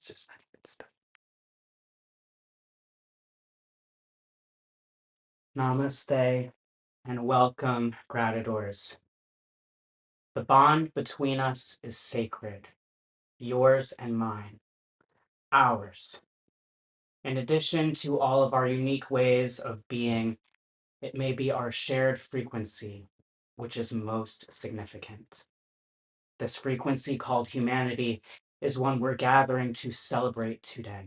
It's just not even stuff. Namaste and welcome, Gratidors. The bond between us is sacred, yours and mine, ours. In addition to all of our unique ways of being, it may be our shared frequency, which is most significant. This frequency called humanity is one we're gathering to celebrate today.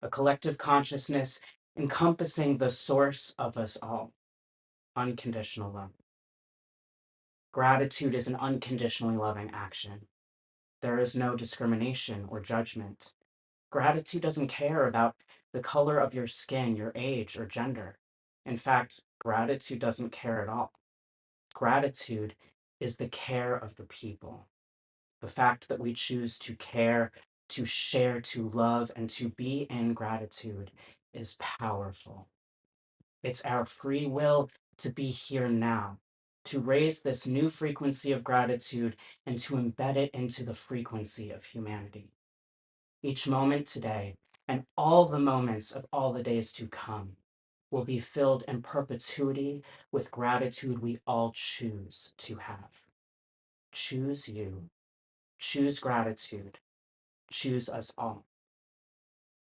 A collective consciousness encompassing the source of us all, unconditional love. Gratitude is an unconditionally loving action. There is no discrimination or judgment. Gratitude doesn't care about the color of your skin, your age, or gender. In fact, gratitude doesn't care at all. Gratitude is the care of the people. The fact that we choose to care, to share, to love, and to be in gratitude is powerful. It's our free will to be here now, to raise this new frequency of gratitude and to embed it into the frequency of humanity. Each moment today and all the moments of all the days to come will be filled in perpetuity with gratitude we all choose to have. Choose you. Choose gratitude. Choose us all.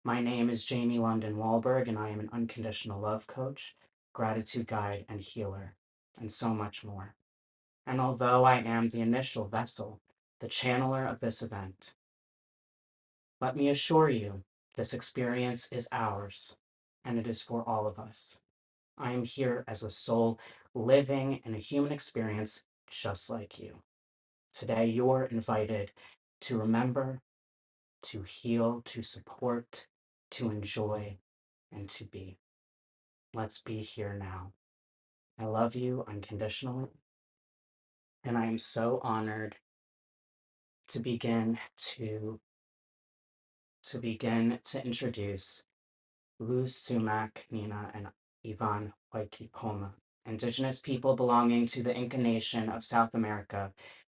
My name is Jamie London Wollberg, and I am an unconditional love coach, gratitude guide, and healer, and so much more. And although I am the initial vessel, the channeler of this event, let me assure you, this experience is ours, and it is for all of us. I am here as a soul living in a human experience just like you. Today, you're invited to remember, to heal, to support, to enjoy, and to be. Let's be here now. I love you unconditionally, and I am so honored to begin to introduce Luz, Sumac, Nina, and Ivan Waikipoma, indigenous people belonging to the Inca Nation of South America,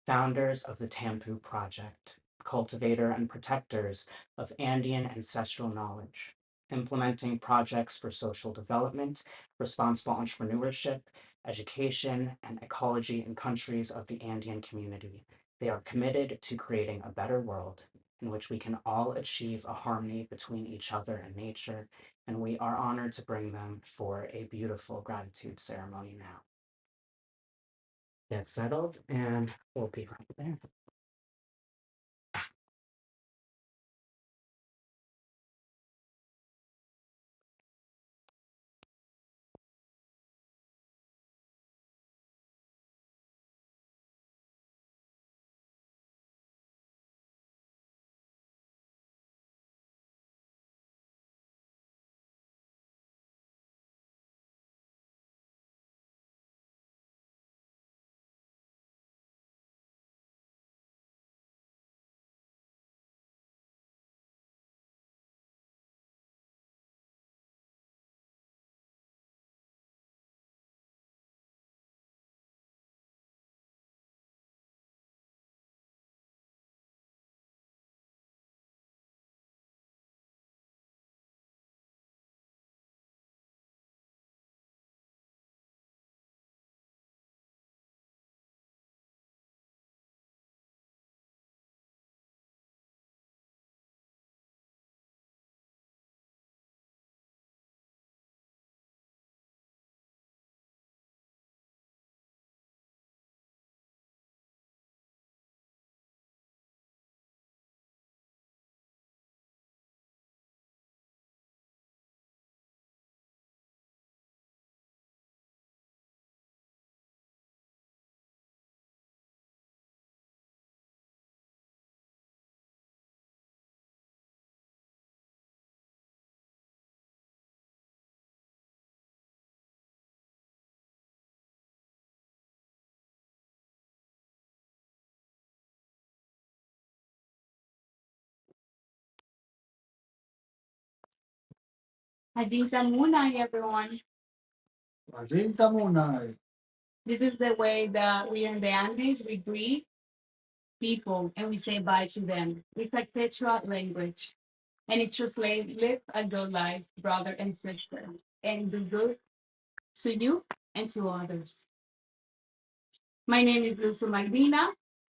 founders of the Tampuproject, cultivator and protectors of Andean ancestral knowledge, implementing projects for social development, responsible entrepreneurship, education, and ecology in countries of the Andean community. They are committed to creating a better world in which we can all achieve a harmony between each other and nature, and we are honored to bring them for a beautiful gratitude ceremony now. Get settled, and we'll be right there. Ajinta Munai, everyone. Ajinta Munai. This is the way that we in the Andes, we breathe people and we say bye to them. It's like Quechua language. And it translates live a good life, brother and sister, and do good to you and to others. My name is Luzu Magdina.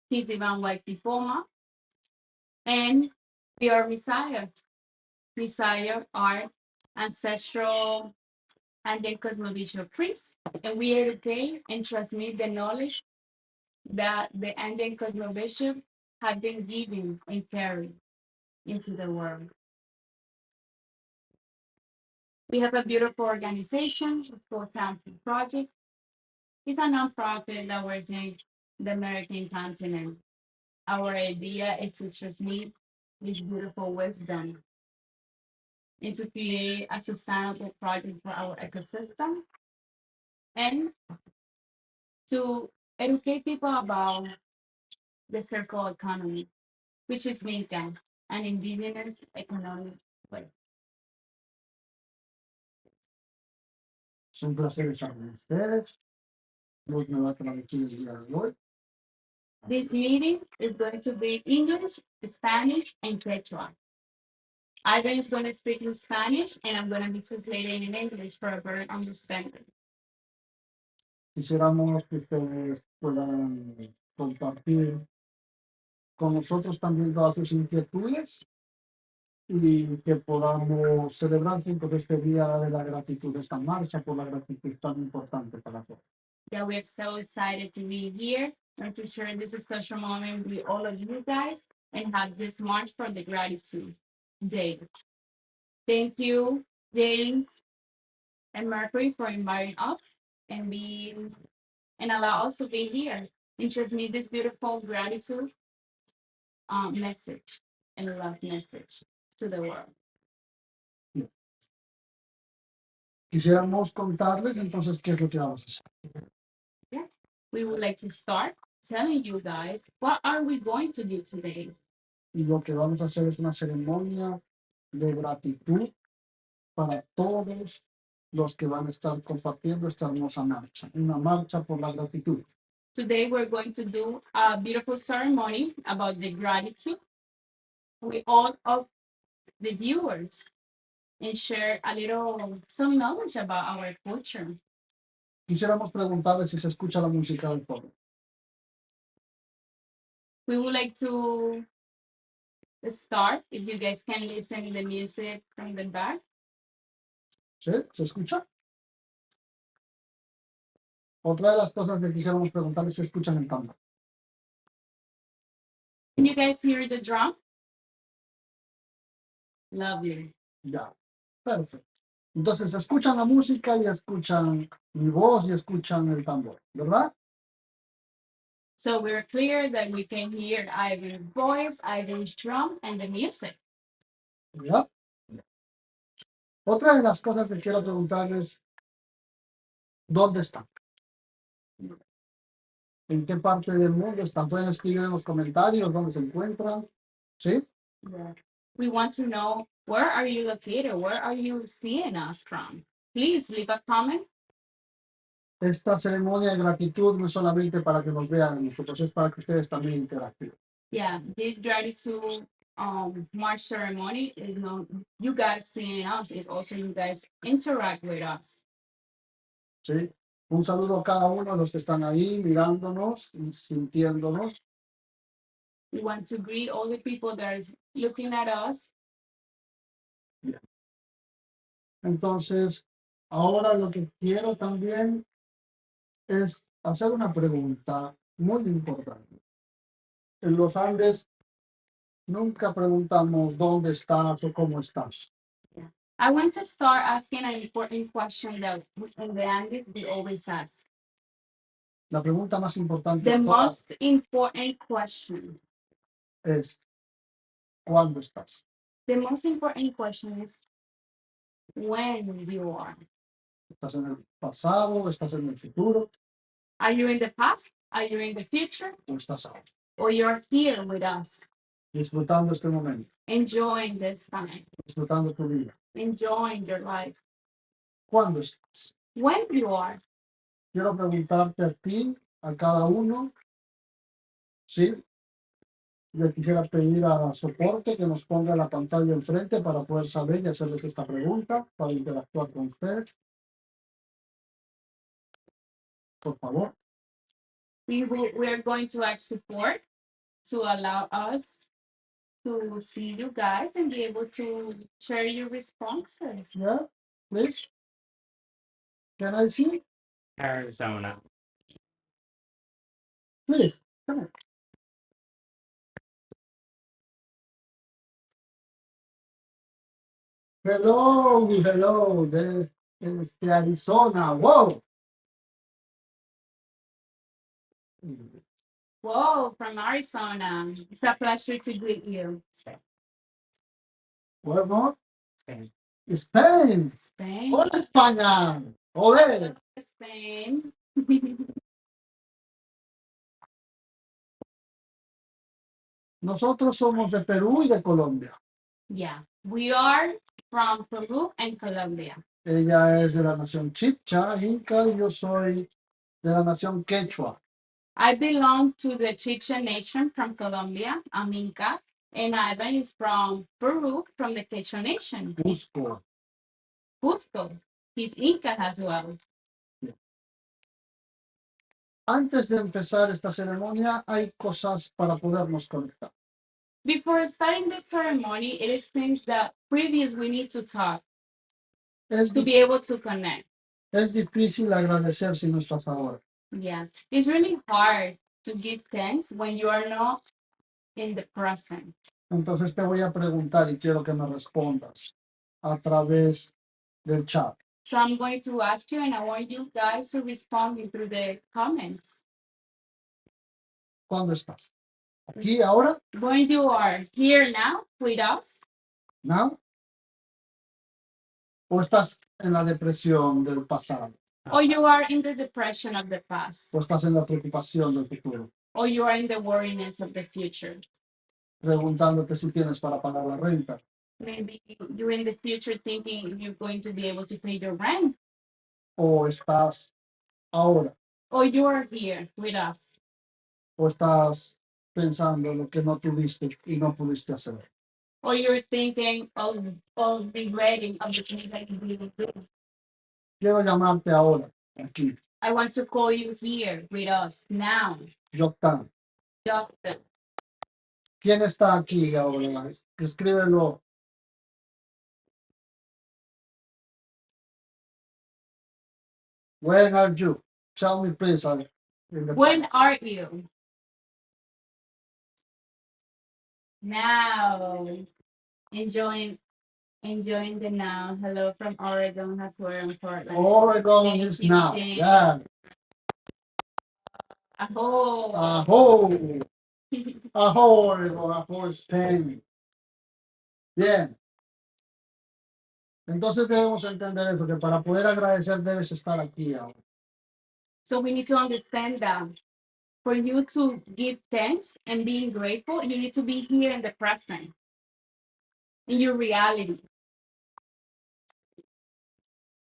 He's Ivan Poma. And we are Messiah. Messiah are ancestral Andean cosmovision priests. And we educate and transmit the knowledge that the Andean cosmovision have been given and carried into the world. We have a beautiful organization. It's called Tampuproject. It's a nonprofit that works in the American continent. Our idea is to transmit this beautiful wisdom and to create a sustainable project for our ecosystem and to educate people about the circle economy, which is Minca, an indigenous economic way. Es un placer estar con ustedes. Luz me va a traducir el día de hoy. This meeting is going to be English, Spanish, and Quechua. Ivan is going to speak in Spanish, and I'm going to be translating in English for a better understanding. Quisiéramos que ustedes puedan compartir con nosotros también todas sus inquietudes y que podamos celebrar juntos este día de la gratitud, esta marcha por la gratitud tan importante para todos. Yeah, we're so excited to be here and to share this special moment with all of you guys and have this march for the gratitude day. Thank you, James and Mercury, for inviting us and allow us to be here and transmit this beautiful gratitude message and love message to the world. Quisiéramos contarles entonces qué es lo que vamos a hacer. Yeah, we would like to start telling you guys what are we going to do today. Y lo que vamos a hacer es una ceremonia de gratitud para todos los que van a estar compartiendo esta hermosa marcha, una marcha por la gratitud. Today we're going to do a beautiful ceremony about the gratitude with all of the viewers and share some knowledge about our culture. Quisiéramos preguntarles si se escucha la música del fondo. We would like to start, if you guys can listen to the music from the back. ¿Sí? ¿Se escucha? Otra de las cosas que quisiéramos preguntarles si escuchan el tambor. Can you guys hear the drum? Lovely. Ya, perfecto. Entonces escuchan la música y escuchan mi voz y escuchan el tambor, ¿verdad? So we're clear that we can hear Ivan's voice, Ivan's drum, and the music. ¿Ya? Otra de las cosas que quiero preguntarles, ¿dónde están? ¿En qué parte del mundo están? Pueden escribir en los comentarios dónde se encuentran. ¿Sí? Yeah. We want to know, where are you located? Where are you seeing us from? Please leave a comment. Esta ceremonia de gratitud no es solamente para que nos vean a nosotros, es para que ustedes también interactúen. Yeah, this gratitude March ceremony is not you guys seeing us, it's also you guys interact with us. ¿Sí? Un saludo a cada uno de los que están ahí mirándonos y sintiéndonos. We want to greet all the people that are looking at us. Bien. Entonces, ahora lo que quiero también es hacer una pregunta muy importante. En los Andes nunca preguntamos dónde estás o cómo estás. Yeah. I want to start asking an important question that in the Andes we always ask. La pregunta más importante The most important question. Es ¿cuándo estás? The most important question is when you are. ¿Estás en el pasado? ¿Estás en el futuro? Are you in the past? Are you in the future? ¿O estás ahora? Or you're here with us? Disfrutando este momento. Enjoying this time. Disfrutando tu vida. Enjoying your life. ¿Cuándo estás? When you are. Quiero preguntarte a ti, a cada uno, ¿sí? Le quisiera pedir a soporte que nos ponga la pantalla enfrente para poder saber y hacerles esta pregunta, para interactuar con ustedes. Por favor. We are going to ask support to allow us to see you guys and be able to share your responses. Yeah, please. Can I see? Arizona. Please, come on. Hello, de Arizona. Wow. Whoa, from Arizona. It's a pleasure to greet you. Where more? Spain. Spain. Spain. Hola, España. Olé. Spain. Nosotros somos de Perú y de Colombia. Yeah, we are from Peru and Colombia. Ella es de la nación Chibcha, Inca, y yo soy de la nación Quechua. I belong to the Chicha Nation from Colombia. I'm Inca. And Ivan is from Peru, from the Quechua Nation. Cusco. Cusco. He's Inca as well. Antes de empezar esta ceremonia, hay cosas para podernos conectar. Before starting the ceremony, it is things that previous we need to talk to be able to connect. Es difícil agradecer si no estás ahora. Yeah, it's really hard to give thanks when you are not in the present. Entonces te voy a preguntar y quiero que me respondas a través del chat. So I'm going to ask you and I want you guys to respond me through the comments. ¿Cuándo estás? ¿Aquí, ahora? When you are here now with us, ¿Now? ¿O estás en la depresión del pasado? or you are in the depression of the past, ¿O estás en la preocupación del futuro? or you are in the worriness of the future. Preguntándote si tienes para pagar la renta. Maybe you're in the future thinking you're going to be able to pay your rent, ¿O estás ahora? or you are here with us, ¿O estás pensando en lo que no tuviste y no pudiste hacer? or you're thinking of regretting of the things that you didn't do. Quiero llamarte ahora, aquí. I want to call you here with us now. Yoctán. Doctor. ¿Quién está aquí ahora? Escríbelo. When are you? Tell me please. When are you? Now. Enjoying the now. Hello from Oregon. That's where I'm Portland. Oregon is now. Yeah. Aho. Aho. Aho, Oregon. Aho, Spain. Bien. Entonces debemos entender eso, que para poder agradecer debes estar aquí ahora. So we need to understand that for you to give thanks and being grateful, you need to be here in the present, in your reality.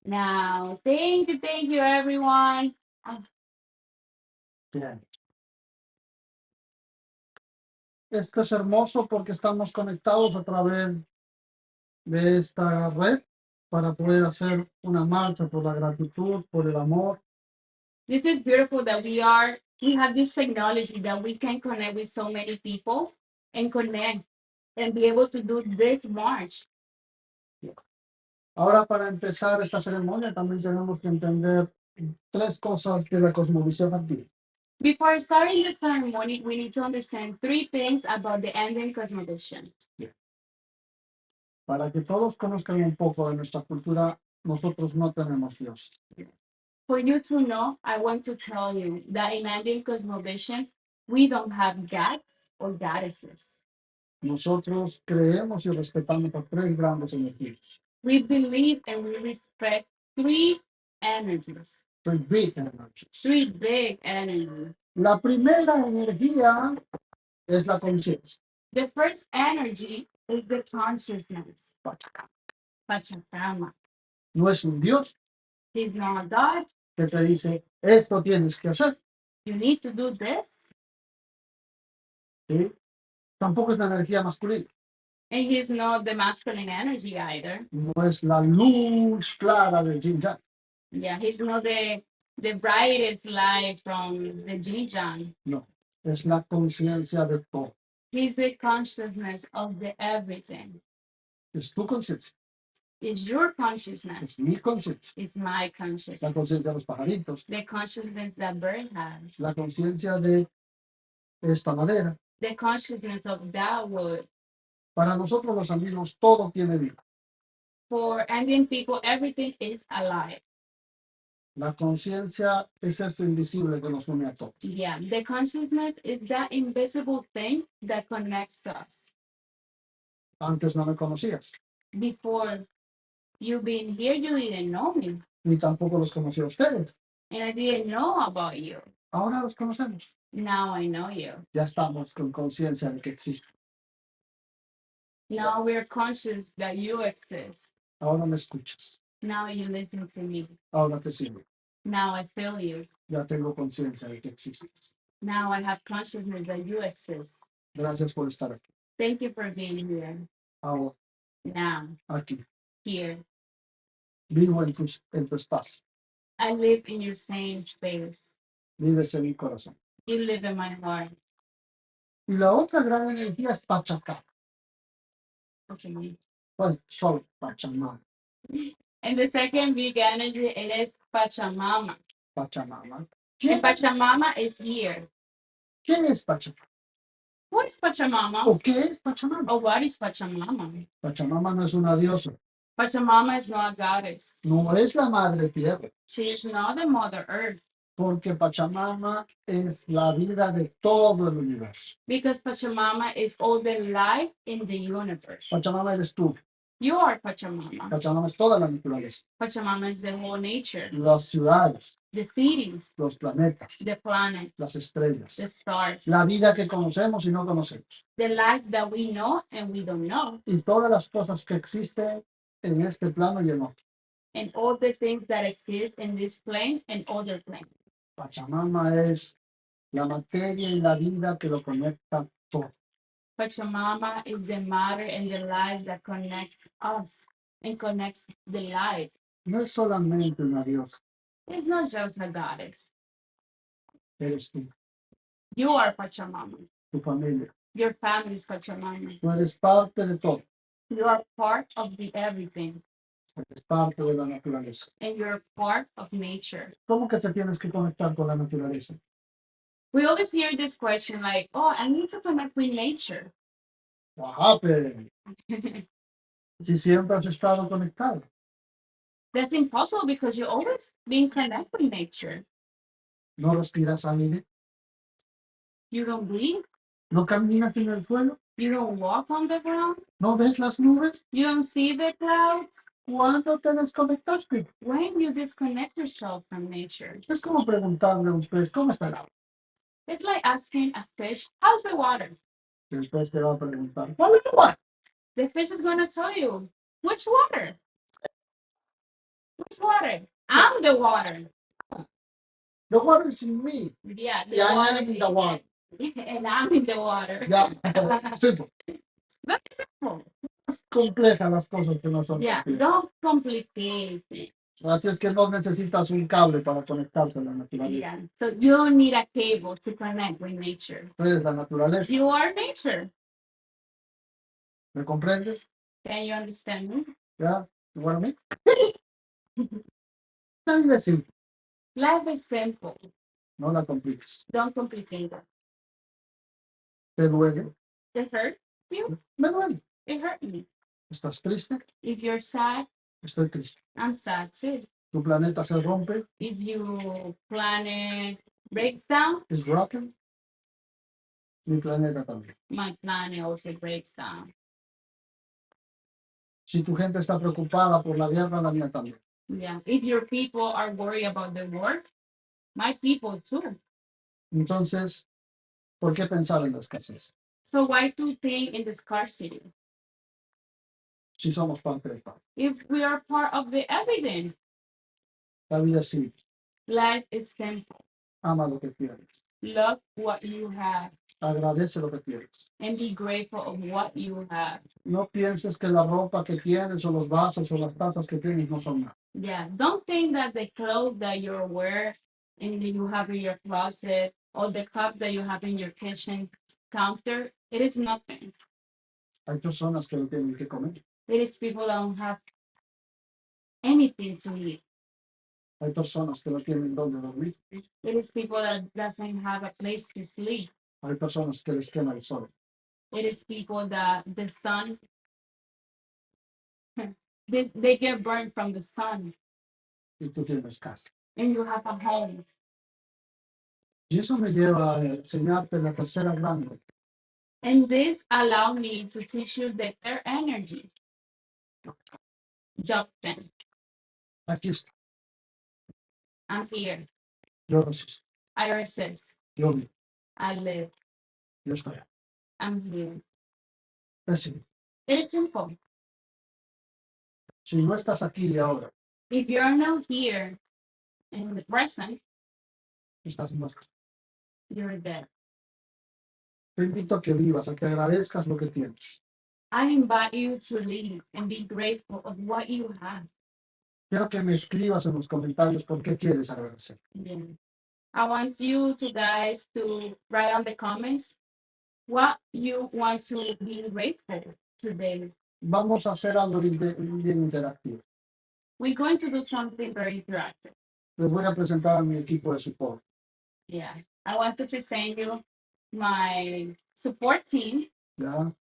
Now, thank you, everyone. Bien. Esto es hermoso porque estamos conectados a través de esta red para poder hacer una marcha por la gratitud, por el amor. This is beautiful that we have this technology that we can connect with so many people and connect and be able to do this march. Ahora, para empezar esta ceremonia, también tenemos que entender tres cosas de la cosmovisión activa. Before starting the ceremony, we need to understand three things about the Andean cosmovision. Para que todos conozcan un poco de nuestra cultura, nosotros no tenemos Dios. For you to know, I want to tell you that in Andean cosmovision, we don't have gods or goddesses. Nosotros creemos y respetamos a tres grandes energías. We believe and we respect three energies. Three big energies. Three big energies. La primera energía es la conciencia. The first energy is the consciousness. Pachacama. No es un Dios He's not a God. que te dice, esto tienes que hacer. You need to do this. ¿Sí? Tampoco es la energía masculina. And he's not the masculine energy either. No es la luz clara del yin yang. Yeah, he's not the brightest light from the Yin. No, es la conciencia de todo. He's the consciousness of the everything. Es tu conciencia, It's your consciousness. es mi conciencia. It's my La consciousness. conciencia de los pajaritos, The consciousness that bird has. la conciencia de esta madera. The consciousness of that wood. Para nosotros los andinos todo tiene vida. For Andean people, everything is alive. La conciencia es esto invisible que nos une a todos. Yeah, the consciousness is that invisible thing that connects us. Antes no me conocías, Before you being here, you didn't know me. ni tampoco los conocí a ustedes. And I didn't know about you. Ahora los conocemos. Now I know you. Ya estamos con conciencia de que existe. Now we're conscious that you exist. Ahora me escuchas. Now you listen to me. Ahora te sirvo. Now I feel you. Ya tengo conciencia de que existes. Now I have consciousness that you exist. Gracias por estar aquí. Thank you for being here. Ahora, Now, aquí. here. Vivo en tu espacio. I live in your same space. Vives en mi corazón. You live in my heart. Y la otra gran energía es Pachacá. Okay. Pues soy Pachamama. And the second big energy, it is Pachamama. Pachamama. And ¿Quién, Pachamama is here. ¿Quién es Pachamama? What is Pachamama? ¿O qué es Pachamama? Or what is Pachamama? Pachamama no es una diosa. Pachamama is not a goddess. No es la madre tierra. She is not the Mother Earth. Porque Pachamama es la vida de todo el universo. Because Pachamama is all the life in the universe. Pachamama eres tú. You are Pachamama. Pachamama es toda la naturaleza. Pachamama is the whole nature. Las ciudades, The cities, los planetas, the planets, las estrellas. the stars, La vida que conocemos y no conocemos. the life that we know and we don't know, Y todas las cosas que existen en este plano y en otro. and all the things that exist in this plane and other planes. Pachamama es la materia y la vida que lo conecta todo. Pachamama is the matter and the life that connects us and connects the life. No es solamente una diosa, It's not just a goddess. eres tú, You are Pachamama. tu familia. Your family is Pachamama. Tú eres parte de todo, You are part of the everything, eres parte de la naturaleza. and you're part of nature. ¿Cómo que te tienes que conectar con la naturaleza? We always hear this question like, oh, I need to connect with nature. What happened? Si siempre has estado conectado. That's impossible because you always been connected with nature. No respiras aire, You don't breathe. no caminas en el suelo, You don't walk on the ground. no ves las nubes. You don't see the clouds. ¿Cuándo te desconectaste? When you disconnect yourself from nature, Es como preguntarle a un pez, ¿cómo está el agua? it's like asking a fish, how's the water? El pez te va a preguntar, ¿cuál es el agua? The fish is going to tell you, which water? Which water? I'm the water. The water is in me. Yeah, the Yeah, I water am in is the water. and I'm in the water. Ya, simple. Very simple. Es compleja las cosas que no son Yeah, complejas. don't complicate it. Así es que no necesitas un cable para conectarse a la naturaleza. Yeah, so you don't need a cable to connect with nature. Tú eres la naturaleza. You are nature. ¿Me comprendes? Can you understand me? ¿Ya? ¿You want me? La vida es simple, Life is simple. no la compliques. Don't complicate it. ¿Te duele? It hurt you? Me duele. It hurt me. ¿Estás triste? If you're sad, Estoy triste. I'm sad too. ¿Tu planeta se rompe? If your planet breaks down, ¿Es broken? Mi planeta también. my planet also breaks down. Si tu gente está preocupada por la guerra, la mía también. Yeah. If your people are worried about the war, my people too. Entonces, ¿por qué pensar en la escasez? So why to think in the scarcity? Si somos parte del pan. If we are part of the everything, La vida es simple. life is simple. Ama lo que tienes. Love what you have. Agradece lo que tienes. and be grateful of what you have. No pienses que la ropa que tienes o los vasos o las tazas que tienes no son nada. Yeah, don't think that the clothes that you're wearing and that you have in your closet or the cups that you have in your kitchen counter, it is nothing. Hay personas que no tienen que comer. It is people that don't have anything to eat. Hay personas que no tienen dónde dormir. It is people that doesn't have a place to sleep. Hay personas que les quema el sol. It is people that the sun, they get burned from the sun, Y tú tienes casa. and you have a home. Y eso me lleva a enseñarte la tercera grande. And this allow me to teach you the third energy. Jump then. Aquí está. I'm here. Yo resisto. I resist. Yo vivo. I live. Yo estoy. I'm here. Es decir, It is simple. si no estás aquí y ahora, If you're not here in the present, estás muerto. you're dead. Te invito a que vivas, a que agradezcas lo que tienes. I invite you to live and be grateful of what you have. Quiero que me escribas en los comentarios por qué quieres agradecer. Yeah. I want you to guys to write on the comments what you want to be grateful today. Vamos a hacer algo bien interactivo. We're going to do something very interactive. Les voy a presentar a mi equipo de support. Yeah. I want to present you my support team. ¿Ya?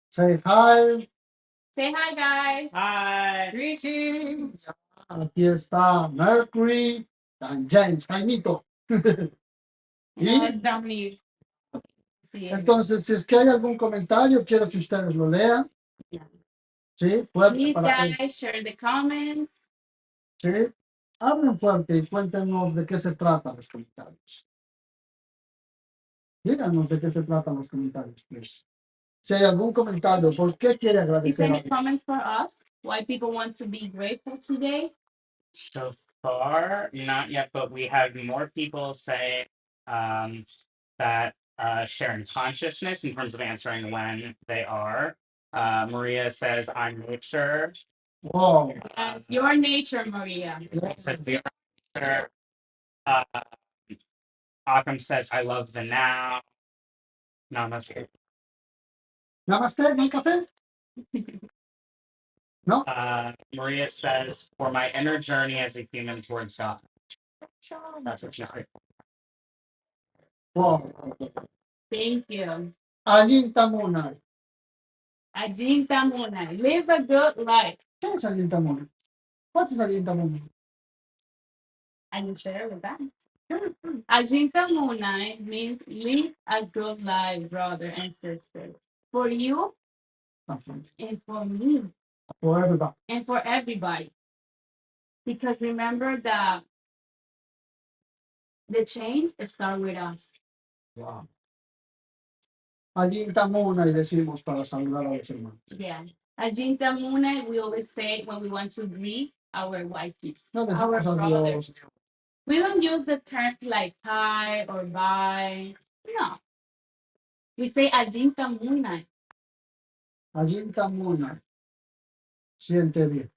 Say hi. Say hi, guys. Hi. Greetings. Aquí está Mercury and James, Jaimito. No, Y Dominique. Sí. entonces, si es que hay algún comentario, quiero que ustedes lo lean. Yeah. Sí, fuerte Please, para que, guys, share the comments. sí. Hablen fuerte y cuéntenos de qué se tratan los comentarios. Díganos de qué se tratan los comentarios, please. Si hay algún comentario, ¿por qué quiere Is agradecer there a any Dios? comment for us? Why people want to be grateful today? So far, not yet, but we have more people say that sharing consciousness in terms of answering when they are. Maria says, I'm nature. Wow. Yes, your nature, Maria. Says we are nature. Akram says, I love the now. Namaste. Namaste, ¿no hay café? No. Maria says, for my inner journey as a human towards God. That's what she's saying. Wow. Thank you. Allin Tamuna. Ajin Tamuna. Live a good life. ¿Qué es Allin Tamuna? What is Allin Tamuna? I can share with that. Ajin Tamuna means live a good life, brother and sister. For you and for me For everybody. and for everybody. Because remember that the change starts with us. Wow. Allin Tamuna y decimos para saludar a los hermanos. Yeah. Ajin Tamuna, we always say when we want to greet our white kids, No our decimos brothers. adiós. We don't use the terms like hi or bye. No. We say Ajin Tamuna. Allin Tamuna. Siente bien.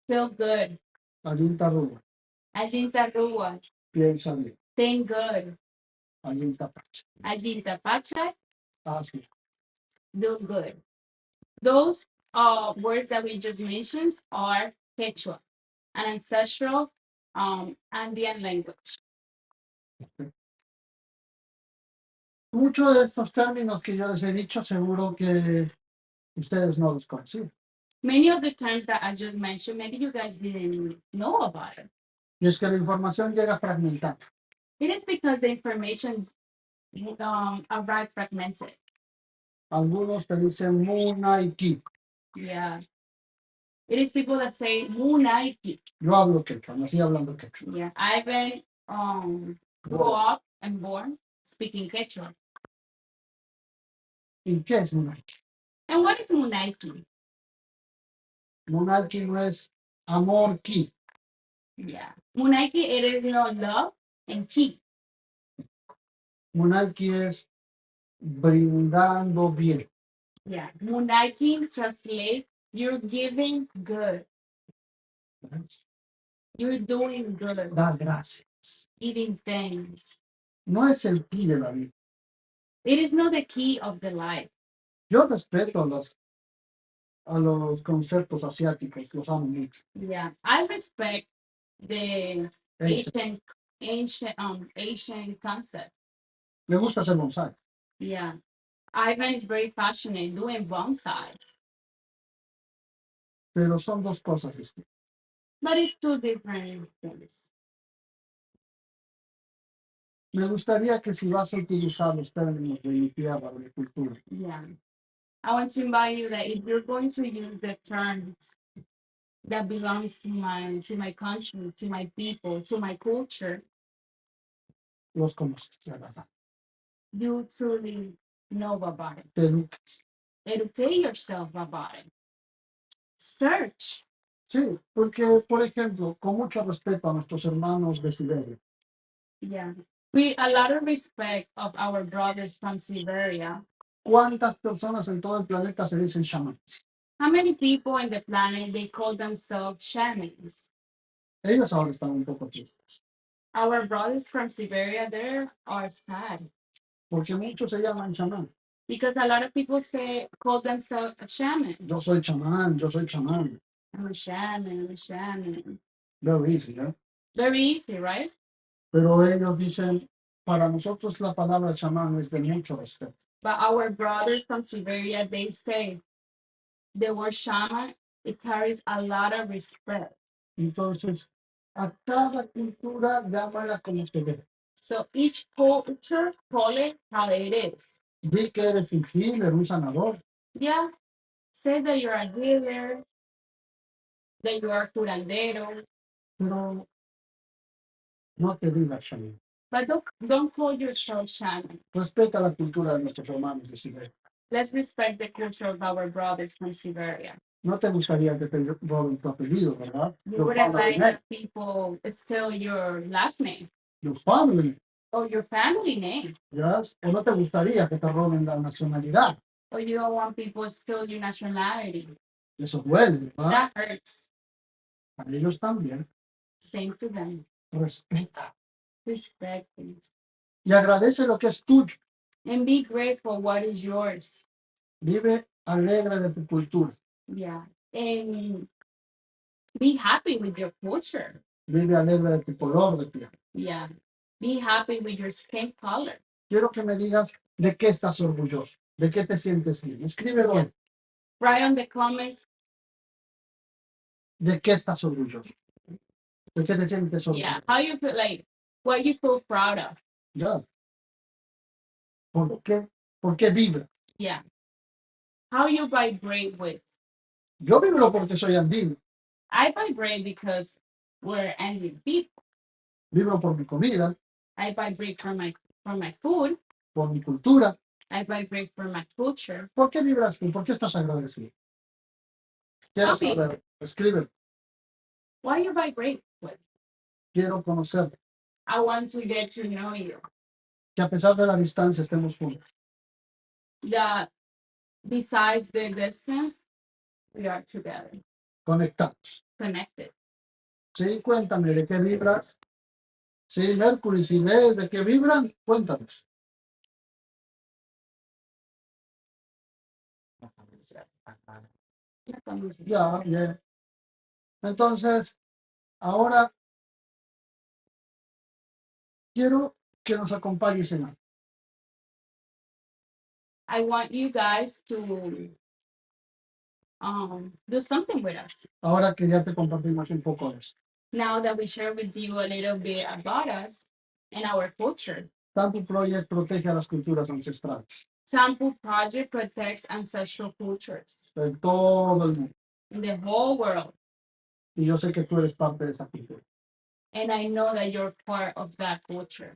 Feel good. Allin Tarua. Ajin Tarua. Piensa bien. Think good. Allin Tapacha. Ajin Tapacha. Haz bien. Do good. Those words that we just mentioned are Quechua, an ancestral Andean language. Muchos de estos términos que yo les he dicho, seguro que ustedes no los conocían. Many of the terms that I just mentioned, maybe you guys didn't know about it. Y es que la información llega fragmentada. It is because the information arrived fragmented. Algunos te dicen Muna y Ki. Yeah. It is people that say Munaiki. Yo hablo quechua, nací hablando quechua. Yeah. Ivan grew up and born speaking Quechua. ¿Y qué es Munaiki? And what is Munaiki? Munaiki no es amor Ki. Yeah. Munaiki, it is love and ki. Munalki es brindando bien. Yeah. Munaiking translate, you're giving good. You're doing good. Da gracias. Giving thanks. No es el key de la vida. It is not the key of the life. Yo respeto a los conceptos asiáticos, los amo mucho. Yeah. I respect the Asian. Asian concept. Me gusta hacer bonsai. Yeah. Ivan is very passionate doing bonsais. Pero son dos cosas distintas. But it's two different things. Me gustaría que si vas a utilizar los términos de mi tierra, de mi cultura, Yeah. I want to invite you that if you're going to use the terms that belongs to my country, to my people, to my culture, los conoces, de verdad. you truly know about it. Te educas. Educate yourself about it. Search. Sí, porque, por ejemplo, con mucho respeto a nuestros hermanos de Siberia, Yeah. With a lot of respect of our brothers from Siberia, ¿cuántas personas en todo el planeta se dicen chamanes? how many people in the planet they call themselves shamans? Ellos ahora están un poco tristes, Our brothers from Siberia, they are sad porque muchos se llaman chamán. because a lot of people call themselves a shaman. Yo soy chamán, yo soy chamán. I'm a shaman, I'm a shaman. Very easy, ¿eh? Very easy, right? Pero ellos dicen, para nosotros la palabra chamán es de mucho respeto. But our brothers from Siberia, they say the word shaman, it carries a lot of respect. Entonces, a cada cultura llámala como se ve. So each culture call it how it is. Di que eres un healer, un sanador, Yeah, say that you're a healer, that you are curandero, pero no te digas chamán. but don't call yourself shaman. Respeta la cultura de nuestros hermanos de Siberia. Let's respect the culture of our brothers from Siberia. No te gustaría que te roben tu apellido, ¿verdad? You wouldn't like that people steal your last name Your family, or your family name, yes? O no te gustaría que te roben la nacionalidad. or you don't want people to steal your nationality. Eso duele, ¿verdad? That hurts. A ellos también. Same to them. Respeta. Respect it. Y agradece lo que es tuyo. And be grateful what is yours. Vive alegre de tu cultura. Yeah. And be happy with your culture. Vive alegre de tu color de piel. Yeah. Be happy with your skin color. Quiero que me digas de qué estás orgulloso, de qué te sientes bien. Escríbelo. Yeah. Write on the comments. ¿De qué estás orgulloso? ¿De qué te sientes orgulloso? Yeah. How you feel, like what you feel proud of. Ya. ¿Por qué? ¿Por qué vibra? Yeah. How you vibrate with. Yo vibro porque soy andino. I vibrate because we're Andean people. Vibro por mi comida, I vibrate for my food. por mi cultura. I vibrate for my culture. ¿Por qué vibras tú? ¿Por qué estás agradecido? Quiero Tell me. saber. Escribe. Why you vibrate with? Quiero conocer. I want to get to know you. Que a pesar de la distancia estemos juntos. That besides the distance, we are together, Conectados. connected. Sí, cuéntame de qué vibras. Sí, Mercury, si lees de qué vibran, cuéntanos. Ya, bien. Entonces, ahora quiero que nos acompañes en algo. I want you guys to do something with us. Ahora que ya te compartimos un poco de esto. Now that we share with you a little bit about us and our culture. Tampuproject protege a las culturas ancestrales Tampuproject protects ancestral cultures de todo el mundo. in the whole world. Y yo sé que tú eres parte de esa cultura. And I know that you're part of that culture.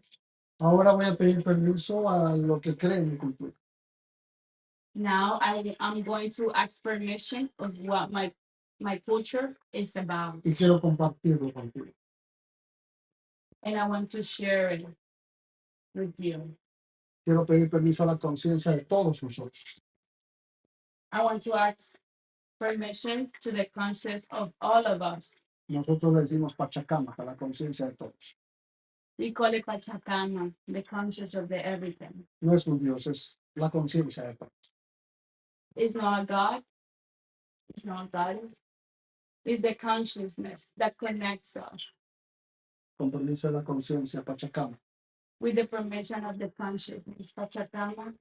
Ahora voy a pedir permiso a lo que cree mi cultura. Now I'm going to ask permission of what my culture is about. Y quiero compartirlo contigo. And I want to share it with you. quiero pedir permiso a la conciencia de todos nosotros. I want to ask permission to the conscience of all of us. Nosotros le decimos Pachacama, a la conciencia de todos. We call it Pachacama, the conscience of the everything. No es un Dios, es la conciencia de todos. It's not a God. It's not God. It's the consciousness that connects us Con permiso de la conciencia Pachacama. with the permission of the consciousness. Pachacama,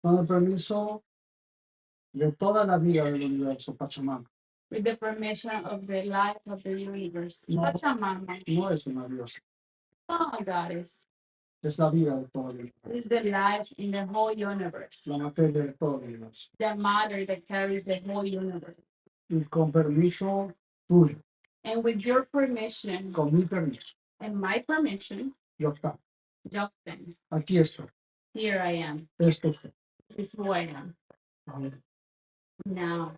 Con el permiso de toda la vida del universo, Pachamama. with the permission of the life of the universe. No. Pachamama, No es una diosa, not a goddess. es la vida de todo el universo, It's the life in the whole universe, la materia de todo el universo. the matter that carries the whole universe. Y con permiso tuyo, And with your permission con mi permiso, and my permission, yo está, Justin, aquí estoy, here I am. esto soy. This is who I am now.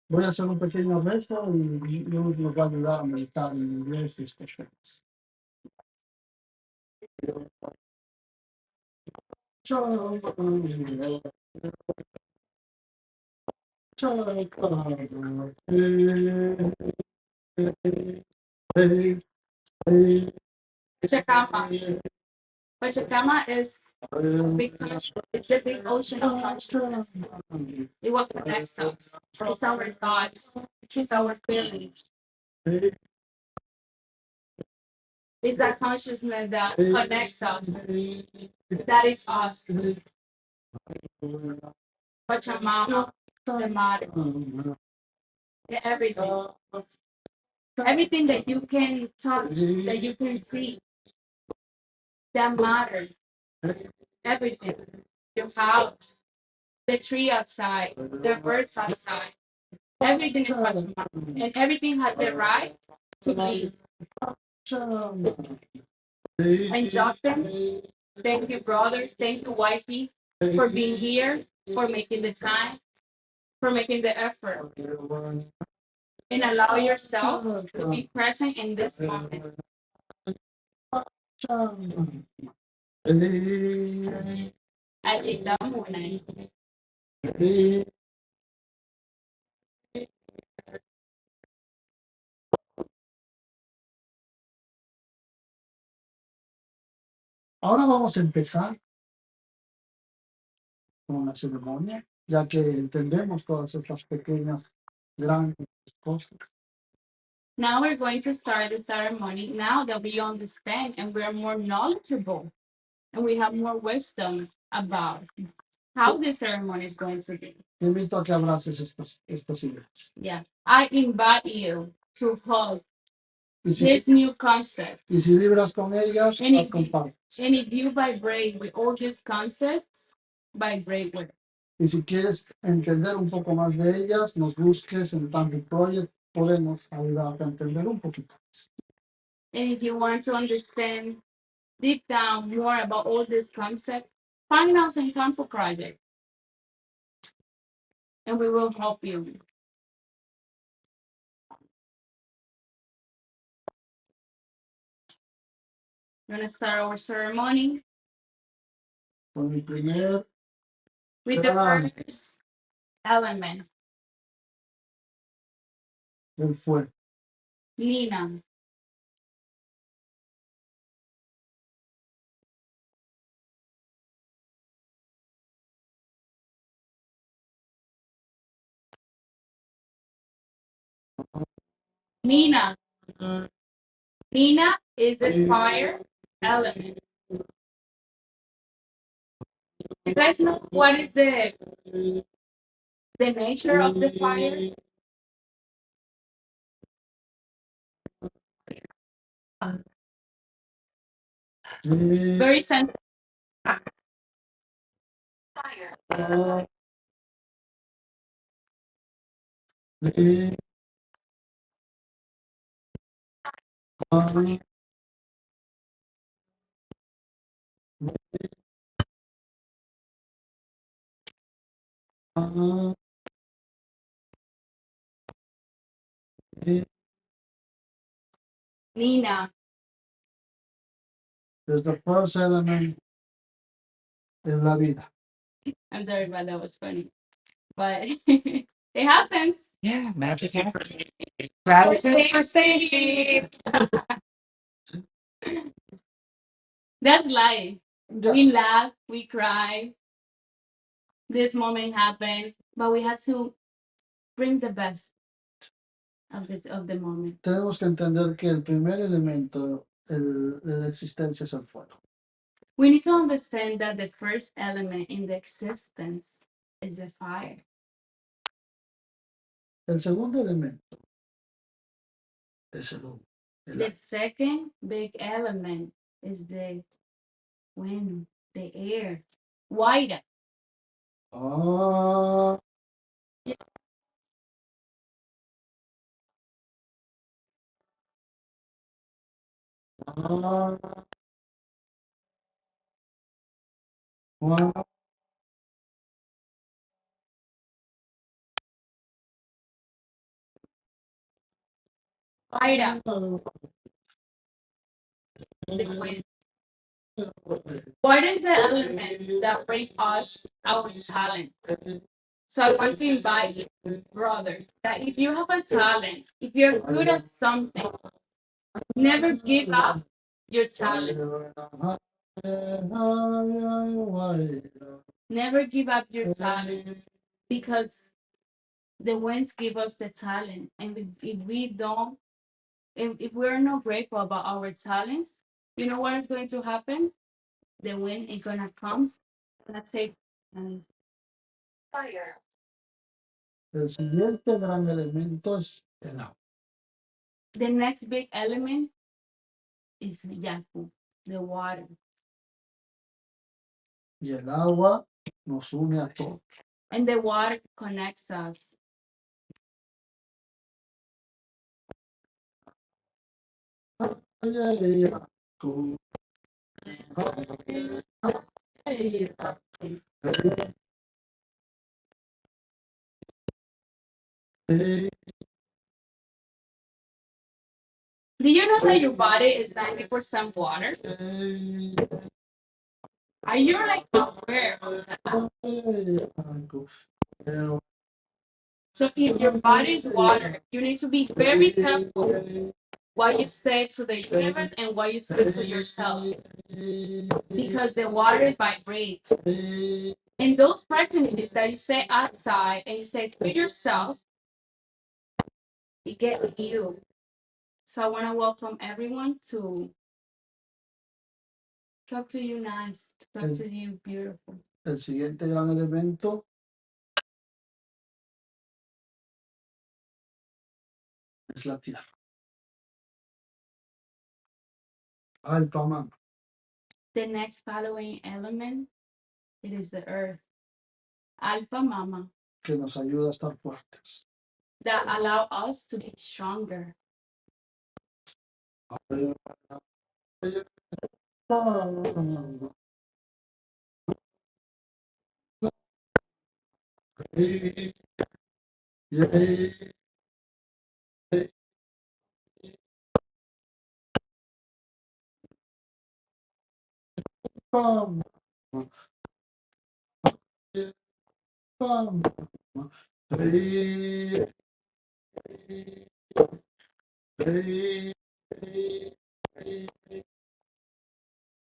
Voy a hacer un pequeño resto y Dios nos va a ayudar a meditar en inglés estos temas. Pachacama is big consciousness. It's the big ocean of consciousness. It's what connects us. It's our thoughts. It's our feelings. It's that consciousness that connects us. That is us. Pachamama, the matter, the everything. Everything that you can touch, that you can see, that matter. Everything. Your house, the tree outside, the birds outside. Everything is Pachamama. And everything has the right to live. And Jonathan, thank you, brother. Thank you, wifey, for being here, for making the time, for making the effort. And allow yourself to be present in this moment. Agita muna. Ahora vamos a empezar con la ceremonia, ya que entendemos todas estas pequeñas, grandes cosas. Now we're going to start the ceremony now that we understand and we're more knowledgeable and we have more wisdom about how this ceremony is going to be. Te invito a que abraces estas ideas. Yeah, I invite you to hold Y si, this new concept. y si vibras con ellas, And las if, compartes. and if you vibrate with all these concepts, vibrate with it. Y si quieres entender un poco más de ellas, nos busques en Tampuproject, podemos ayudarte a entender un poquito más. And if you want to understand deep down more about all this concept, find us in Tampuproject. And we will help you. We're going to start our ceremony Con el primer with the first element, del fuego. Nina. Nina. Nina is a fire element. You guys know what is the nature of the fire? Very sensitive. Fire. Nina. There's the first element en la vida. I'm sorry, but that was funny. But it happens. Yeah, magic happens. Gratitude for safety. That's life. Ya, We laugh, we cry. This moment happened, but we had to bring the best of the moment. tenemos que entender que el primer elemento de la existencia es el fuego. We need to understand that the first element in the existence is the fire. El segundo elemento es el humo. El The aire. second big element is the wind, the air. Why? Ah, ah, ah, Why? ah. The wind. What is the element that bring us our talent? So I want to invite you, brother, that if you have a talent, if you're good at something, never give up your talent. Never give up your talents because the winds give us the talent. And if we don't, if we're not grateful about our talents, you know what is going to happen? The wind is gonna come. Let's say fire. El siguiente gran elemento es el agua. The next big element is yaku, the water. Y el agua nos une a todos. And the water connects us. Ay, ay, ay, cu- ay, ay, Do you know that your body is 90% water? ay, Are you like aware? ay, cu- So if your body is water, you need to be very careful what you say to the universe and what you say to yourself because the water vibrates. And those frequencies that you say outside and you say to yourself, it get you. So I want to welcome everyone to talk to you nice, to talk to you beautiful. El siguiente gran elemento es la tierra. Alfa Mama, The next following element, it is the earth. Alpha Mama, que nos ayuda a estar fuertes. that allow us to be stronger.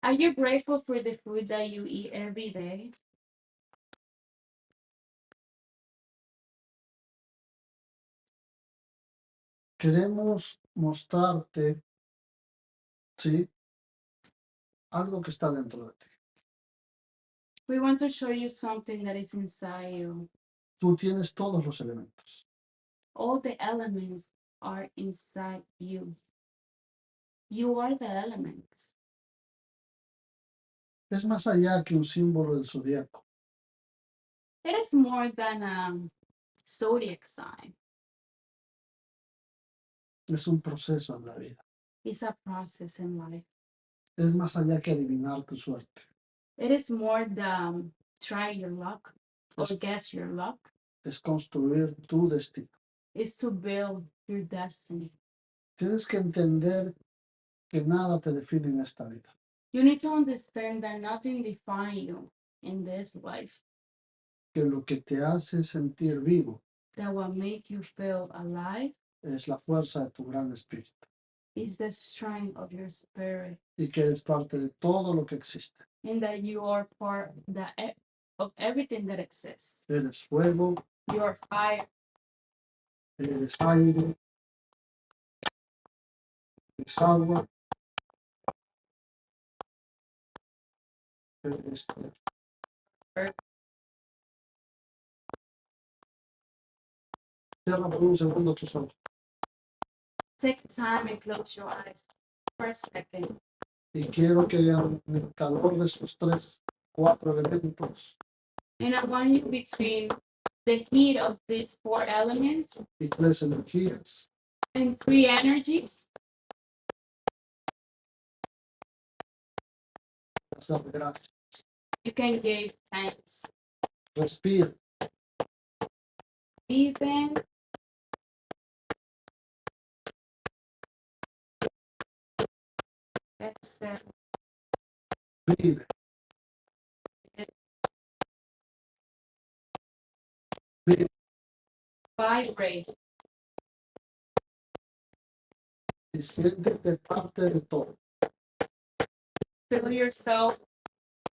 Are you grateful for the food that you eat every day? Queremos mostrarte, ¿sí? Algo que está dentro de ti. We want to show you something that is inside you. Tú tienes todos los elementos. All the elements are inside you. You are the elements. Es más allá que un símbolo del zodiaco. It is more than a zodiac sign. Es un proceso en la vida. It's a process in life. Es más allá que adivinar tu suerte. It is more than try your luck or Es, guess your luck. es construir tu destino. It's to build your destiny. Tienes que entender que nada te define en esta vida. You need to understand that nothing defines you in this life que lo que te hace sentir vivo that will make you feel alive es la fuerza de tu gran espíritu is the strength of your spirit, y que eres parte de todo lo que existe. and that you are part of everything that exists. Eres fuego, You are fire, eres aire, eres agua, eres tierra. Cierra por un segundo tus ojos take time and close your eyes for a second. y quiero que en el calor de esos 3, 4 elementos And I want you between the heat of these 4 elements y 3 energías and 3 energies, dar gracias. you can give thanks. Respira, Even exhale. vive, Vibrate y siéntete parte de todo. feel yourself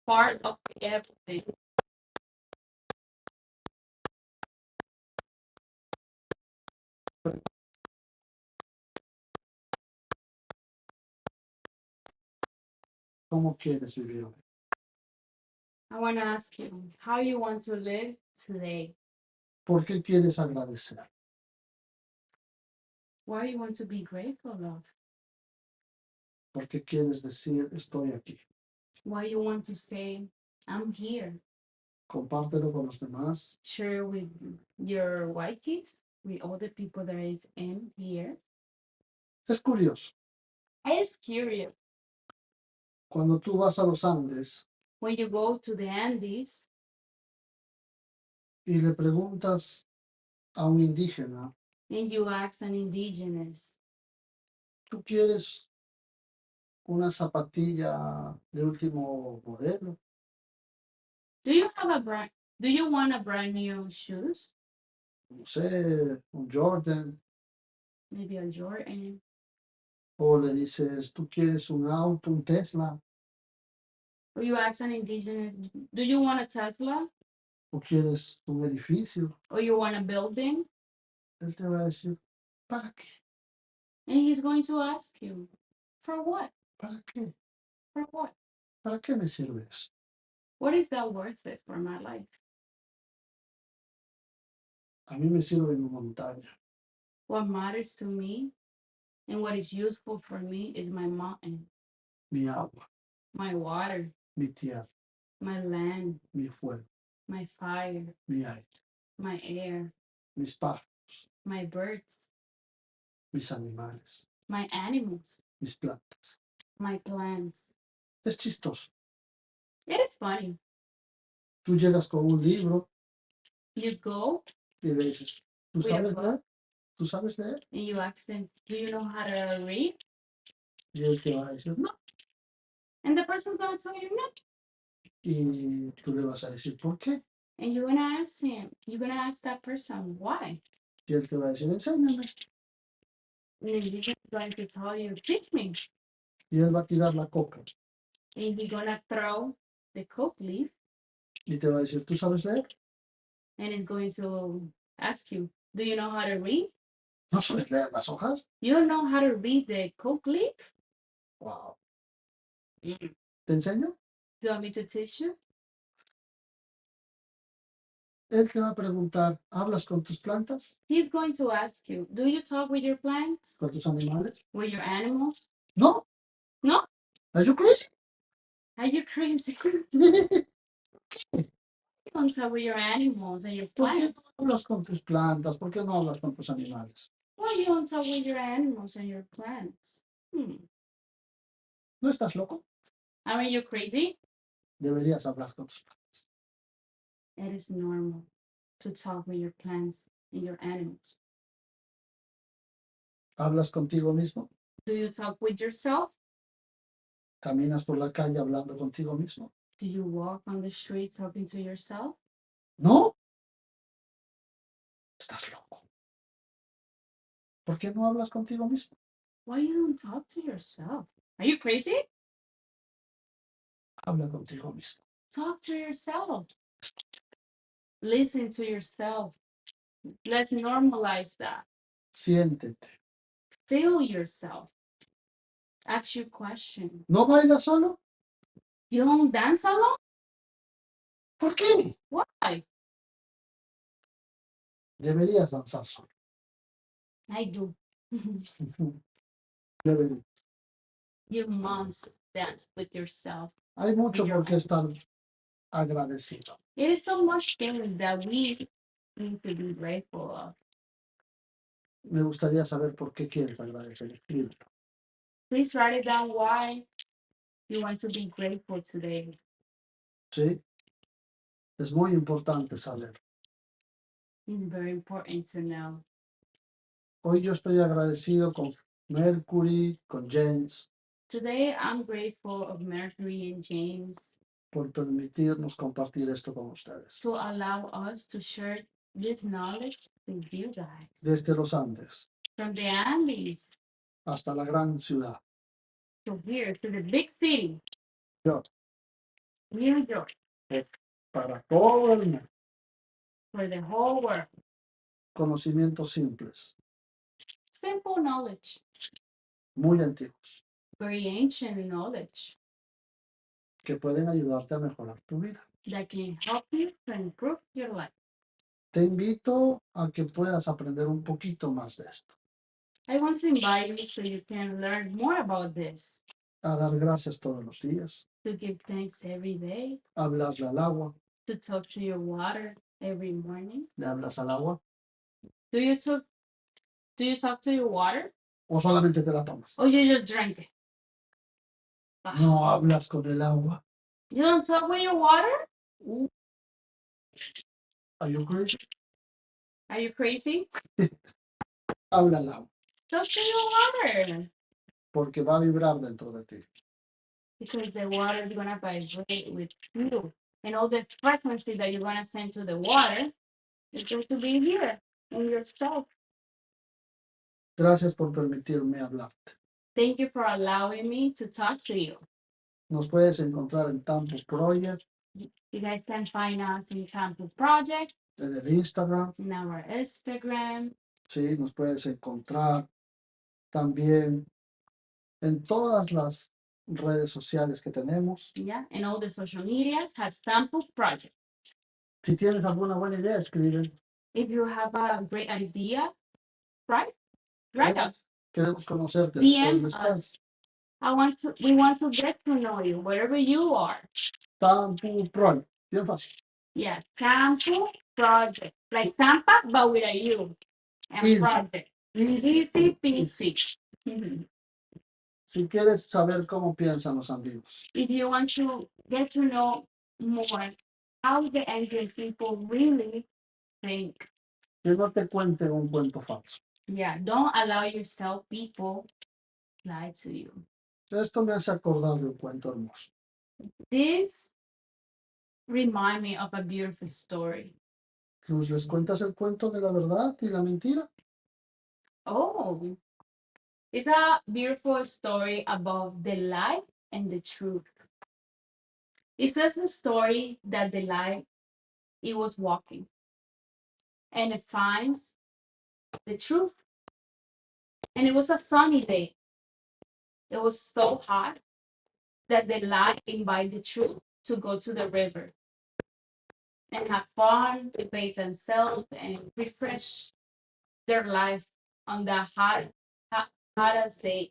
part of everything. ¿Cómo quieres vivir hoy? I want to ask you how you want to live today. ¿Por qué quieres agradecer? Why you want to be grateful of. ¿Por qué quieres decir estoy aquí? Why you want to say, I'm here. Compártelo con los demás. Share with your white kids, with all the people that is in here. Es curioso, I is curious. cuando tú vas a los Andes When you go to the Andes y le preguntas a un indígena, and you ask an indigenous, ¿tú quieres una zapatilla de último modelo? do you want a brand new shoes? No sé, un Jordan. Maybe a Jordan. O le dices, ¿tú quieres un auto, un Tesla? Or you ask an indigenous, do you want a Tesla? ¿O quieres un edificio? Or you want a building? Él te va a decir, ¿para qué? And he's going to ask you, for what? ¿Para qué? For what? ¿Para qué me sirve eso? What is that worth it for my life? A mí me sirve mi montaña, What matters to me and what is useful for me is my mountain, mi agua, my water, mi tierra, my land, mi fuego, my fire, mi aire, my air, mis pájaros, my birds, mis animales, my animals, mis plantas. my plants. Es chistoso. It is funny. Tú llegas con un libro You go y le dices, ¿tú sabes leer? ¿Tú sabes leer? and you ask them, do you know how to read? Y él te va a decir, no. And the person's gonna tell you no. Y tú le vas a decir, ¿por qué? And you're gonna ask him, you're gonna ask that person why. Y él te va a decir, enséñame. And then he's going to tell you, teach me. Y él va a tirar la coca. And he's gonna throw the coke leaf Y te va a decir, ¿tú sabes leer? and is going to ask you, do you know how to read? ¿No sabes leer las hojas? You don't know how to read the coke leaf? Wow. Do ¿Te enseño? you want me to teach you? Él te va a preguntar, ¿hablas con tus plantas? He's going to ask you, do you talk with your plants? ¿Con tus animales? With your animals? No. No? Are you crazy? Are you crazy? You don't talk with your animals and your ¿Por qué plants. no hablas con tus plantas? ¿Por qué no hablas con tus animales? Why you don't talk with your animals and your plants? ¿No estás loco? Aren't you crazy? Deberías hablar con tus plantas. It is normal to talk with your plants and your animals. ¿Hablas contigo mismo? Do you talk with yourself? ¿Caminas por la calle hablando contigo mismo? Do you walk on the street talking to yourself? No. Estás loco. ¿Por qué no hablas contigo mismo? Why you don't talk to yourself? Are you crazy? Habla contigo mismo. Talk to yourself. Listen to yourself. Let's normalize that. Siéntete. Feel yourself. Ask your question. ¿No bailas solo? You don't dance alone? ¿Por qué? Why? Deberías danzar solo. I do. Deberías. You must dance with yourself. Hay mucho por qué estar agradecido. It is so much things that we need to be grateful of. Me gustaría saber por qué quieres agradecer. Escríbelo. Please write it down why you want to be grateful today. ¿Sí? Es muy importante saber. It's very important to know. Hoy yo estoy agradecido con Mercury, con James, Today, I'm grateful of Mercury and James por permitirnos compartir esto con ustedes. to allow us to share this knowledge with you guys. Desde los Andes From the Andes hasta la gran ciudad. to here, to the big city, Yo, New York, para todo el mundo. for the whole world. Conocimientos simples, Simple knowledge, muy antiguos, very ancient knowledge que pueden ayudarte a mejorar tu vida. that can help you to improve your life. Te invito a que puedas aprender un poquito más de esto. I want to invite you so you can learn more about this, A dar gracias todos los días, to give thanks every day, a hablarle al agua. to talk to your water every morning. ¿Le hablas al agua Do you talk to your water? o solamente te la tomas? Or you just drink it? No hablas con el agua. You don't talk with your water? Are you crazy? Are you crazy? Habla al agua, Talk to your water. porque va a vibrar dentro de ti. Because the water is gonna vibrate with you. And all the frequency that you're gonna send to the water is going to be here in yourself. Gracias por permitirme hablarte. Thank you for allowing me to talk to you. Nos puedes encontrar en Tampuproject, You guys can find us in Tampuproject, en el Instagram. in our Instagram. Sí, nos puedes encontrar también en todas las redes sociales que tenemos. Yeah, and all the social medias has Tampuproject. Si tienes alguna buena idea, escribe. If you have a great idea, write us. Queremos conocerte. DM ¿Dónde estás? us. We want to get to know you wherever you are. Tampuproject. Bien fácil. Yeah, Tampuproject. Like Tampa, but with a U. And Easy. project. Easy peasy. Mhm. Si quieres saber cómo piensan los andinos, If you want to get to know more how the Andean people really think, que no te cuenten un cuento falso. yeah, don't allow yourself people lie to you. Esto me hace acordar de un cuento hermoso. This remind me of a beautiful story. Luz, ¿les cuentas el cuento de la verdad y la mentira? Oh, it's a beautiful story about the lie and the truth. It says the story that the lie, it was walking and it finds the truth. And it was a sunny day. It was so hot that the lie invited the truth to go to the river and have fun, to bathe themselves and refresh their life on that hottest day.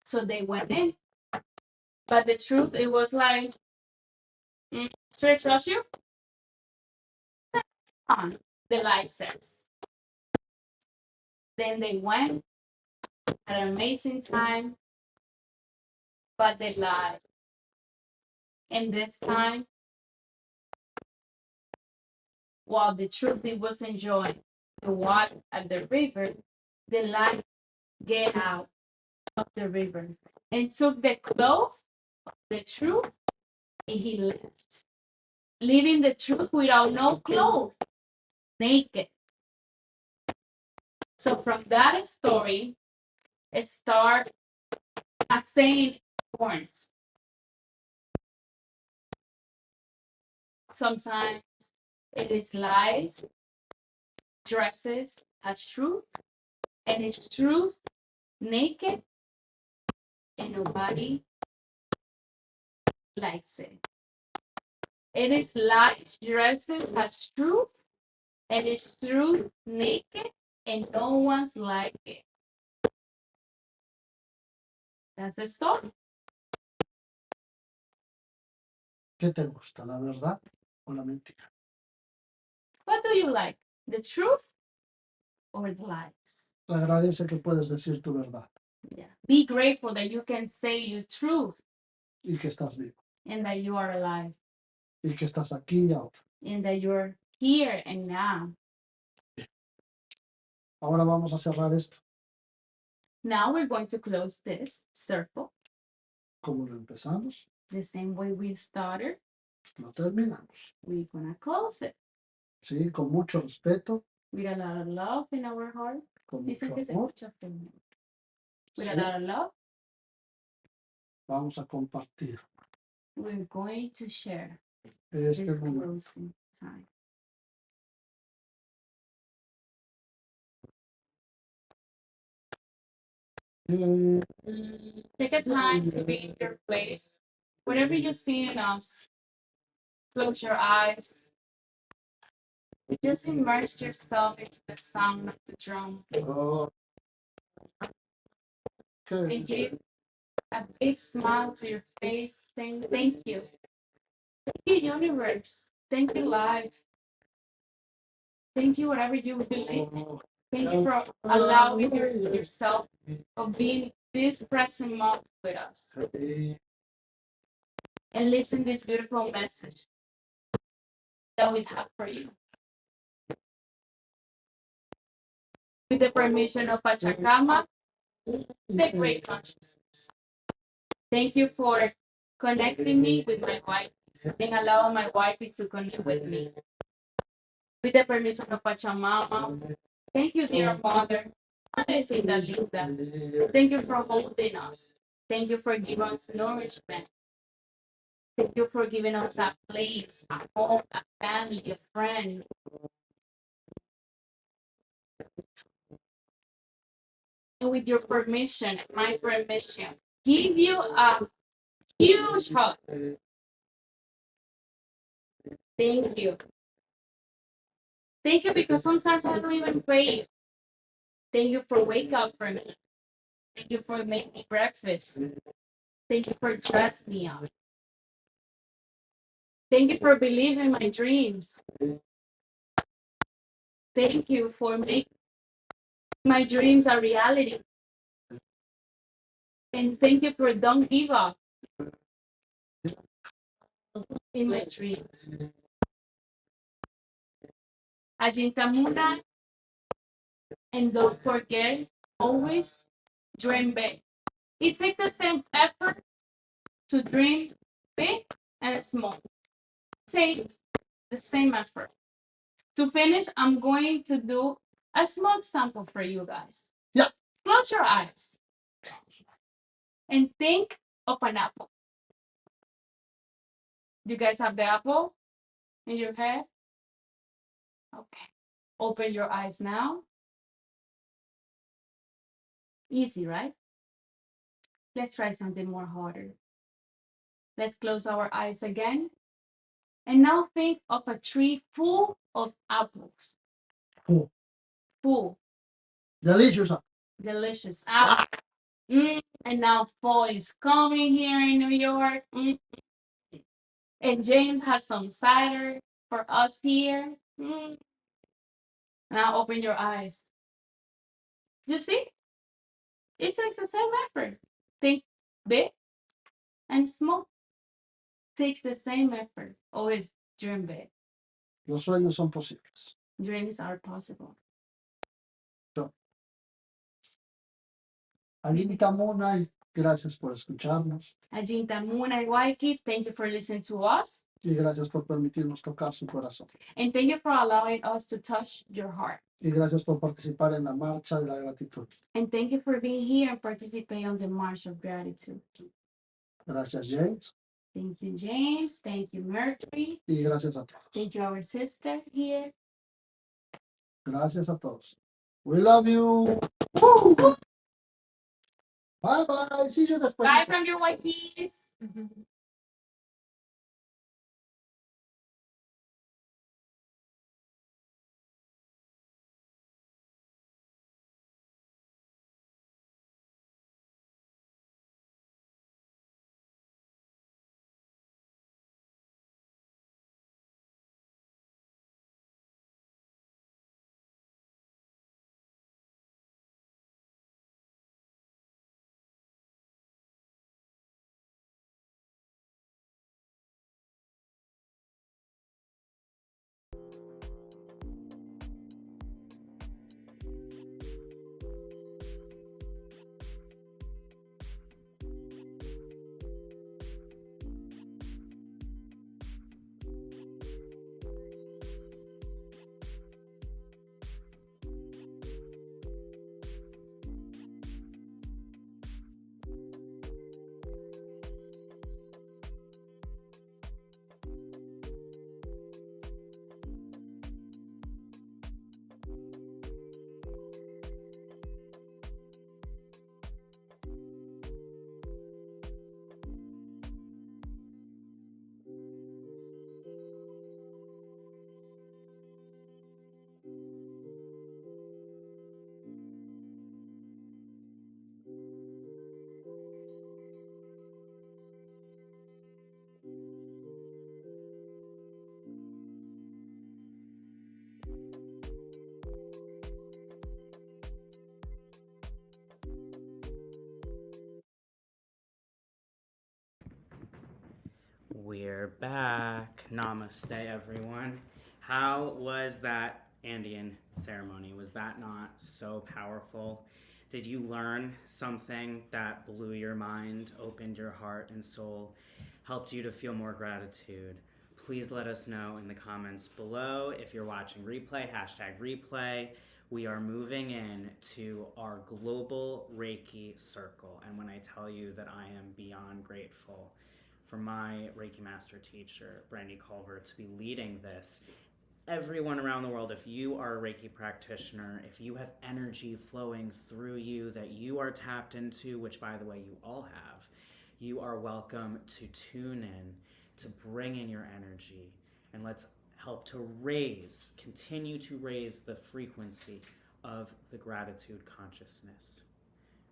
So they went in. But the truth, it was like, should I trust you? On, the lie says. Then they went, had an amazing time, but they lied. And this time, while the truth it was enjoying the water at the river, the lie get out of the river and took the clothes of the truth and he left, living the truth without no clothes, naked. So from that story, it starts a saying borns. Sometimes it is lies, dresses as truth, and it's truth naked, and nobody likes it. It is lies, dresses as truth, and it's truth naked, and no one's like it. That's the story. ¿Qué te gusta, la verdad o la mentira? What do you like? The truth or the lies? Agradece que puedes decir tu verdad Yeah. Be grateful that you can say your truth y que estás vivo and that you are alive y que estás aquí y ahora. and that you're here and now. Ahora vamos a cerrar esto Now we're going to close this circle como lo empezamos, the same way we started. lo terminamos. We're gonna close it Sí, con mucho respeto, with a lot of love in our heart. con Dicen mucho que se amor. escucha feo. With Sí, a lot of love, vamos a compartir we're going to share este this momento. closing time. Take a time to be in your place. Whatever you see in us, close your eyes. Just immerse yourself into the sound of the drum. Oh, okay. And give a big smile to your face, saying thank you. Thank you, universe. Thank you, life. Thank you, whatever you believe in. Thank you for allowing yourself of being this present moment with us. And listen this beautiful message that we have for you. With the permission of Pachacama, the great consciousness. Thank you for connecting me with my wife and allowing my wife to connect with me. With the permission of Pachamama, thank you, dear Mother. Madrecita linda. Thank you for holding us. Thank you for giving us nourishment. Thank you for giving us a place, a home, a family, a friend. And with your permission, my permission, give you a huge hug. Thank you. Thank you because sometimes I don't even pray. Thank you for waking up for me. Thank you for making me breakfast. Thank you for dressing me up. Thank you for believing my dreams. Thank you for making my dreams a reality. And thank you for don't give up in my dreams. Ajintamuna, and don't forget, always dream big. It takes the same effort to dream big and small. It takes the same effort. To finish, I'm going to do a small example for you guys. Yeah. Close your eyes and think of an apple. You guys have the apple in your head? Okay. Open your eyes now. Easy, right? Let's try something more harder. Let's close our eyes again. And now think of a tree full of apples. Full. Full. Delicious. Delicious apples. And now fall is coming here in New York. And James has some cider for us here. Now open your eyes. You see? It takes the same effort. Think big and small. Takes the same effort. Always dream big. Los sueños son posibles. Dreams are possible. Alintamuna Gracias por escucharnos. Ajinta Muna Waikis, thank you for listening to us. Y gracias por permitirnos tocar su corazón. And thank you for allowing us to touch your heart. Y gracias por participar en la marcha de la gratitud. And thank you for being here and participating on the March of Gratitude. Gracias, James. Thank you, James. Thank you, Mercury. Y gracias a todos. Thank you, our sister here. Gracias a todos. We love you. Woo! Bye bye. See you después. Bye from your Waikis. We're back. Namaste, everyone. How was that Andean ceremony? Was that not so powerful? Did you learn something that blew your mind, opened your heart and soul, helped you to feel more gratitude? Please let us know in the comments below. If you're watching replay, #replay. We are moving in to our global Reiki circle. And when I tell you that I am beyond grateful for my Reiki master teacher, Brandy Culver, to be leading this. Everyone around the world, if you are a Reiki practitioner, if you have energy flowing through you that you are tapped into, which by the way you all have, you are welcome to tune in, to bring in your energy, and let's help to continue to raise the frequency of the gratitude consciousness.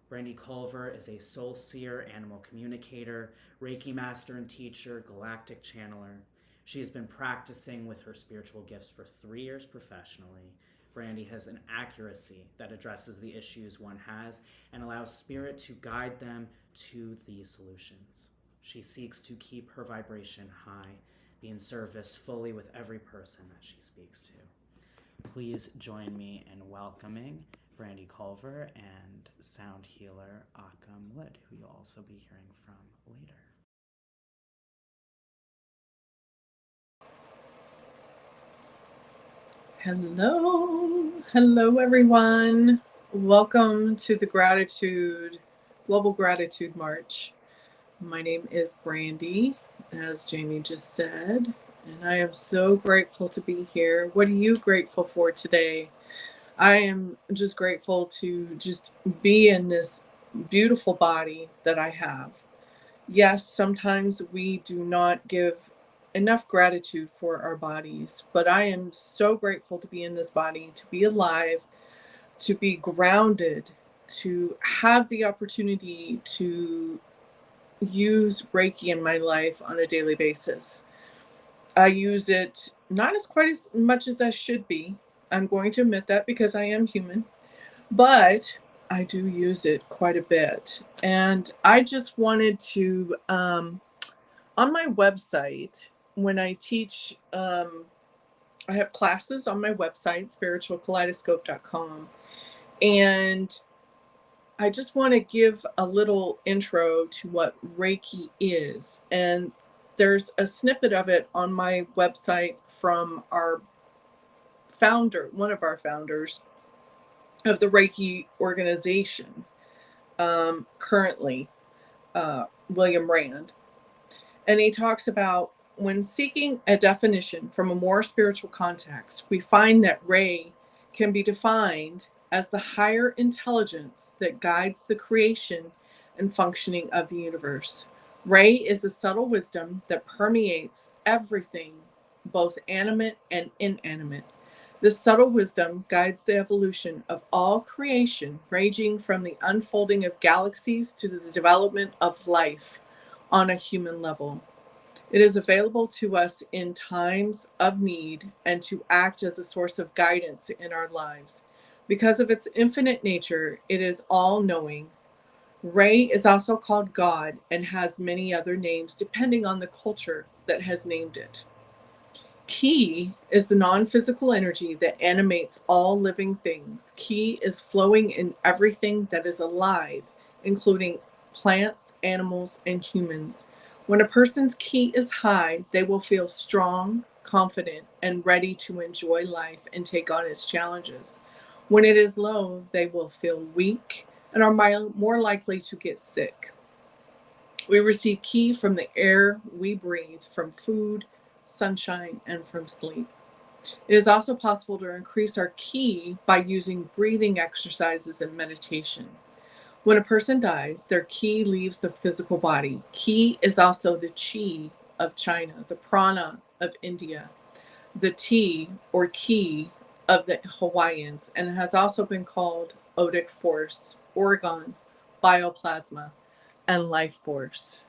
Brandy Culver is a soul seer, animal communicator, Reiki master and teacher, galactic channeler. She has been practicing with her spiritual gifts for 3 years professionally. Brandy has an accuracy that addresses the issues one has and allows spirit to guide them to the solutions. She seeks to keep her vibration high, be in service fully with every person that she speaks to. Please join me in welcoming Brandy Culver and sound healer Akam Wood, who you'll also be hearing from later. Hello everyone. Welcome to the Global Gratitude March. My name is Brandy, as Jamie just said, and I am so grateful to be here. What are you grateful for today? I am just grateful to just be in this beautiful body that I have. Yes, sometimes we do not give enough gratitude for our bodies, but I am so grateful to be in this body, to be alive, to be grounded, to have the opportunity to use Reiki in my life on a daily basis. I use it not quite as much as I should be. I'm going to admit that because I am human, but I do use it quite a bit. And I just wanted to, on my website, when I teach, I have classes on my website, spiritualkaleidoscope.com. And I just want to give a little intro to what Reiki is. And there's a snippet of it on my website from our founder, one of our founders of the Reiki organization, currently, William Rand. And he talks about when seeking a definition from a more spiritual context, we find that Rei can be defined as the higher intelligence that guides the creation and functioning of the universe. Rei is the subtle wisdom that permeates everything, both animate and inanimate. This subtle wisdom guides the evolution of all creation, ranging from the unfolding of galaxies to the development of life on a human level. It is available to us in times of need and to act as a source of guidance in our lives. Because of its infinite nature, it is all-knowing. Rei is also called God and has many other names depending on the culture that has named it. Ki is the non-physical energy that animates all living things. Ki is flowing in everything that is alive, including plants, animals, and humans. When a person's ki is high, they will feel strong, confident, and ready to enjoy life and take on its challenges. When it is low, they will feel weak and are more likely to get sick. We receive ki from the air we breathe, from food, sunshine, and from sleep. It is also possible to increase our ki by using breathing exercises and meditation. When a person dies, their ki leaves the physical body. Ki is also the chi of China, the prana of India, the ti or ki of the Hawaiians, and has also been called odic force, organ, bioplasma, and life force.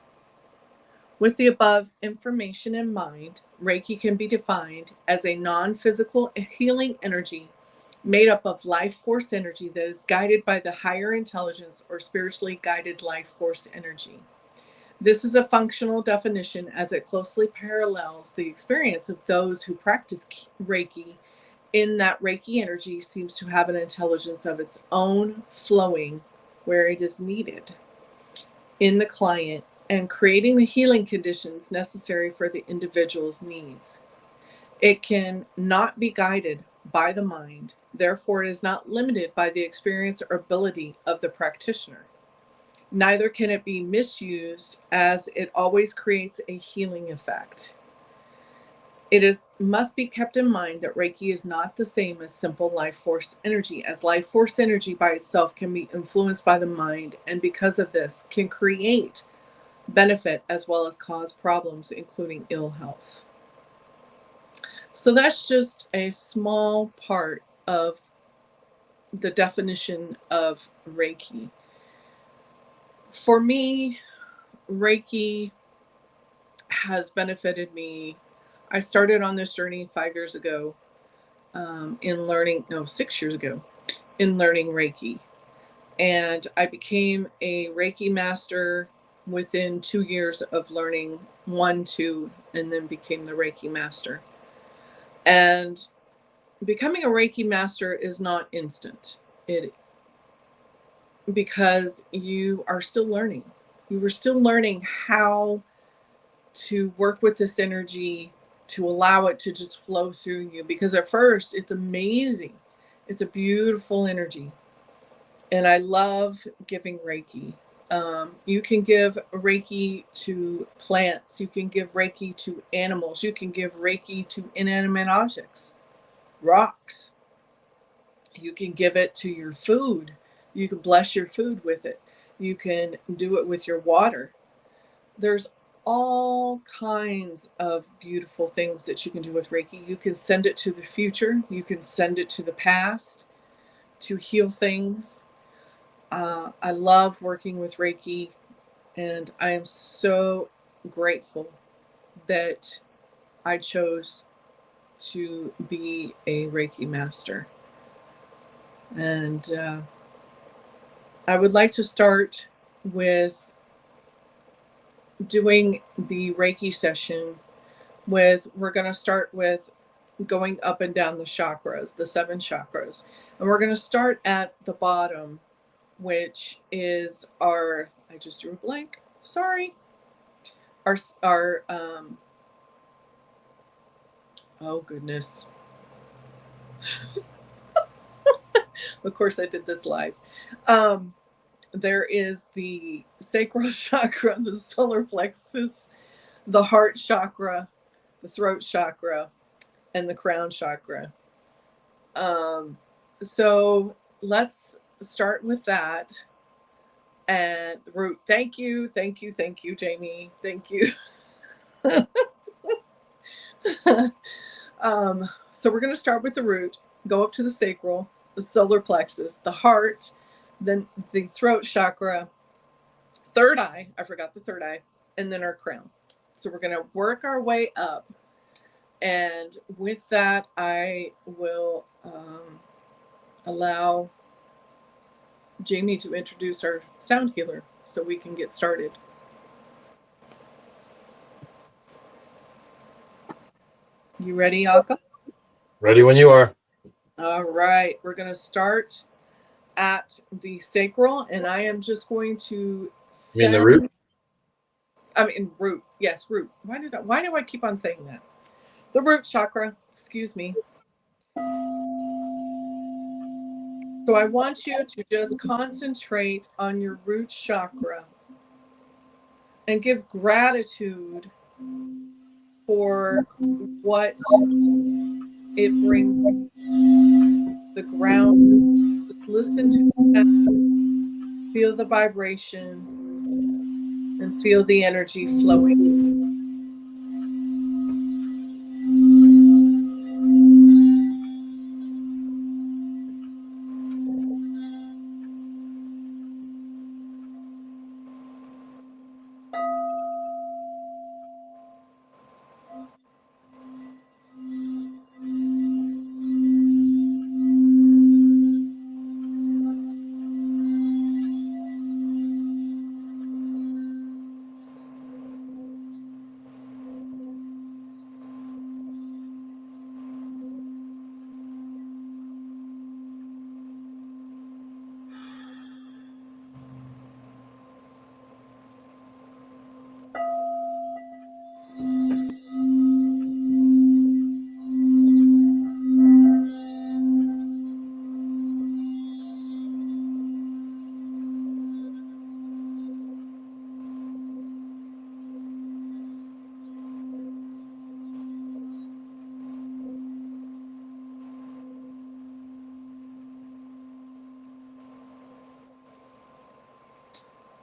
With the above information in mind, Reiki can be defined as a non-physical healing energy made up of life force energy that is guided by the higher intelligence or spiritually guided life force energy. This is a functional definition as it closely parallels the experience of those who practice Reiki, in that Reiki energy seems to have an intelligence of its own, flowing where it is needed in the client and creating the healing conditions necessary for the individual's needs. It can not be guided by the mind, therefore it is not limited by the experience or ability of the practitioner. Neither can it be misused, as it always creates a healing effect. Must be kept in mind that Reiki is not the same as simple life force energy, as life force energy by itself can be influenced by the mind, and because of this can create benefit as well as cause problems, including ill health. So that's just a small part of the definition of Reiki. For me, Reiki has benefited me. I started on this journey 5 years ago, 6 years ago, in learning Reiki. And I became a Reiki master within 2 years of learning 1, 2, and then became the Reiki master. And becoming a Reiki master is not instant. Because you are still learning. You are still learning how to work with this energy, to allow it to just flow through you. Because at first, it's amazing. It's a beautiful energy. And I love giving Reiki. You can give Reiki to plants. You can give Reiki to animals. You can give Reiki to inanimate objects, rocks. You can give it to your food. You can bless your food with it. You can do it with your water. There's all kinds of beautiful things that you can do with Reiki. You can send it to the future. You can send it to the past to heal things. I love working with Reiki, and I am so grateful that I chose to be a Reiki master. And I would like to start with doing the Reiki session we're going to start with going up and down the chakras, the 7 chakras. And we're going to start at the bottom which is our, I just drew a blank, sorry. Our oh goodness. Of course I did this live. There is the sacral chakra, the solar plexus, the heart chakra, the throat chakra, and the crown chakra. So let's start with that. And root. Thank you, Jamie. Thank you. So we're going to start with the root, go up to the sacral, the solar plexus, the heart, then the throat chakra, third eye, I forgot the third eye, and then our crown. So we're going to work our way up. And with that, I will allow Jamie to introduce our sound healer so we can get started. You ready, Alka? Ready when you are. All right, we're going to start at the sacral, and I am just going to You mean the root? I mean root. Yes, root. Why do I keep on saying that? The root chakra, excuse me. So I want you to just concentrate on your root chakra and give gratitude for what it brings. The ground, just listen to the sound, feel the vibration, and feel the energy flowing.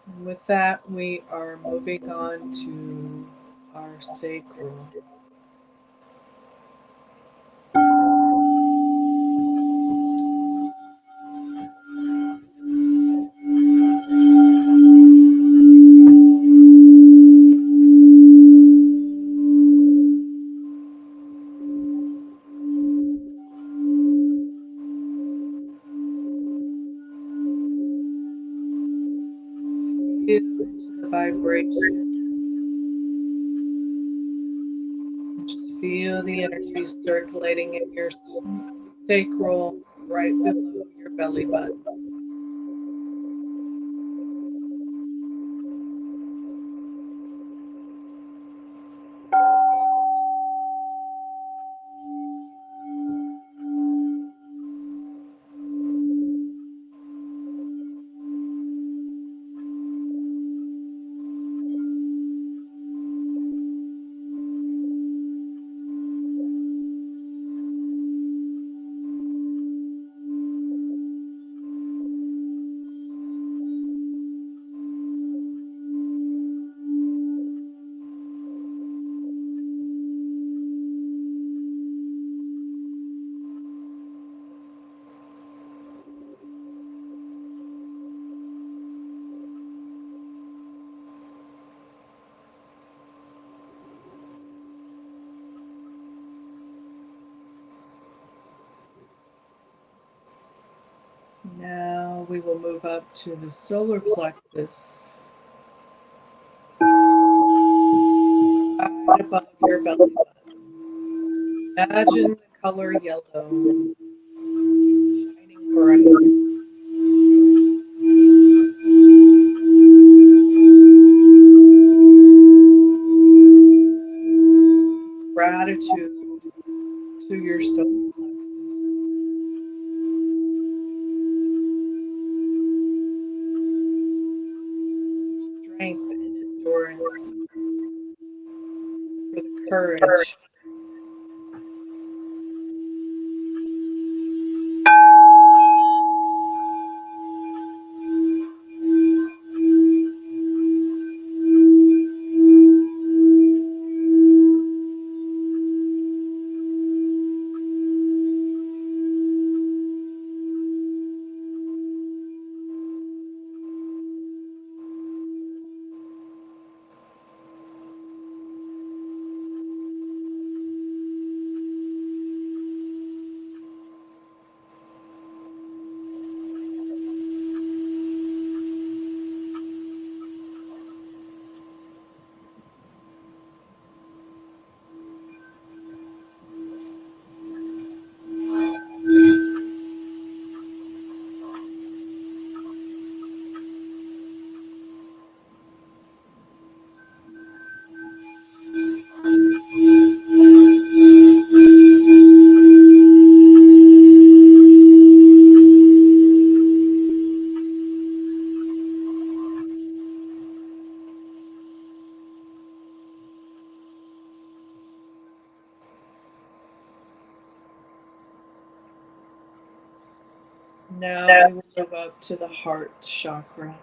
And with that, we are moving on to our sacral. Feel into the vibration. Just feel the energy circulating in your sacral right below your belly button. Now we will move up to the solar plexus. Right above your belly button. Imagine the color yellow shining bright. gratitude to your solar plexus. Strength and endurance, for the courage. Now we will move up to the heart chakra.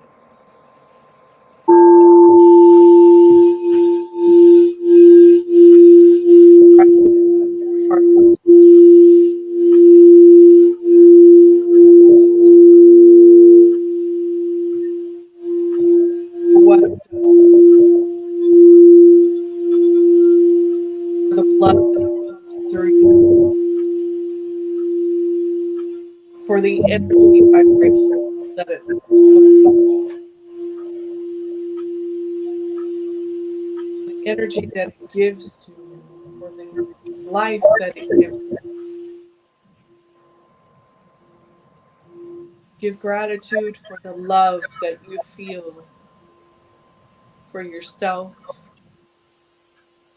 The blood that pumps through you, for the energy vibration that it the energy that it gives to you, for the life that it gives you. Give gratitude for the love that you feel for yourself,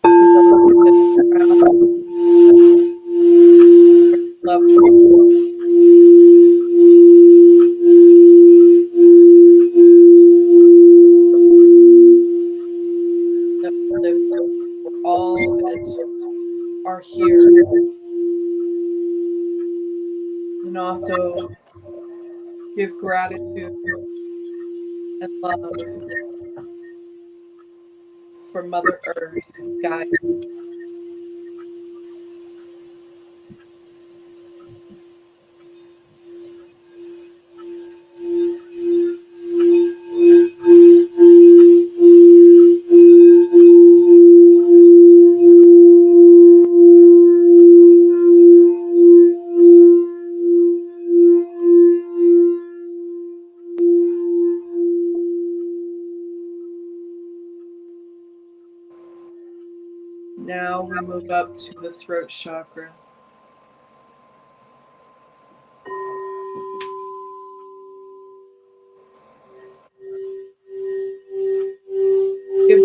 for those that surround you, for your loved ones. That live for all that are here, and also give gratitude and love for Mother Earth's guidance. Now we move up to the throat chakra. Give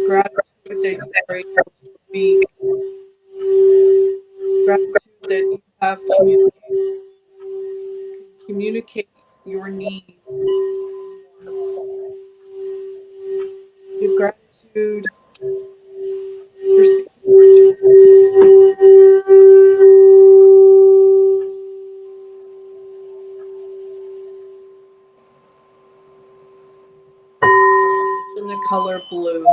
gratitude that you are able to speak. Gratitude that you have communicate your needs. Give gratitude for in the color blue.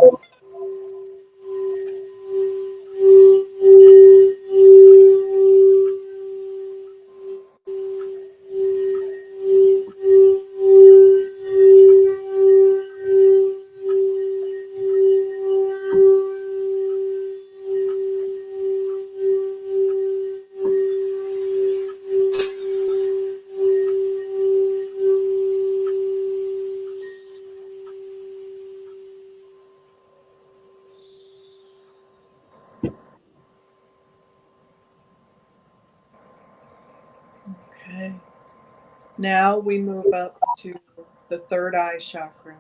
Okay. Now we move up to the third eye chakra.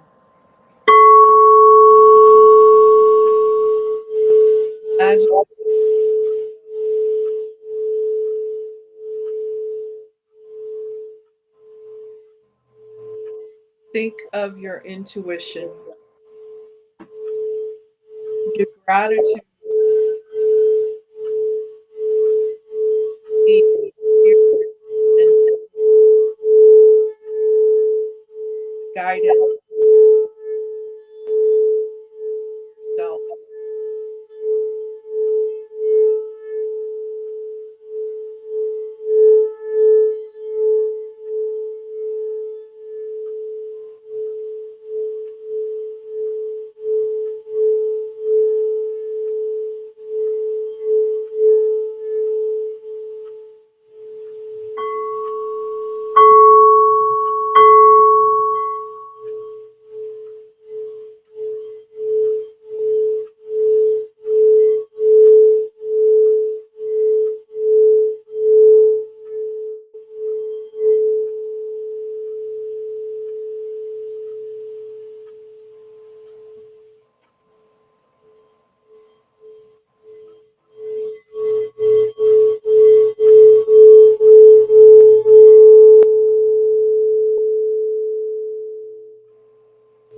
think of your intuition. Give gratitude. And guidance yourself.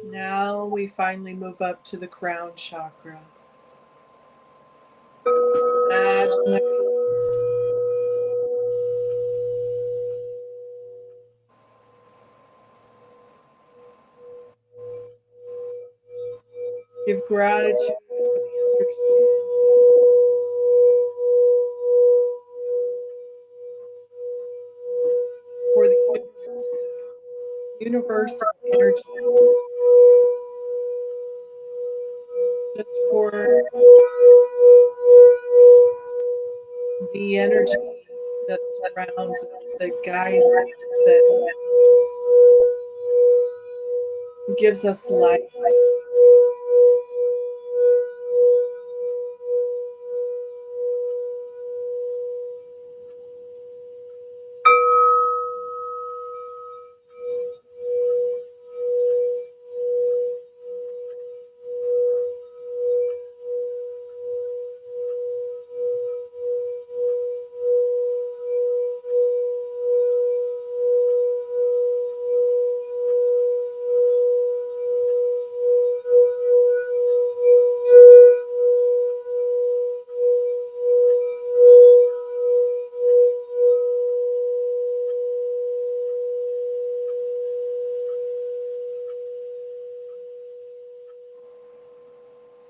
Now we finally move up to the crown chakra. Imagine the give gratitude for the understanding. For the universal energy. Just for the energy that surrounds us, that guides us, that gives us life.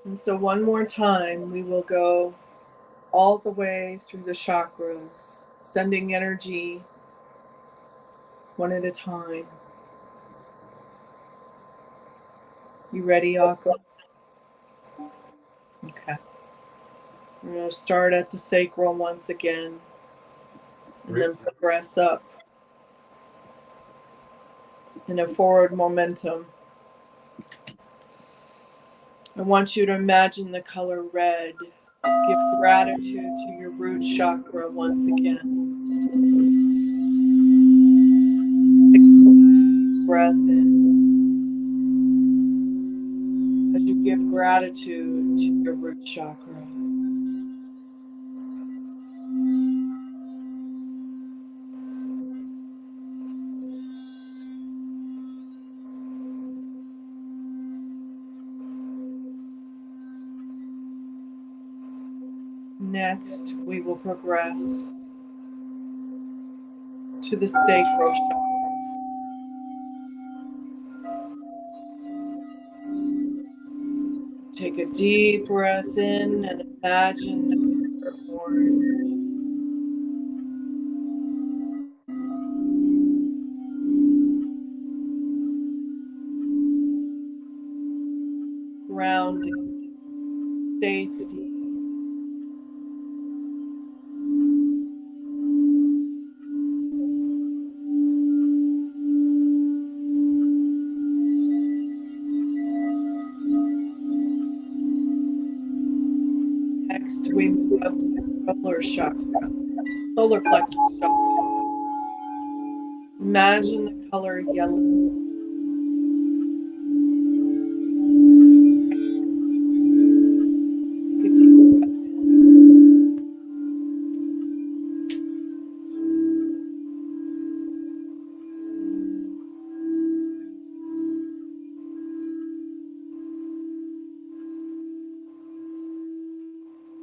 And so one more time, we will go all the way through the chakras, sending energy one at a time. You ready, Akko? Okay. We're going to start at the sacral once again, and then progress up in a forward momentum. I want you to imagine the color red. Give gratitude to your root chakra once again. Take a deep breath in as you give gratitude to your root chakra. Next, we will progress to the sacral chakra. Take a deep breath in and imagine the color orange. Grounding, safety. Next, we move up to the solar chakra, solar plexus chakra. Imagine the color yellow. Take a deep breath in.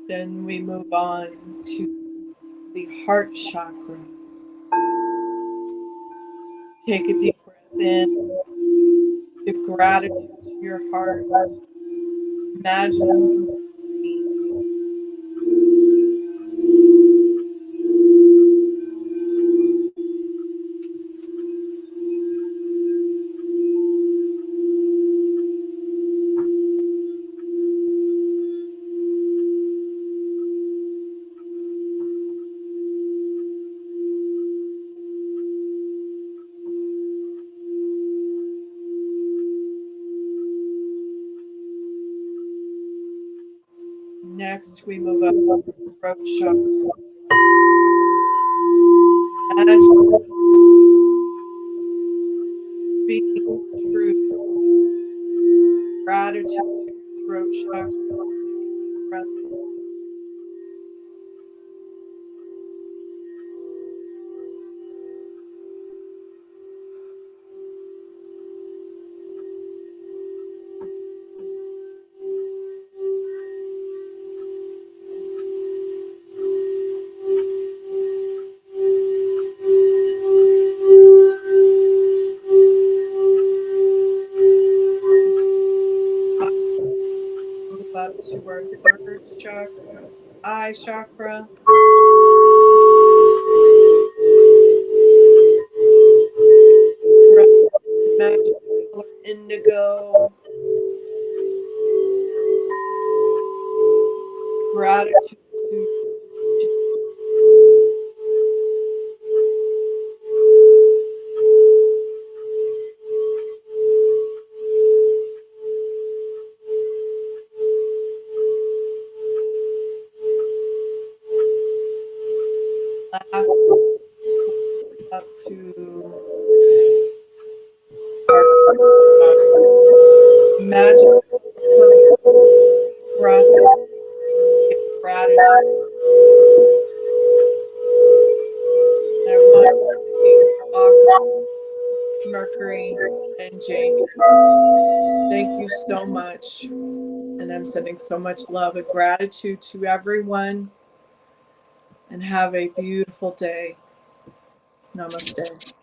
Then we move on to the heart chakra. Take a deep breath in. Give gratitude to your heart. Imagine it. Next, we move up to the throat chakra. Imagine speaking truth, gratitude to your throat chakra. Take a deep breath in. Move up to our third chakra, eye chakra. Breath, imagine the color indigo. Gratitude to last up to our chakra. Imagine breath, give gratitude. And I want to thank Mercury and Jamie. Thank you so much. And I'm sending so much love and gratitude to everyone. And have a beautiful day. Namaste.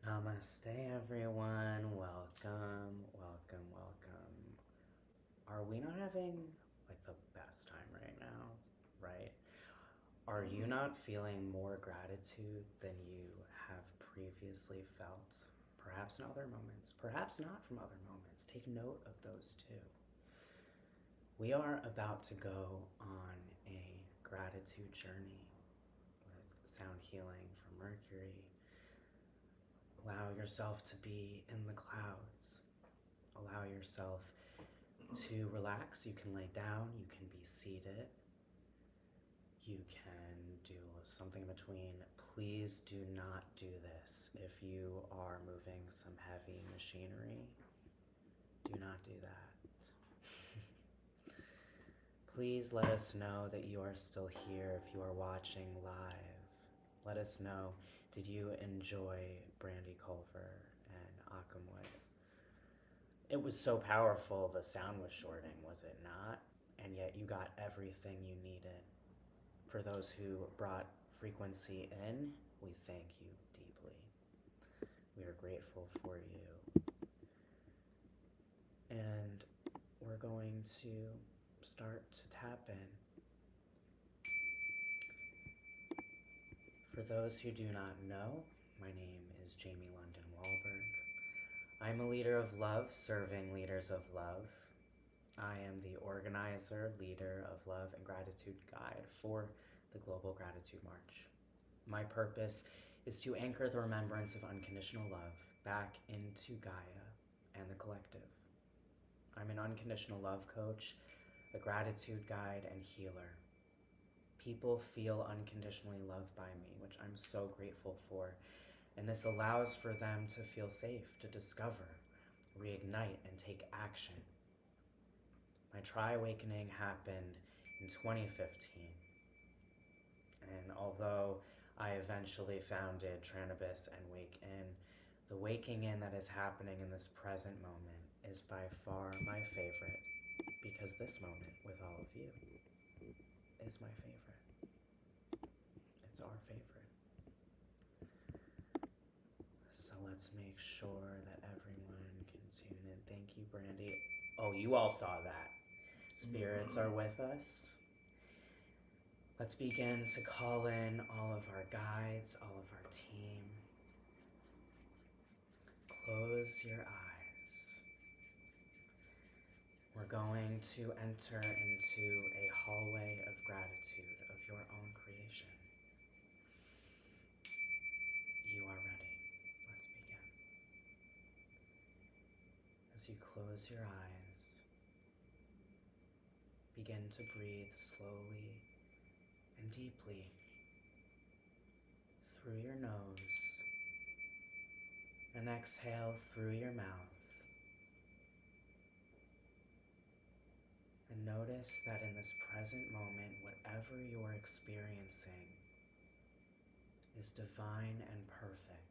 Namaste, everyone. Welcome, welcome, welcome. Are we not having like the best time right now, right? Are you not feeling more gratitude than you have previously felt? Perhaps in other moments, perhaps not from other moments. Take note of those too. We are about to go on a gratitude journey with sound healing from Mercury. Allow yourself to be in the clouds. Allow yourself to relax. You can lay down, you can be seated. You can do something in between. Please do not do this if you are moving some heavy machinery. Do not do that. Please let us know that you are still here if you are watching live. Let us know, did you enjoy Brandy Culver and Akamwood? It was so powerful, the sound was shorting, was it not? And yet you got everything you needed. For those who brought frequency in, we thank you deeply. We are grateful for you. And we're going to start to tap in. For those who do not know, my name is Jamie London Wollberg. I'm a leader of love, serving leaders of love. I am the organizer, leader of Love and Gratitude Guide for the Global Gratitude March. My purpose is to anchor the remembrance of unconditional love back into Gaia and the collective. I'm an unconditional love coach, a gratitude guide, and healer. People feel unconditionally loved by me, which I'm so grateful for, and this allows for them to feel safe, to discover, reignite, and take action. My tri-awakening happened in 2015, and although I eventually founded Tranibus and Wake In, the waking in that is happening in this present moment is by far my favorite, because this moment with all of you is my favorite. It's our favorite. So let's make sure that everyone can tune in. Thank you, Brandy. Oh, you all saw that. Spirits are with us. Let's begin to call in all of our guides, all of our team. Close your eyes. We're going to enter into a hallway of gratitude of your own creation. You are ready. Let's begin. As you close your eyes, begin to breathe slowly and deeply through your nose and exhale through your mouth. And notice that in this present moment, whatever you're experiencing is divine and perfect.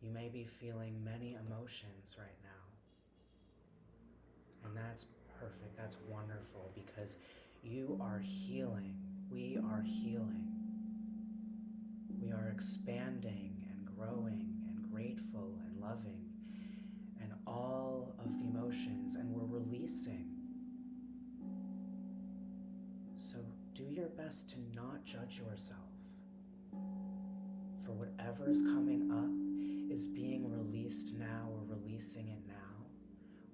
You may be feeling many emotions right now. And that's perfect, that's wonderful, because you are healing. We are healing. We are expanding and growing and grateful and loving and all of the emotions, and we're releasing. So do your best to not judge yourself. For whatever is coming up is being released now. We're releasing it now.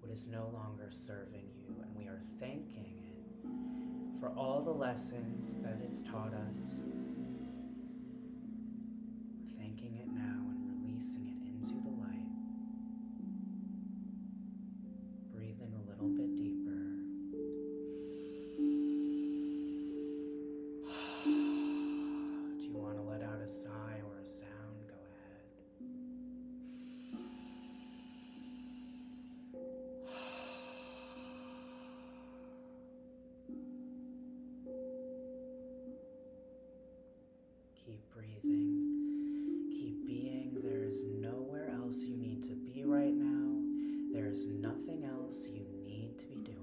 What is no longer serving you, and we are thanking it for all the lessons that it's taught us. Thanking it now and releasing it into the light. Breathing a little bit deeper. Do you want to let out a sigh or a sound? Go ahead. Keep breathing. Keep being. There is nowhere else you need to be right now. There is nothing else you need to be doing.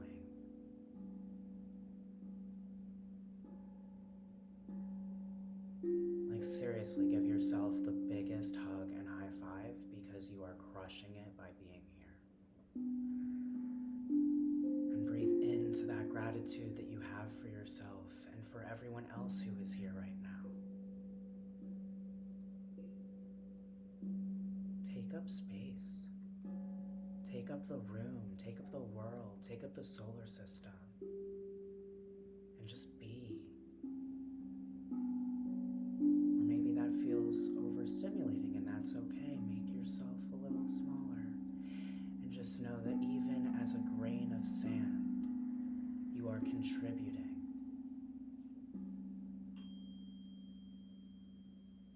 Like seriously, give yourself the biggest hug and high five because you are crushing it by being here. And breathe into that gratitude that you have for yourself and for everyone else who is here right now. Take up space. Take up the room, take up the world, take up the solar system, and just be. Or maybe that feels overstimulating, and that's okay. Make yourself a little smaller, and just know that even as a grain of sand, you are contributing.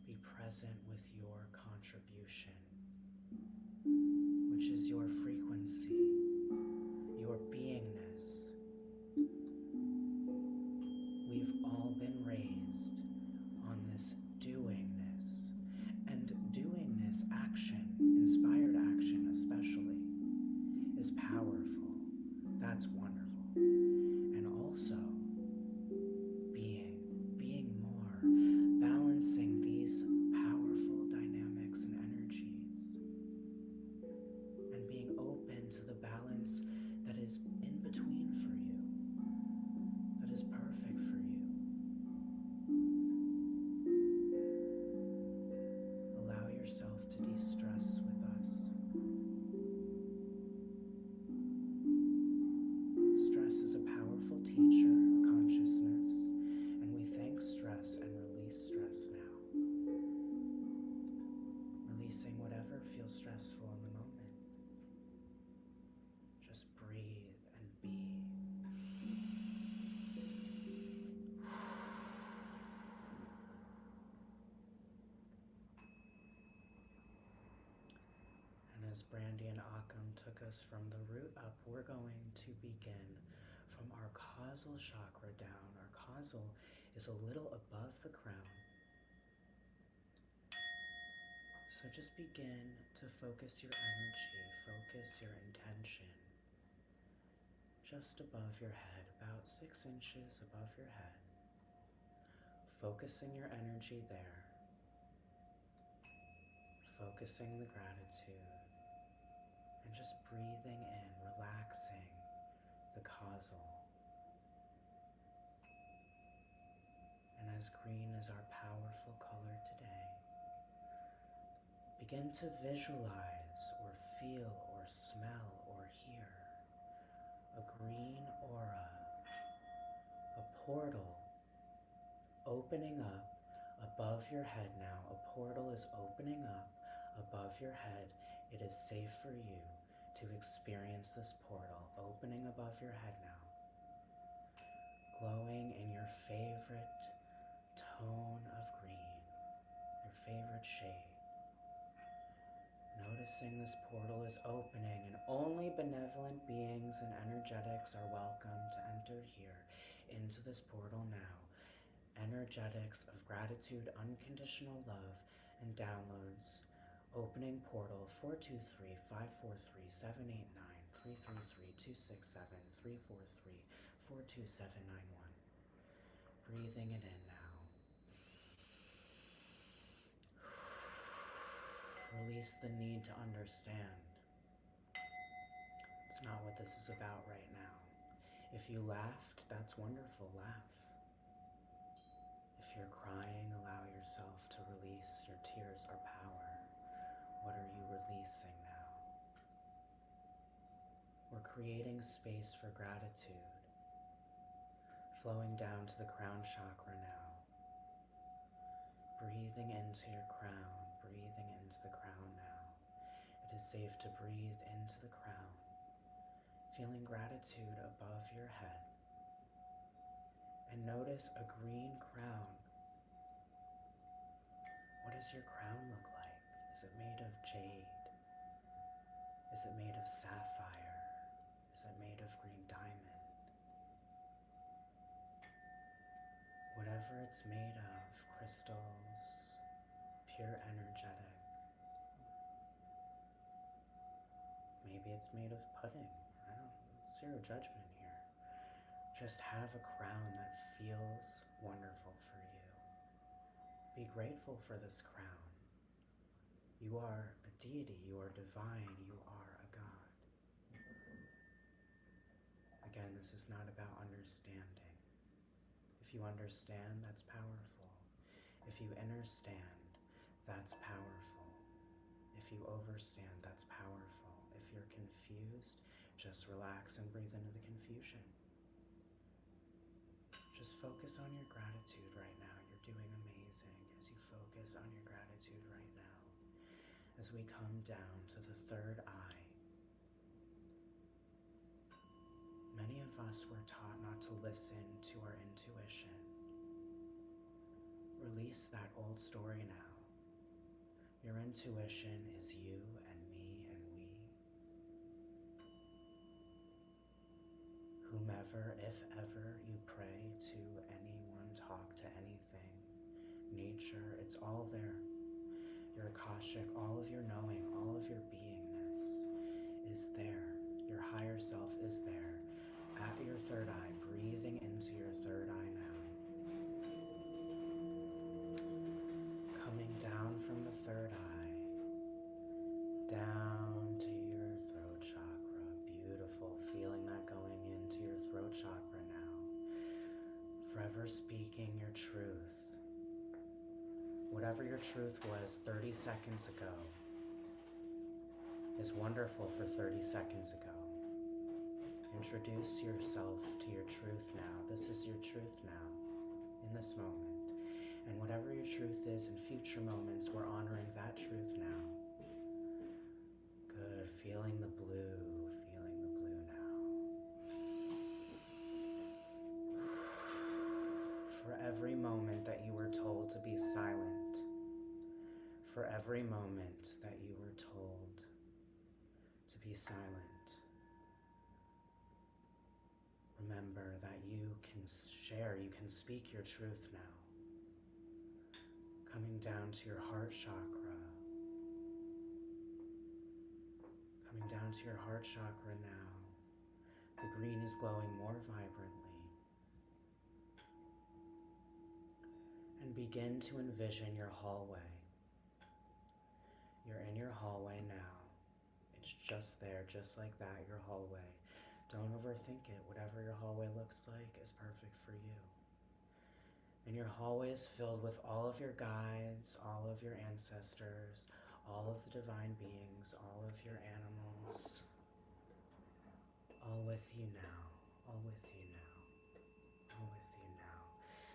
Be present with your contribution, which is your frequency, your beingness. We've all been raised on this doingness, and doingness, action, inspired action especially, is powerful. That's wonderful. And also, being more, balancing these powerful dynamics and energies, and being open to the balance that is in between for you, that is perfect for you. Allow yourself to de-stress with us. Stress is a powerful teacher of consciousness, and we thank stress and release stress now. Releasing whatever feels stressful in the moment. Just breathe and be. And as Brandy and Akam took us from the root up, we're going to begin from our causal chakra down. Our causal is a little above the crown. So just begin to focus your energy, focus your intention just above your head, about 6 inches above your head. Focusing your energy there. Focusing the gratitude. And just breathing in, relaxing the causal. And as green is our powerful color today, begin to visualize or feel or smell or hear a green aura, a portal opening up above your head now. A portal is opening up above your head. It is safe for you to experience this portal opening above your head now, glowing in your favorite tone of green, your favorite shade. Noticing this portal is opening, and only benevolent beings and energetics are welcome to enter here into this portal now. Energetics of gratitude, unconditional love, and downloads. Opening portal 423-543-789-333-267-343-42791. Breathing it in now. Release the need to understand. It's not what this is about right now. If you laughed, that's wonderful, laugh. If you're crying, allow yourself to release. Your tears are power. What are you releasing now? We're creating space for gratitude, flowing down to the crown chakra now. Breathing into your crown, breathing into the crown now. It is safe to breathe into the crown, feeling gratitude above your head. And notice a green crown. What does your crown look like? Is it made of jade? Is it made of sapphire? Is it made of green diamond? Whatever it's made of, crystals, pure energetic. Maybe it's made of pudding. I don't know. Zero judgment here. Just have a crown that feels wonderful for you. Be grateful for this crown. You are a deity, you are divine, you are a God. Again, this is not about understanding. If you understand, that's powerful. If you understand, that's powerful. If you overstand, that's powerful. If you're confused, just relax and breathe into the confusion. Just focus on your gratitude right now. You're doing amazing as you focus on your gratitude right now. As we come down to the third eye, many of us were taught not to listen to our intuition. Release that old story now. Your intuition is you and me and we. Whomever, if ever, you pray to anyone, talk to anything, nature, it's all there. Your Akashic, all of your knowing, all of your beingness is there. Your higher self is there at your third eye, breathing into your third eye now. Coming down from the third eye, down to your throat chakra. Beautiful, feeling that going into your throat chakra now. Forever speaking your truth. Whatever your truth was 30 seconds ago is wonderful for 30 seconds ago. Introduce yourself to your truth now. This is your truth now, in this moment. And whatever your truth is in future moments, we're honoring that truth now. Good, feeling the blue now. For every moment that you were told to be silent, for every moment that you were told to be silent, remember that you can share, you can speak your truth now. Coming down to your heart chakra. Coming down to your heart chakra now. The green is glowing more vibrantly. And begin to envision your hallway. You're in your hallway now. It's just there, just like that, your hallway. Don't overthink it. Whatever your hallway looks like is perfect for you. And your hallway is filled with all of your guides, all of your ancestors, all of the divine beings, all of your animals. All with you now. All with you now. All with you now.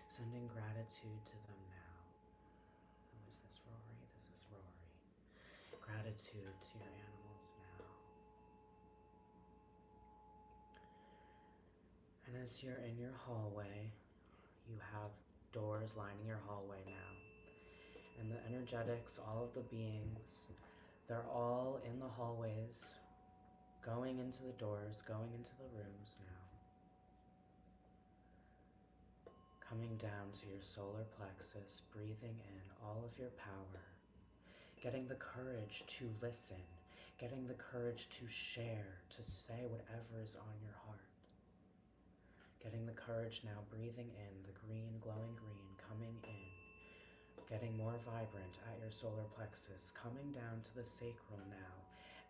Sending gratitude to them now. Who is this, Rory? This is Rory. Gratitude to your animals now. And as you're in your hallway, you have doors lining your hallway now. And the energetics, all of the beings, they're all in the hallways, going into the doors, going into the rooms now. Coming down to your solar plexus, breathing in all of your power, getting the courage to listen, getting the courage to share, to say whatever is on your heart. Getting the courage now, breathing in the green, glowing green, coming in, getting more vibrant at your solar plexus, coming down to the sacral now.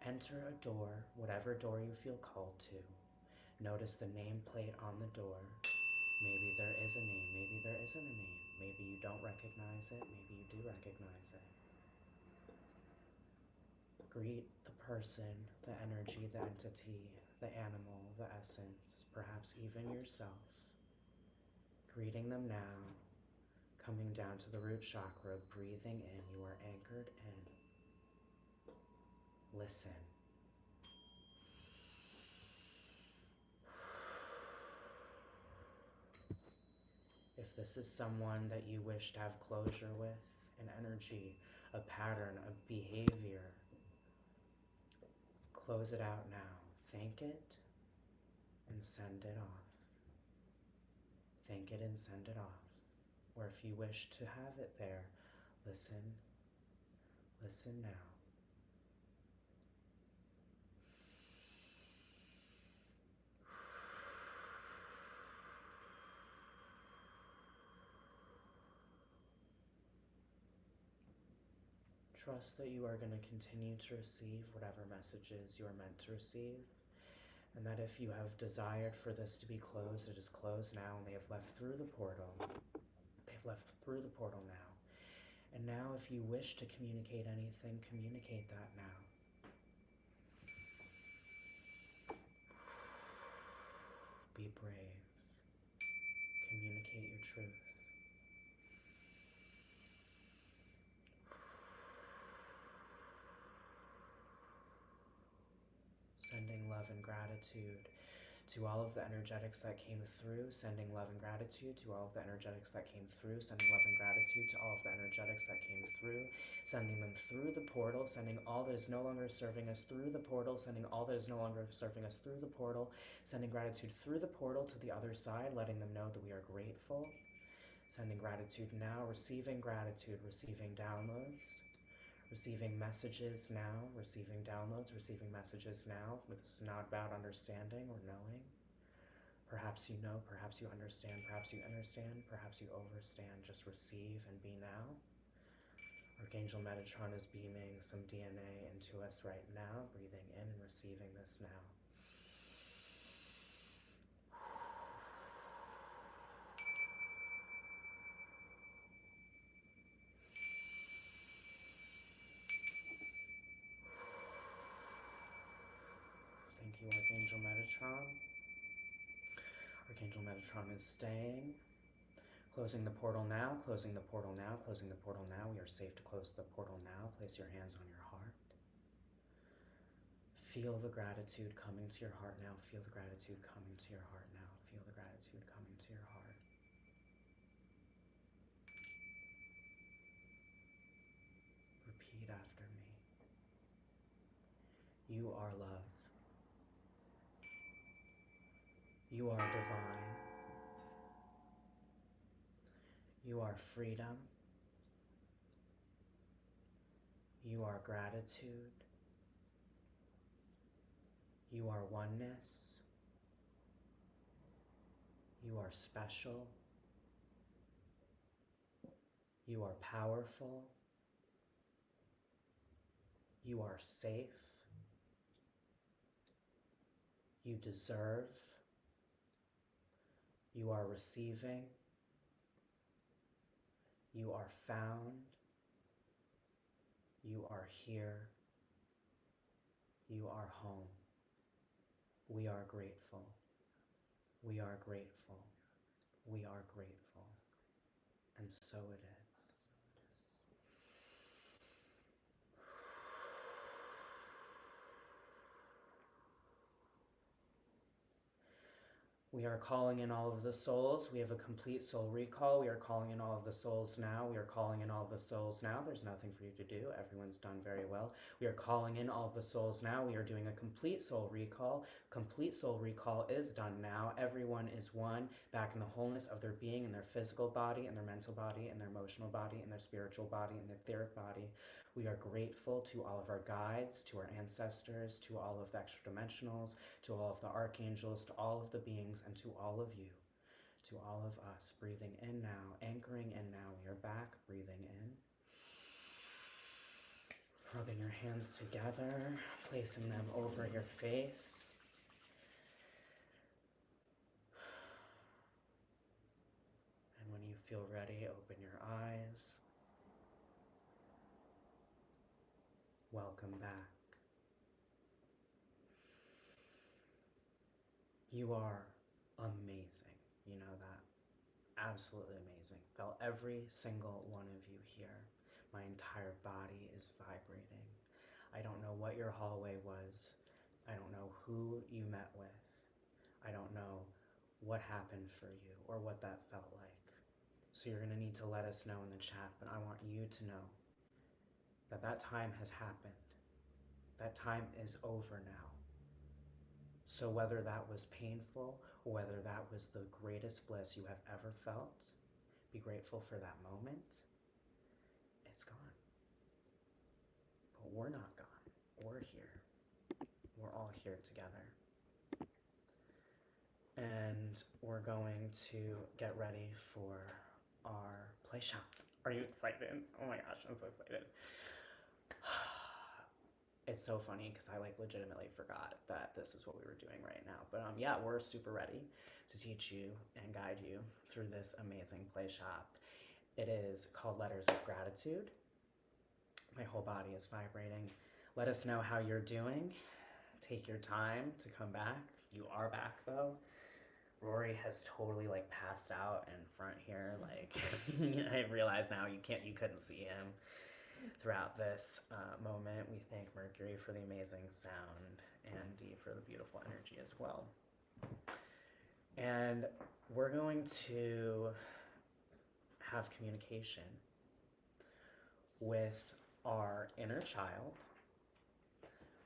Enter a door, whatever door you feel called to. Notice the nameplate on the door. Maybe there is a name, maybe there isn't a name. Maybe you don't recognize it, maybe you do recognize it. Greet the person, the energy, the entity, the animal, the essence, perhaps even yourself. Greeting them now, coming down to the root chakra, breathing in, you are anchored in. Listen. If this is someone that you wish to have closure with, an energy, a pattern, a behavior, close it out now. Thank it and send it off. Thank it and send it off. Or if you wish to have it there, listen. Listen now. Trust that you are going to continue to receive whatever messages you are meant to receive, and that if you have desired for this to be closed, it is closed now, and they have left through the portal. They've left through the portal now. And now if you wish to communicate anything, communicate that now. Be brave. Communicate your truth. Sending love and gratitude to all of the energetics that came through, sending love and gratitude to all of the energetics that came through, sending love and gratitude to all of the energetics that came through, sending them through the portal, sending all that is no longer serving us through the portal, sending all that is no longer serving us through the portal, sending gratitude through the portal to the other side, letting them know that we are grateful, sending gratitude now, receiving gratitude, receiving downloads, receiving messages now, receiving downloads, receiving messages now. This is not about understanding or knowing. Perhaps you know, perhaps you understand, perhaps you understand, perhaps you overstand. Just receive and be now. Archangel Metatron is beaming some DNA into us right now, breathing in and receiving this now. Thank you, Archangel Metatron. Archangel Metatron is staying. Closing the portal now, closing the portal now, closing the portal now. We are safe to close the portal now. Place your hands on your heart. Feel the gratitude coming to your heart now. Feel the gratitude coming to your heart now. Feel the gratitude coming to your heart. Repeat after me. You are love. You are divine. You are freedom. You are gratitude. You are oneness. You are special. You are powerful. You are safe. You deserve. You are receiving. You are found. You are here. You are home. We are grateful. We are grateful. We are grateful. And so it is. We are calling in all of the souls. We have a complete soul recall. We are calling in all of the souls now. We are calling in all of the souls now. There's nothing for you to do. Everyone's done very well. We are calling in all of the souls now. We are doing a complete soul recall. Complete soul recall is done now. Everyone is one, back in the wholeness of their being, in their physical body, in their mental body, in their emotional body, in their spiritual body, in their etheric body. We are grateful to all of our guides, to our ancestors, to all of the extra dimensionals, to all of the archangels, to all of the beings, and to all of you, to all of us. Breathing in now, anchoring in now. We are back, breathing in. Rubbing your hands together, placing them over your face. And when you feel ready, open your eyes. Welcome back. You are amazing. You know that. Absolutely amazing. Felt every single one of you here. My entire body is vibrating. I don't know what your hallway was. I don't know who you met with. I don't know what happened for you or what that felt like. So you're going to need to let us know in the chat, but I want you to know that that time has happened. That time is over now. So whether that was painful or whether that was the greatest bliss you have ever felt, be grateful for that moment. It's gone. But we're not gone. We're here. We're all here together. And we're going to get ready for our play shop. Are you excited? Oh my gosh, I'm so excited. it's so funny because I like legitimately forgot that this is what we were doing right now. But yeah, we're super ready to teach you and guide you through this amazing play shop. It is called Letters of Gratitude. My whole body is vibrating. Let us know how you're doing. Take your time to come back. You are back though. Rory has totally like passed out in front here. Like I realize now you couldn't see him throughout this moment. We thank Mercury for the amazing sound and D for the beautiful energy as well. And we're going to have communication with our inner child,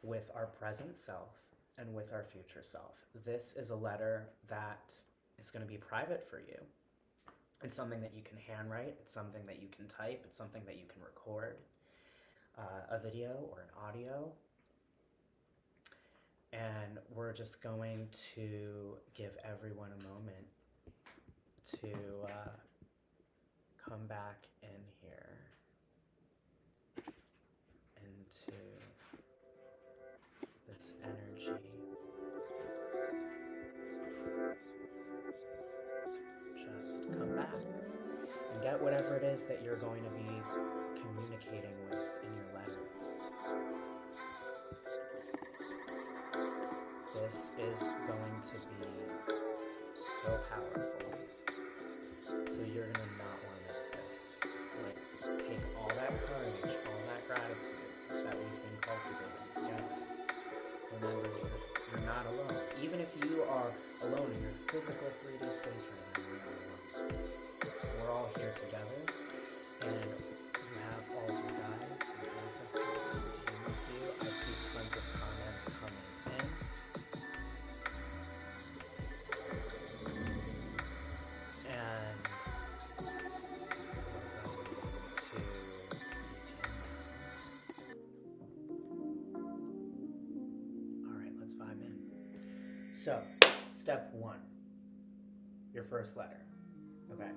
with our present self, and with our future self. This is a letter that is going to be private for you. It's something that you can handwrite, it's something that you can type, it's something that you can record, a video or an audio. And we're just going to give everyone a moment to come back in here into this energy. Just come back and get whatever it is that you're going to be communicating with in your letters. This is going to be so powerful. So you're going to not want to miss this. Like, take all that courage, all that gratitude that we've been cultivating together. Remember that you're not alone. Even if you are alone in your physical 3D space right now, you're not alone. We're all here together, and you have all of your guides and ancestors on the team with you. I see tons of comments coming in. And we're going to all right, let's vibe in. So, step 1, your first letter. Okay.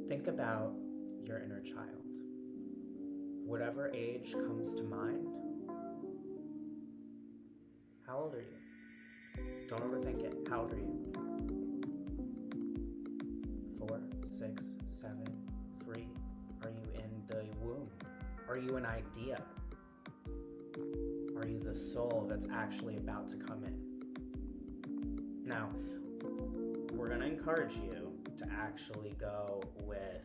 Think about your inner child. Whatever age comes to mind. How old are you? Don't overthink it. How old are you? 4, 6, 7, 3? Are you in the womb? Are you an idea? Are you the soul that's actually about to come in? Now, we're going to encourage you to actually go with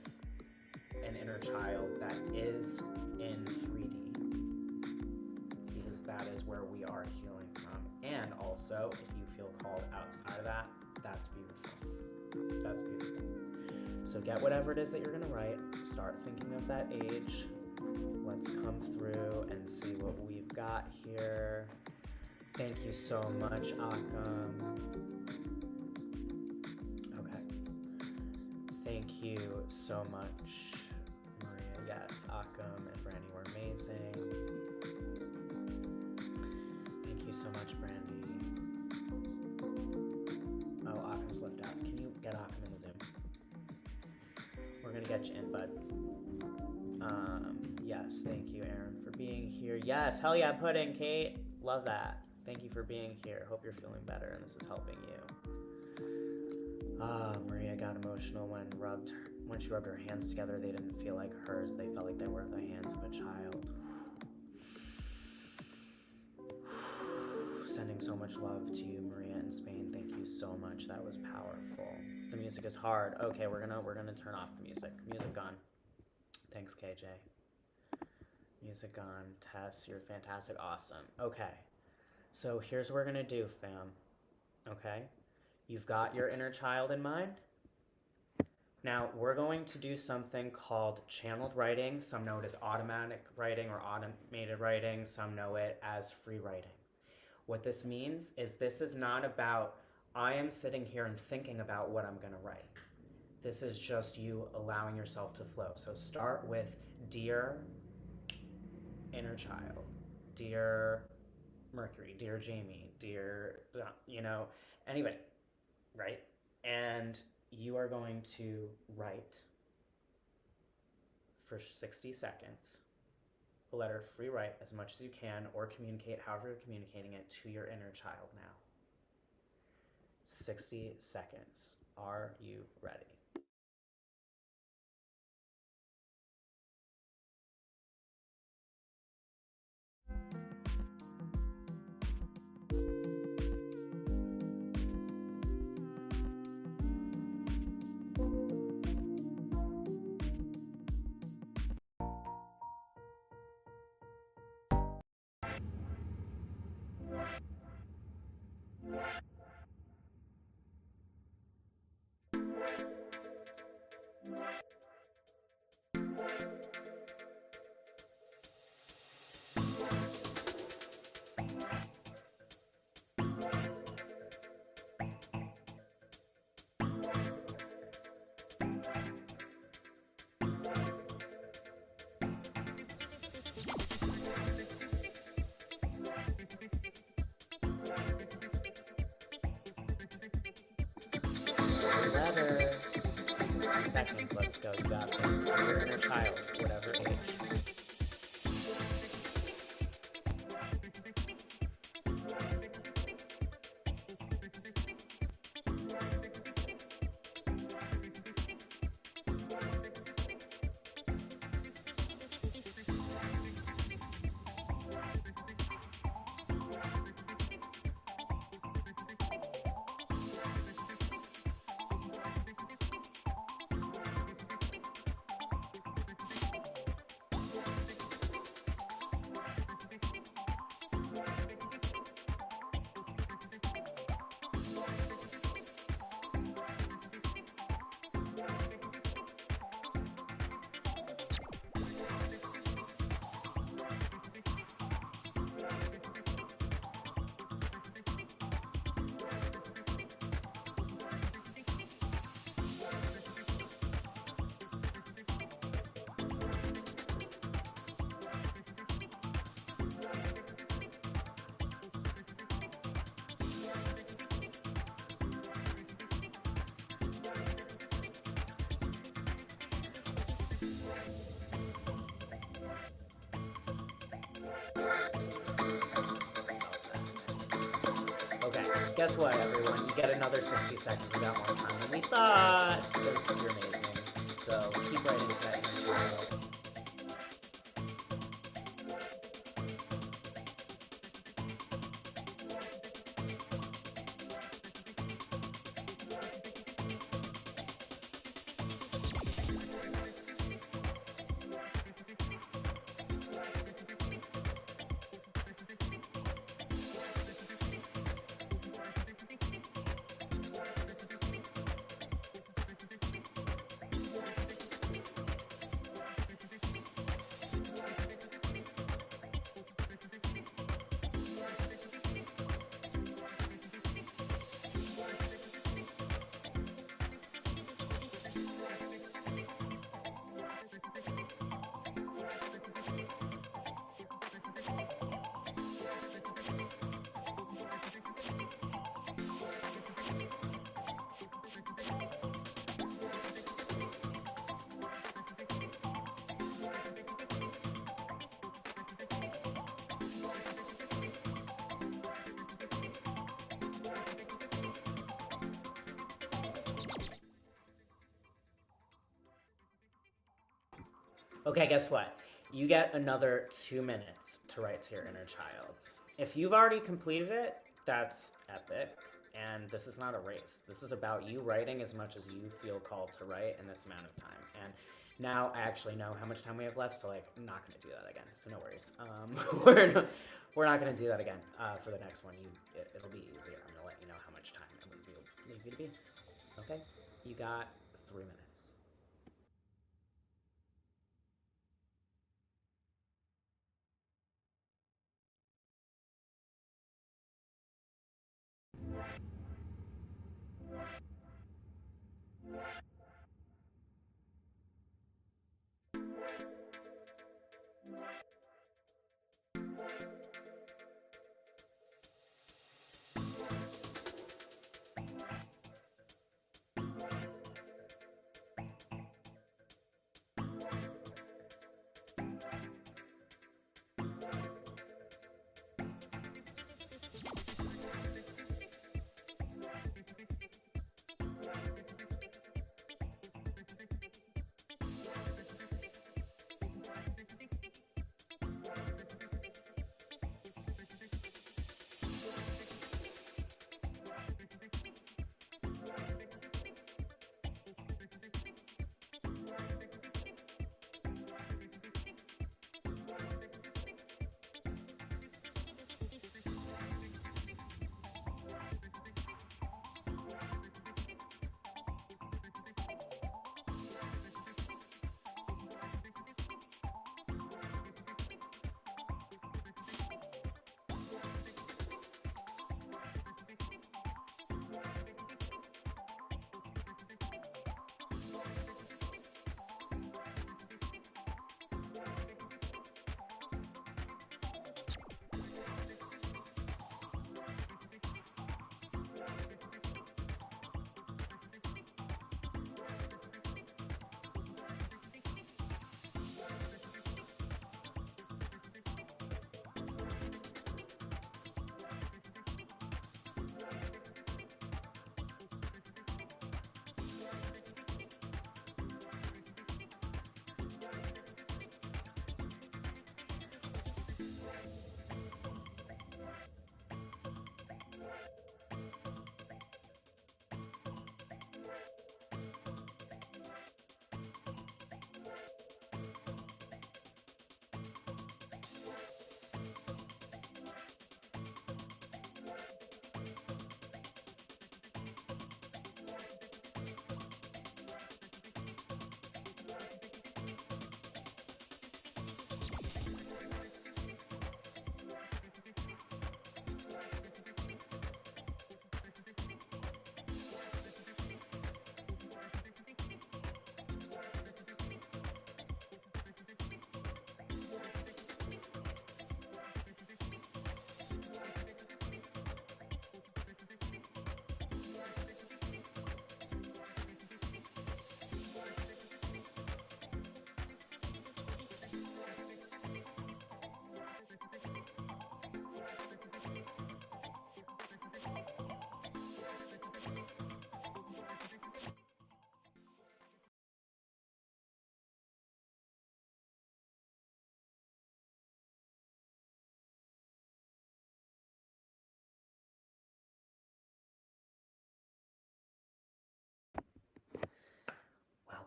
an inner child that is in 3D, because that is where we are healing from. And also, if you feel called outside of that, that's beautiful. That's beautiful. So get whatever it is that you're going to write. Start thinking of that age. Let's come through and see what we've got here. Thank you so much, Akam. Thank you so much, Maria. Yes, Akam and Brandy were amazing. Thank you so much, Brandy. Oh, Akam's left out. Can you get Akam in the Zoom? We're gonna get you in, bud. Yes, thank you, Aaron, for being here. Yes, hell yeah, pudding, Kate. Love that. Thank you for being here. Hope you're feeling better and this is helping you. Maria got emotional when she rubbed her hands together. They didn't feel like hers. They felt like they were the hands of a child. Sending so much love to you, Maria in Spain. Thank you so much. That was powerful. The music is hard. Okay, we're gonna turn off the music. Music gone. Thanks, KJ. Music gone. Tess, you're fantastic. Awesome. Okay. So here's what we're gonna do, fam. Okay? You've got your inner child in mind. Now, we're going to do something called channeled writing. Some know it as automatic writing or automated writing. Some know it as free writing. What this means is this is not about, I am sitting here and thinking about what I'm going to write. This is just you allowing yourself to flow. So start with Dear Inner Child, Dear Mercury, Dear Jamie, Dear, anybody, right? And you are going to write for 60 seconds let her free write as much as you can or communicate however you're communicating it to your inner child now. 60 seconds. Are you ready? Letter. 60 seconds, let's go. You got this. Your inner child, whatever age. Okay, guess what, everyone? You get another 60 seconds. We got more time than we thought. Because you're amazing. So keep writing to that inner child. Okay, guess what? You get another 2 minutes to write to your inner child. If you've already completed it, that's epic. And this is not a race. This is about you writing as much as you feel called to write in this amount of time. And now I actually know how much time we have left, so like I'm not gonna do that again. So no worries. We're not gonna do that again for the next one. It'll be easier. I'm gonna let you know how much time I'm gonna leave you to be. Okay? You got 3 minutes.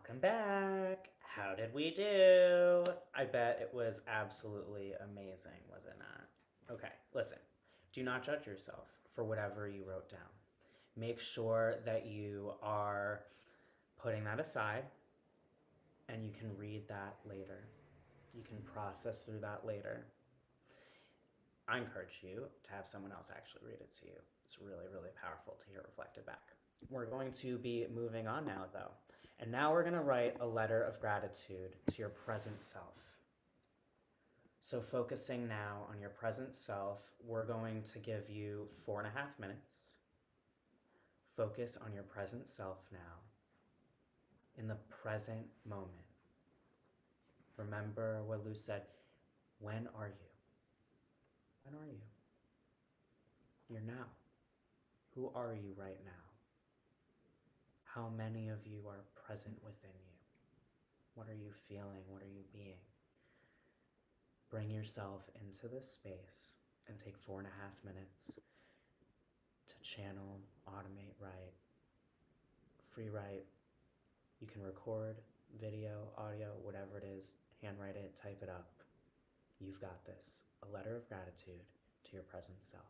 Welcome back. How did we do? I bet it was absolutely amazing, was it not? Okay, listen. Do not judge yourself for whatever you wrote down. Make sure that you are putting that aside and you can read that later. You can process through that later. I encourage you to have someone else actually read it to you. It's really, really powerful to hear reflected back. We're going to be moving on now, though. And now we're going to write a letter of gratitude to your present self. So focusing now on your present self, we're going to give you 4.5 minutes. Focus on your present self now, in the present moment. Remember what Luz said, when are you? When are you? You're now. Who are you right now? How many of you are present within you? What are you feeling? What are you being? Bring yourself into this space and take 4.5 minutes to channel, automate, write, free write. You can record, video, audio, whatever it is, handwrite it, type it up. You've got this. A letter of gratitude to your present self.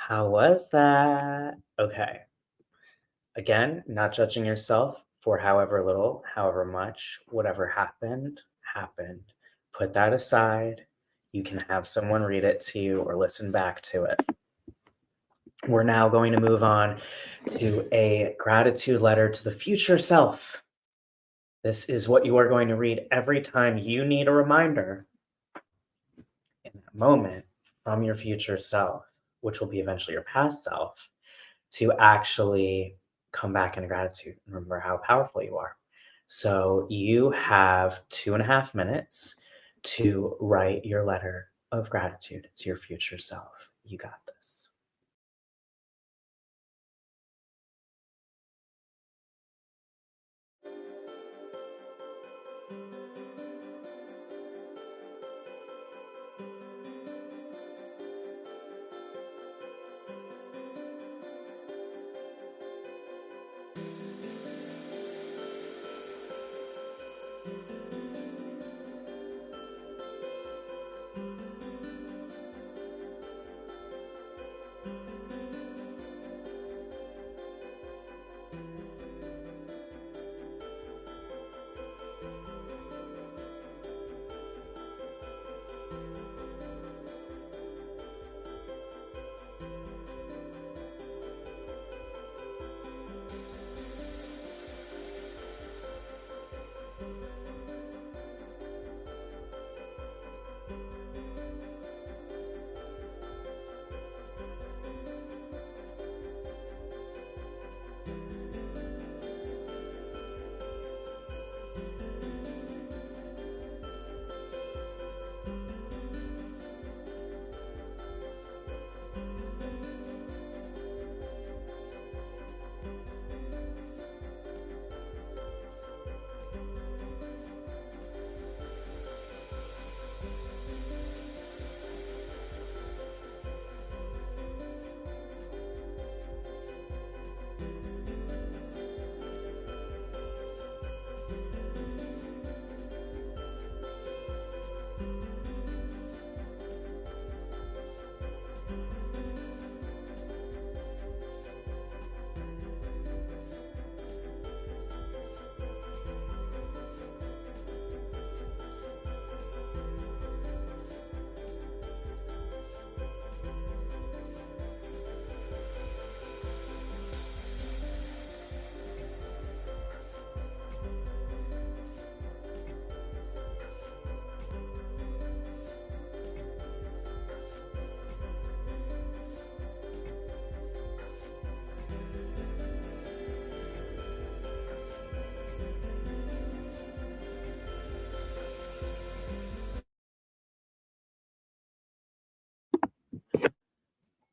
How was that? Okay. Again, not judging yourself for however little, however much, whatever happened, happened. Put that aside. You can have someone read it to you or listen back to it. We're now going to move on to a gratitude letter to the future self. This is what you are going to read every time you need a reminder in that moment from your future self, which will be eventually your past self, to actually come back into gratitude and remember how powerful you are. So you have 2.5 minutes to write your letter of gratitude to your future self. You got this.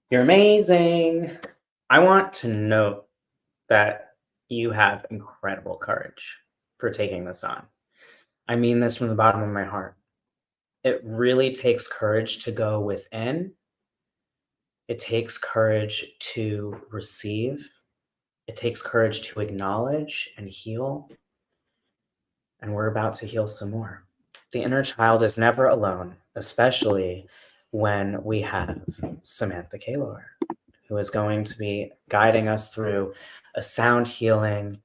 You're amazing. I want to note that you have incredible courage for taking this on. I mean this from the bottom of my heart. It really takes courage to go within. It takes courage to receive. It takes courage to acknowledge and heal. And we're about to heal some more. The inner child is never alone, especially when we have Samantha Kaylor, who is going to be guiding us through a sound healing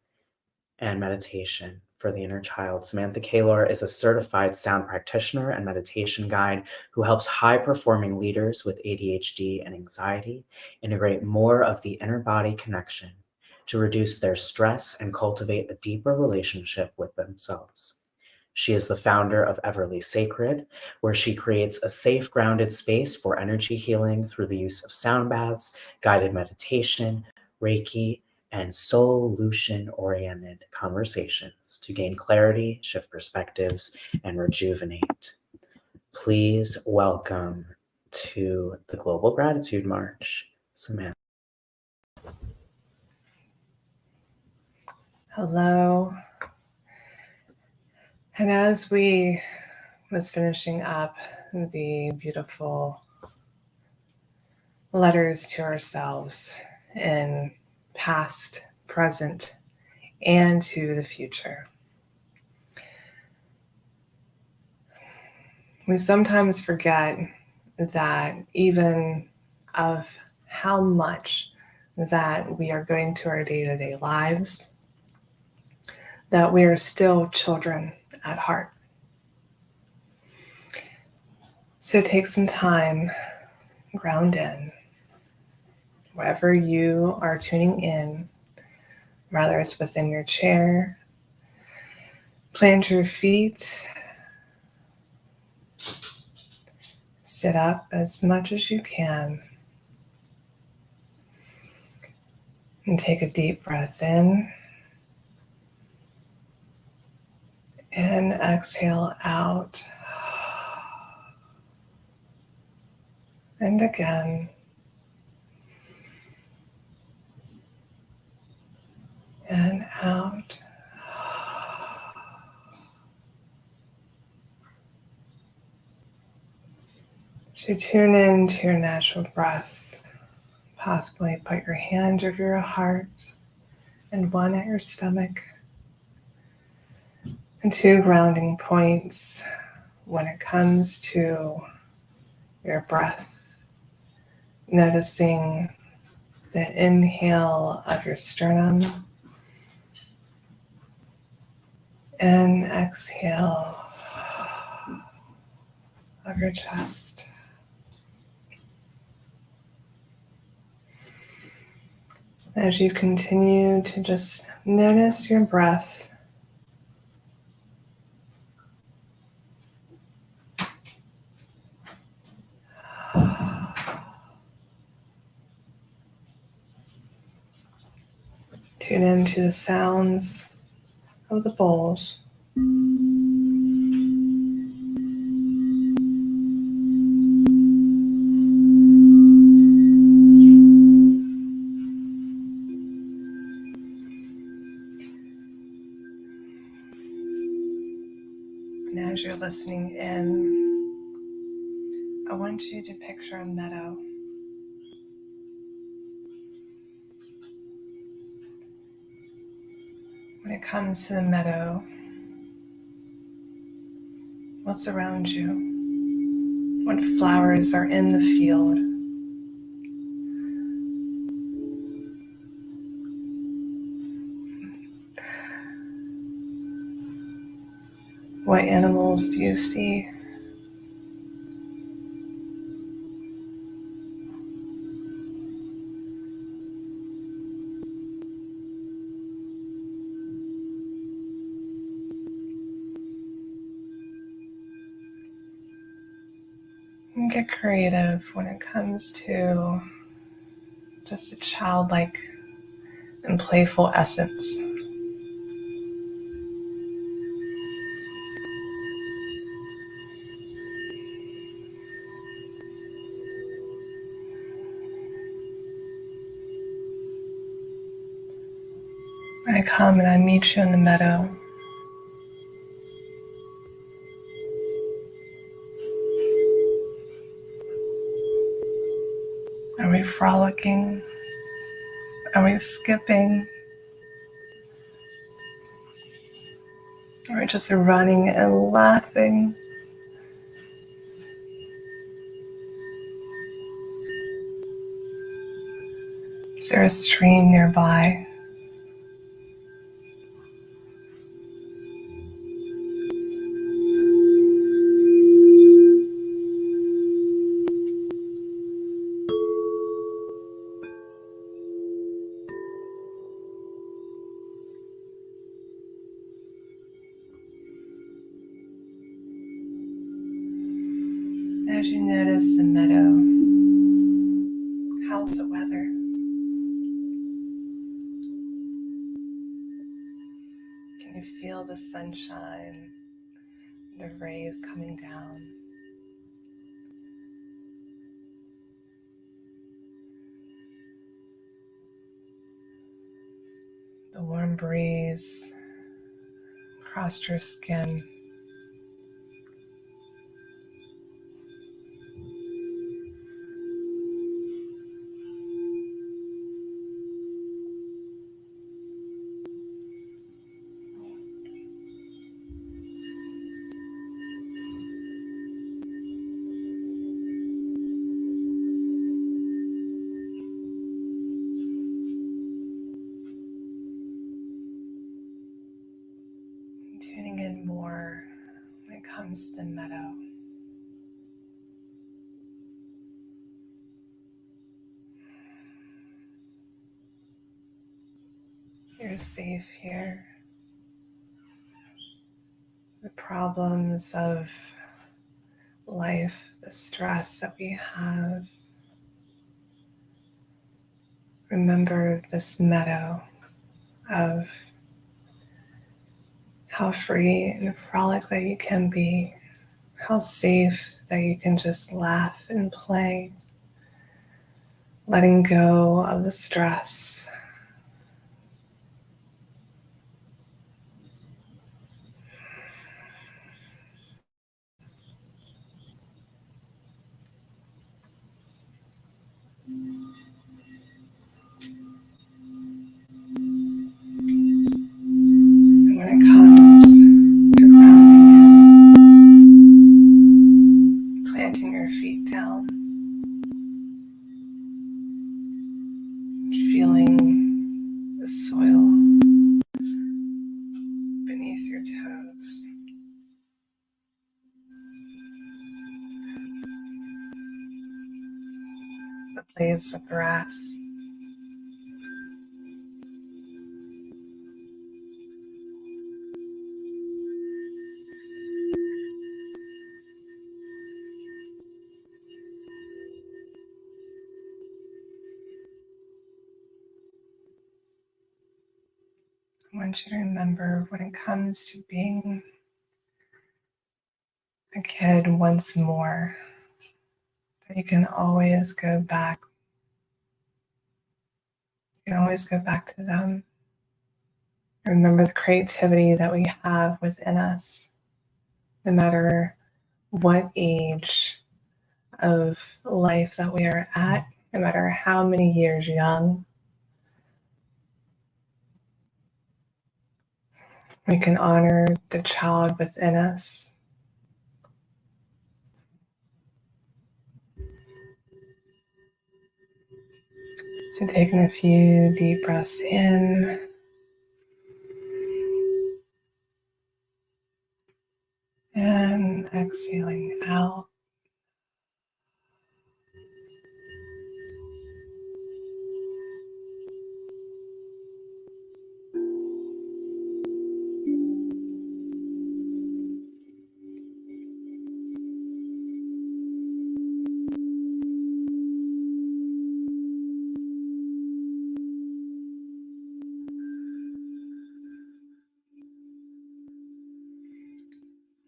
and meditation for the inner child. Samantha Kaylor is a certified sound practitioner and meditation guide who helps high-performing leaders with ADHD and anxiety integrate more of the inner body connection to reduce their stress and cultivate a deeper relationship with themselves. She is the founder of Everly Sacred, where she creates a safe, grounded space for energy healing through the use of sound baths, guided meditation, Reiki, and solution-oriented conversations to gain clarity, shift perspectives, and rejuvenate. Please welcome to the Global Gratitude March, Samantha. Hello. And as we was finishing up the beautiful letters to ourselves in past, present, and to the future, we sometimes forget that even of how much that we are going to our day-to-day lives, that we are still children at heart. So take some time, ground in, wherever you are tuning in, whether it's within your chair, plant your feet, sit up as much as you can, and take a deep breath in and exhale out. And again. And out. So tune in to your natural breath. Possibly put your hand over your heart and one at your stomach. And 2 grounding points when it comes to your breath. Noticing the inhale of your sternum and exhale of your chest. As you continue to just notice your breath, tune into the sounds of the bowls. And as you're listening in, I want you to picture a meadow. When it comes to the meadow, what's around you? What flowers are in the field? What animals do you see? And get creative when it comes to just a childlike and playful essence. I come and I meet you in the meadow. Are we frolicking? Are we skipping? Are we just running and laughing? Is there a stream nearby? As you notice the meadow, how's the weather? Can you feel the sunshine, the rays coming down? The warm breeze across your skin. becomes the meadow. You're safe here. The problems of life, the stress that we have, remember this meadow of how free and frolic that you can be, how safe that you can just laugh and play, letting go of the stress. And when it comes to grounding, planting your feet down, feeling the soil beneath your toes. The blades of grass. I want you to remember when it comes to being a kid once more, that you can always go back. You can always go back to them. Remember the creativity that we have within us, no matter what age of life that we are at, no matter how many years young. We can honor the child within us. So taking a few deep breaths in and exhaling out.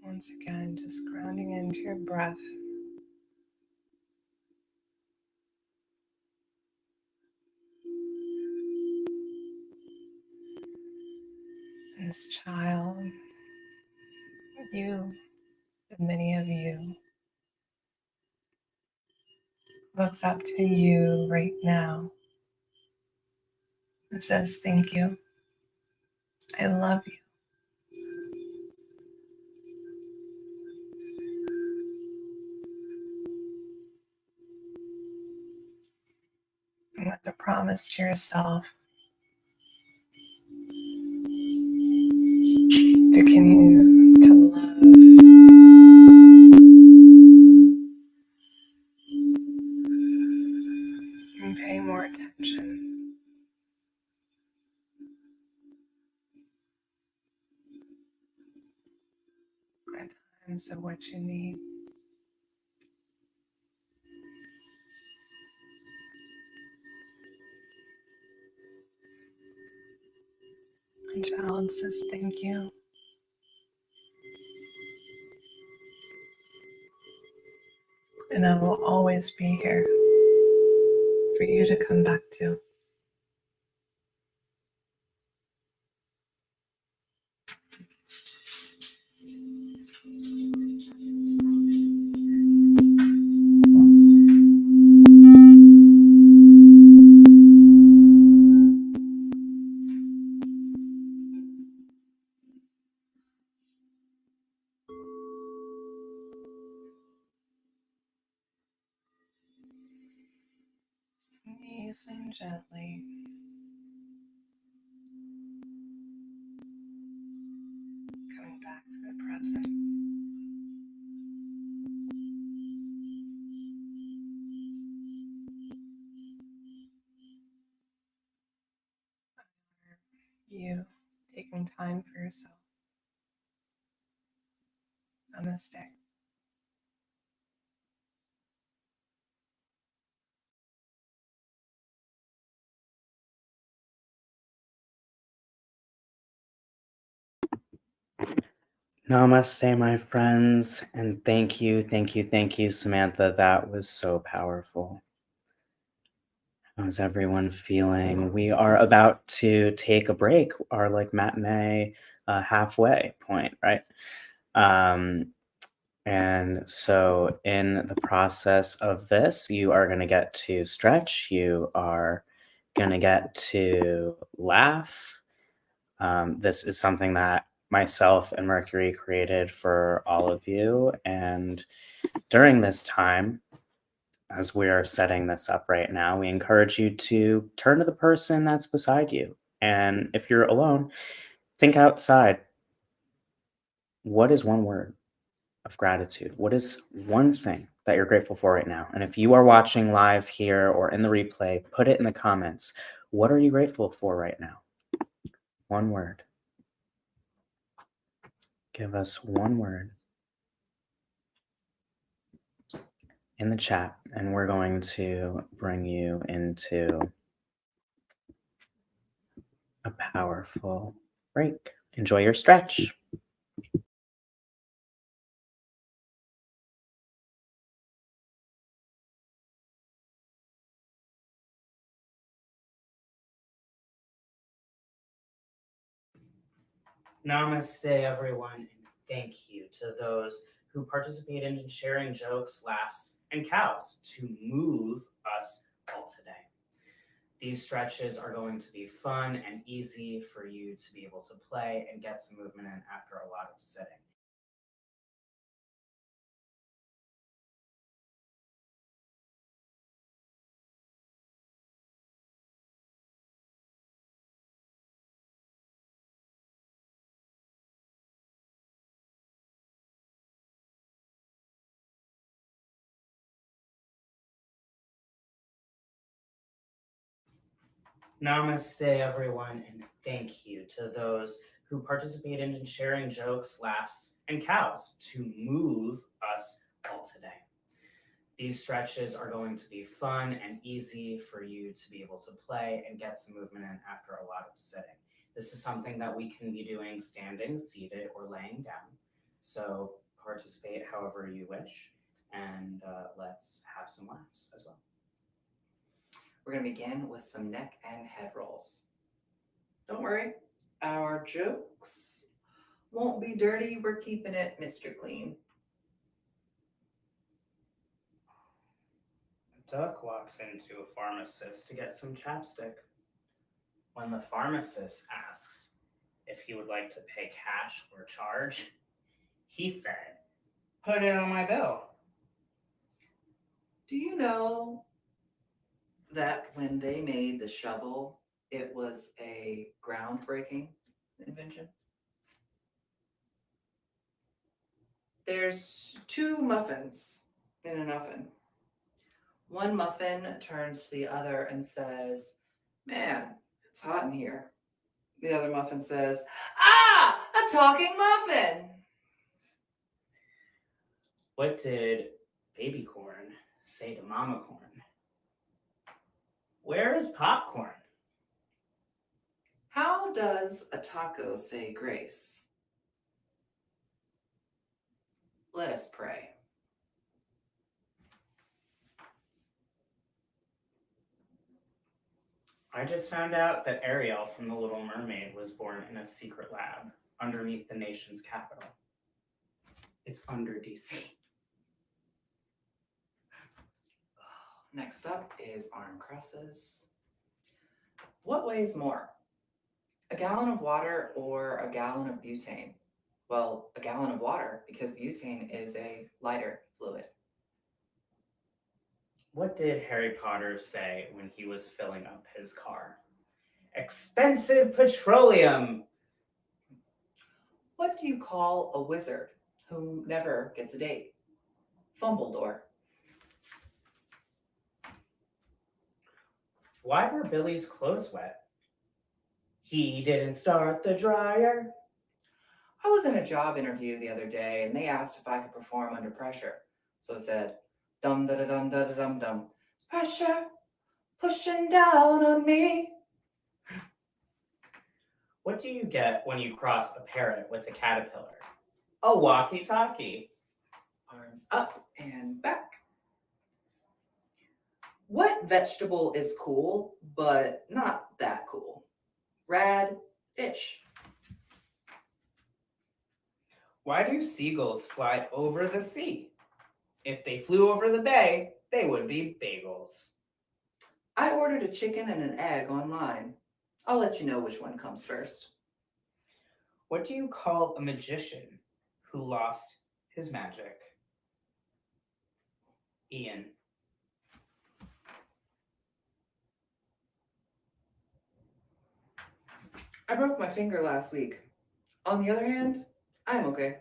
Once again, just grounding into your breath. And this child, you, the many of you, looks up to you right now and says, thank you. I love you. And that's a promise to yourself to continue to love and pay more attention at times of what you need. And child says, thank you. And I will always be here for you to come back to. Easing gently. Coming back to the present. taking time for yourself. Namaste. Namaste, my friends, and thank you, Samantha. That was so powerful. How's everyone feeling? We are about to take a break, our like matinee halfway point, right? And so in the process of this, you are going to get to stretch, you are going to get to laugh. This is something that myself and Mercury created for all of you. And during this time, as we are setting this up right now, we encourage you to turn to the person that's beside you. And if you're alone, think outside. What is one word of gratitude? What is one thing that you're grateful for right now? And if you are watching live here or in the replay, put it in the comments. What are you grateful for right now? One word. Give us one word in the chat, and we're going to bring you into a powerful break. Enjoy your stretch. Namaste, everyone, and thank you to those who participated in sharing jokes, laughs, and cows to move us all today. These stretches are going to be fun and easy for you to be able to play and get some movement in after a lot of sitting. Namaste, everyone, and thank you to those who participated in sharing jokes, laughs, and cows to move us all today. These stretches are going to be fun and easy for you to be able to play and get some movement in after a lot of sitting. This is something that we can be doing standing, seated, or laying down. So participate however you wish, and let's have some laughs as well. We're going to begin with some neck and head rolls. Don't worry, our jokes won't be dirty. We're keeping it Mr. Clean. A duck walks into a pharmacist to get some chapstick. When the pharmacist asks if he would like to pay cash or charge, he said, "Put it on my bill." Do you know that when they made the shovel, it was a groundbreaking invention? There's two muffins in an oven. One muffin turns to the other and says, "Man, it's hot in here." The other muffin says, "Ah, a talking muffin." What did baby corn say to mama corn? "Where is popcorn?" How does a taco say grace? Let us pray. I just found out that Ariel from The Little Mermaid was born in a secret lab underneath the nation's capital. It's under DC. Next up is arm crosses. What weighs more? A gallon of water or a gallon of butane? Well, a gallon of water, because butane is a lighter fluid. What did Harry Potter say when he was filling up his car? "Expensive petroleum." What do you call a wizard who never gets a date? Fumbledore. Why were Billy's clothes wet? He didn't start the dryer. I was in a job interview the other day and they asked if I could perform under pressure. So I said, dum da da dum da da dum dum. Pressure pushing down on me. What do you get when you cross a parrot with a caterpillar? A walkie-talkie. Arms up and back. What vegetable is cool, but not that cool? Rad-ish. Why do seagulls fly over the sea? If they flew over the bay, they would be bagels. I ordered a chicken and an egg online. I'll let you know which one comes first. What do you call a magician who lost his magic? Ian. I broke my finger last week. On the other hand, I'm okay.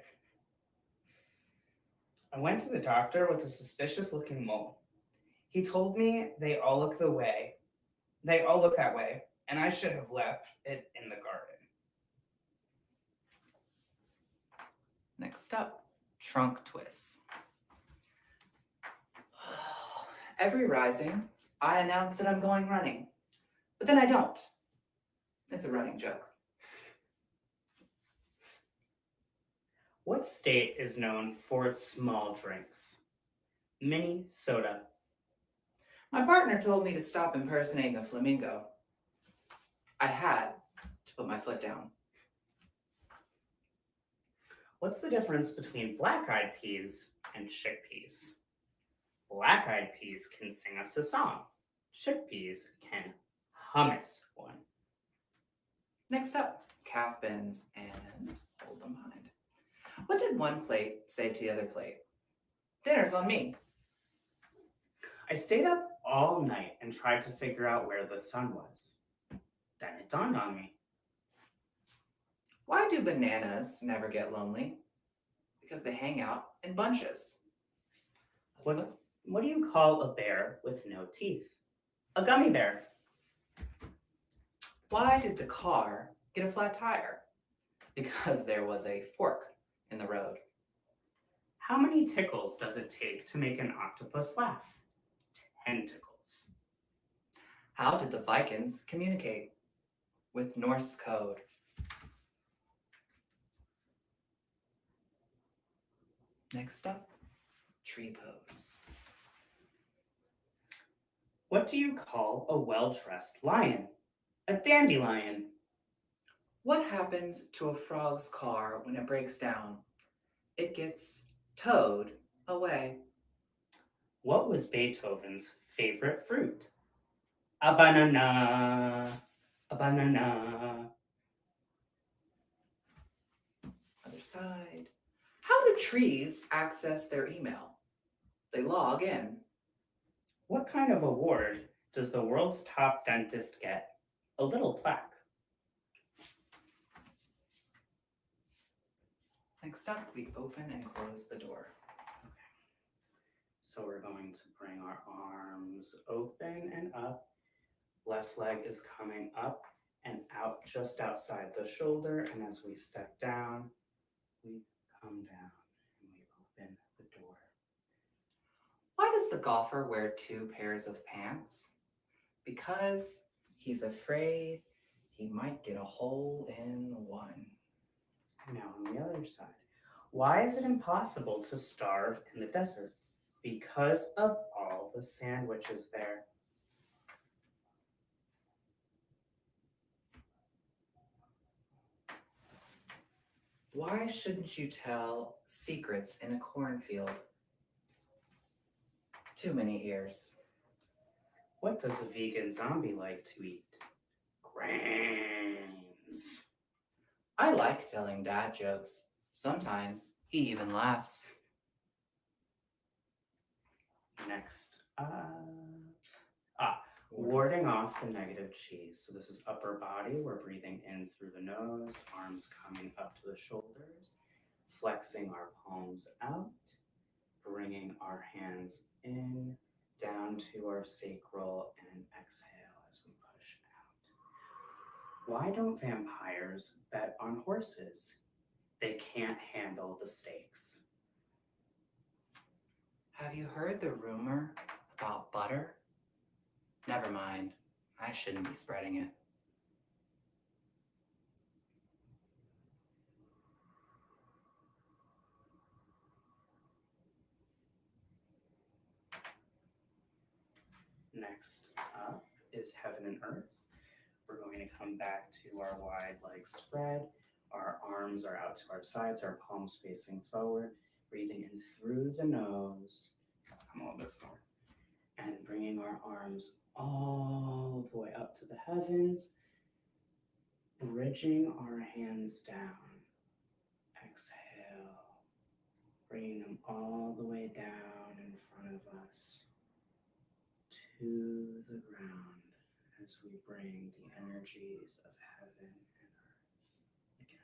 I went to the doctor with a suspicious looking mole. He told me they all look that way, and I should have left it in the garden. Next up, trunk twists. Every rising, I announce that I'm going running, but then I don't. It's a running joke. What state is known for its small drinks? Minnesota. My partner told me to stop impersonating a flamingo. I had to put my foot down. What's the difference between black-eyed peas and chickpeas? Black-eyed peas can sing us a song. Chickpeas can hum us one. Next up, calf bends and hold them behind. What did one plate say to the other plate? Dinner's on me. I stayed up all night and tried to figure out where the sun was. Then it dawned on me. Why do bananas never get lonely? Because they hang out in bunches. What do you call a bear with no teeth? A gummy bear. Why did the car get a flat tire? Because there was a fork in the road. How many tickles does it take to make an octopus laugh? 10 tickles. How did the Vikings communicate? With Norse code. Next up, tree pose. What do you call a well-dressed lion? A dandelion. What happens to a frog's car when it breaks down? It gets towed away. What was Beethoven's favorite fruit? A banana. A banana. Other side. How do trees access their email? They log in. What kind of award does the world's top dentist get? A little plaque. Next up, we open and close the door. Okay. So we're going to bring our arms open and up. Left leg is coming up and out just outside the shoulder. And as we step down, we come down and we open the door. Why does the golfer wear 2 pairs of pants? Because he's afraid he might get a hole in one. Now on the other side. Why is it impossible to starve in the desert? Because of all the sandwiches there. Why shouldn't you tell secrets in a cornfield? Too many ears. What does a vegan zombie like to eat? Grains. I like telling dad jokes. Sometimes he even laughs. Next. Warding off the negative chi. So this is upper body. We're breathing in through the nose, arms coming up to the shoulders, flexing our palms out, bringing our hands in, down to our sacral, and exhale as we push out. Why don't vampires bet on horses? They can't handle the stakes. Have you heard the rumor about butter? Never mind, I shouldn't be spreading it. Next up is heaven and earth. We're going to come back to our wide leg spread. Our arms are out to our sides, our palms facing forward. Breathing in through the nose. Come a little bit forward. And bringing our arms all the way up to the heavens. Bridging our hands down. Exhale. Bringing them all the way down in front of us to the ground as we bring the energies of heaven and earth again.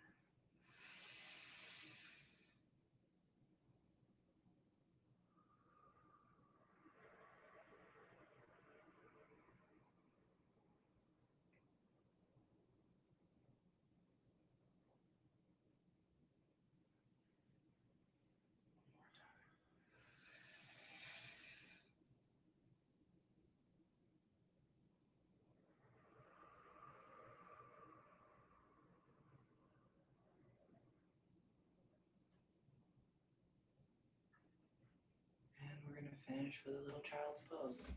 And we're going to finish with a little child's pose.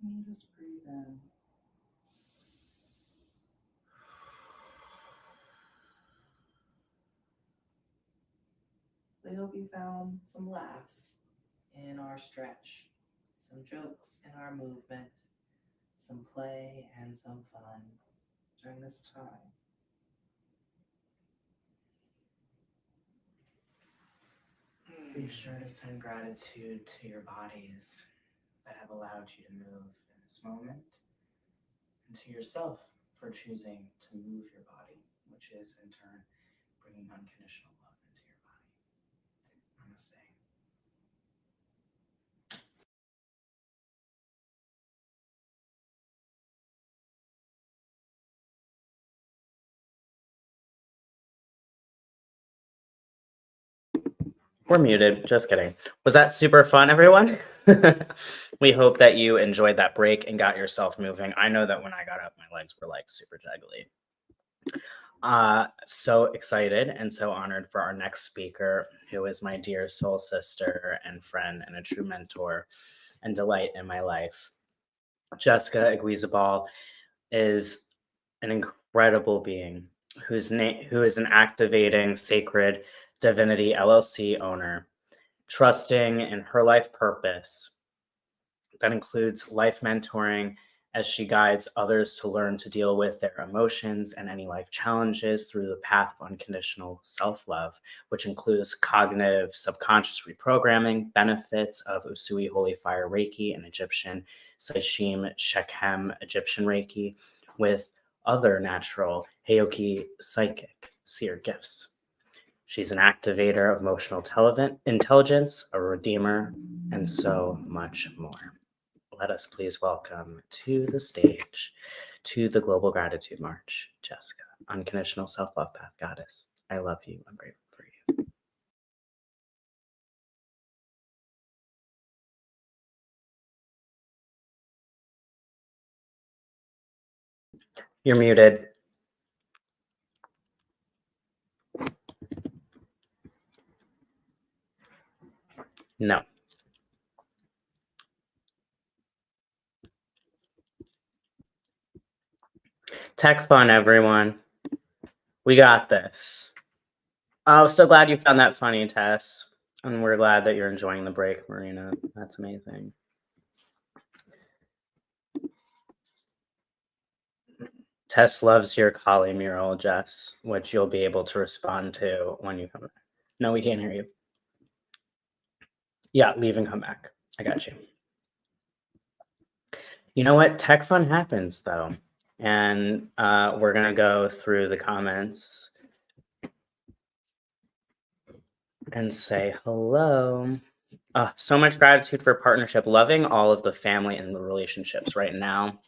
And just breathe in. We hope you found some laughs in our stretch, some jokes in our movement, some play and some fun during this time. Be sure to send gratitude to your bodies that have allowed you to move in this moment, and to yourself for choosing to move your body, which is in turn bringing unconditional love into your body. Namaste. We're muted. Just kidding. Was that super fun, everyone? We hope that you enjoyed that break and got yourself moving. I know that when I got up, my legs were like super jiggly. So excited and so honored for our next speaker, who is my dear soul sister and friend and a true mentor and delight in my life. Jessica Iguizabal is an incredible being who is an activating sacred divinity LLC owner, trusting in her life purpose that includes life mentoring as she guides others to learn to deal with their emotions and any life challenges through the path of unconditional self-love, which includes cognitive subconscious reprogramming, benefits of Usui Holy Fire Reiki and Egyptian Seishim Shekhem Egyptian Reiki, with other natural Heyoki psychic seer gifts. She's an activator of emotional intelligence, a redeemer, and so much more. Let us please welcome to the stage, to the Global Gratitude March, Jessica, Unconditional Self-Love Path Goddess. I love you. I'm grateful for you. You're muted. No. Tech fun, everyone. We got this. Oh, so glad you found that funny, Tess. And we're glad that you're enjoying the break, Marina. That's amazing. Tess loves your Kali mural, Jess, which you'll be able to respond to when you come back. No, we can't hear you. Yeah, leave and come back. I got you. You know what? Tech fun happens, though. And we're going to go through the comments and say hello. So much gratitude for partnership, loving all of the family and the relationships right now.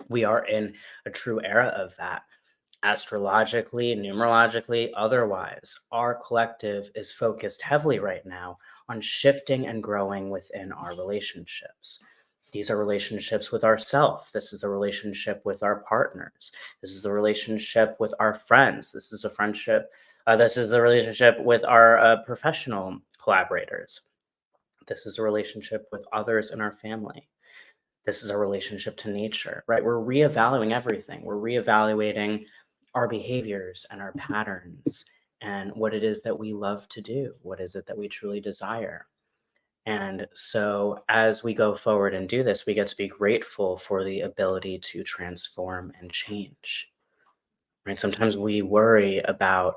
We are in a true era of that. Astrologically, numerologically, otherwise, our collective is focused heavily right now on shifting and growing within our relationships. These are relationships with ourselves. This is the relationship with our partners. This is the relationship with our friends. This is a friendship. This is the relationship with our professional collaborators. This is a relationship with others in our family. This is a relationship to nature, right? We're reevaluating everything. We're reevaluating our behaviors and our patterns and what it is that we love to do. What is it that we truly desire? And so as we go forward and do this, we get to be grateful for the ability to transform and change, right? Sometimes we worry about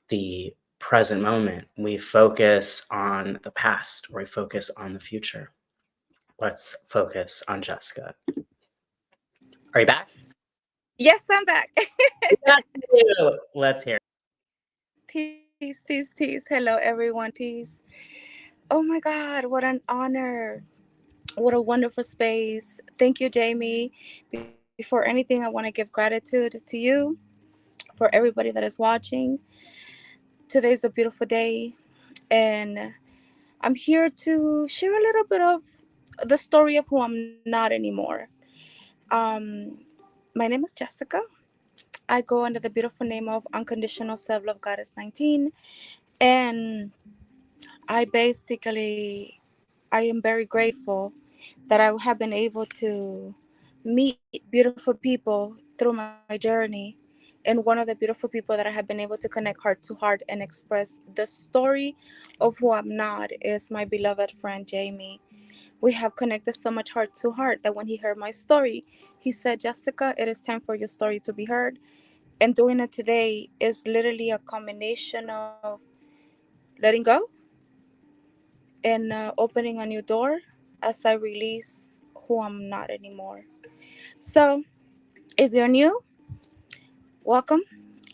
the present moment. We focus on the past or we focus on the future. Let's focus on Jessica. Are you back? Yes, I'm back. Let's hear. Peace, peace, peace. Hello, everyone. Peace. Oh my God, what an honor. What a wonderful space. Thank you, Jamie. Before anything, I want to give gratitude to you, for everybody that is watching. Today's a beautiful day, and I'm here to share a little bit of the story of who I'm not anymore. Um, my name is Jessica. I go under the beautiful name of Unconditional Self Love Goddess 19, and I am very grateful that I have been able to meet beautiful people through my journey. And one of the beautiful people that I have been able to connect heart to heart and express the story of who I'm not is my beloved friend Jamie. We have connected so much heart to heart that when he heard my story, he said, Jessica, it is time for your story to be heard. And doing it today is literally a combination of letting go and opening a new door as I release who I'm not anymore. So, if you're new, welcome.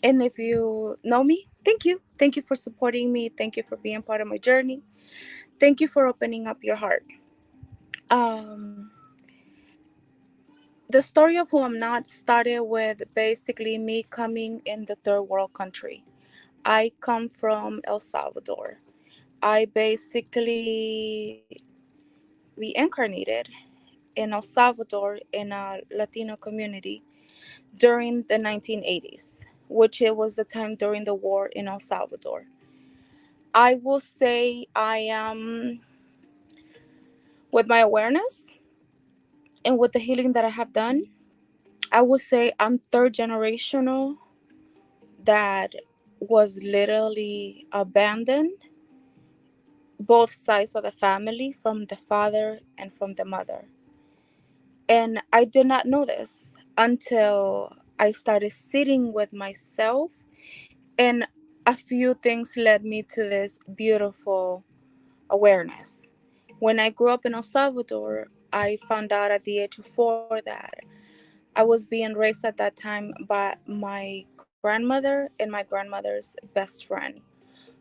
And if you know me, thank you. Thank you for supporting me. Thank you for being part of my journey. Thank you for opening up your heart. Um, the story of who I'm not started with basically me coming in the third world country. I come from El Salvador. I basically reincarnated in El Salvador in a Latino community during the 1980s, which it was the time during the war in El Salvador. I will say I am, with my awareness and with the healing that I have done, I will say I'm third generational that was literally abandoned, both sides of the family, from the father and from the mother. And I did not know this until I started sitting with myself, and a few things led me to this beautiful awareness. When I grew up in El Salvador, I found out at the age of 4 that I was being raised at that time by my grandmother and my grandmother's best friend,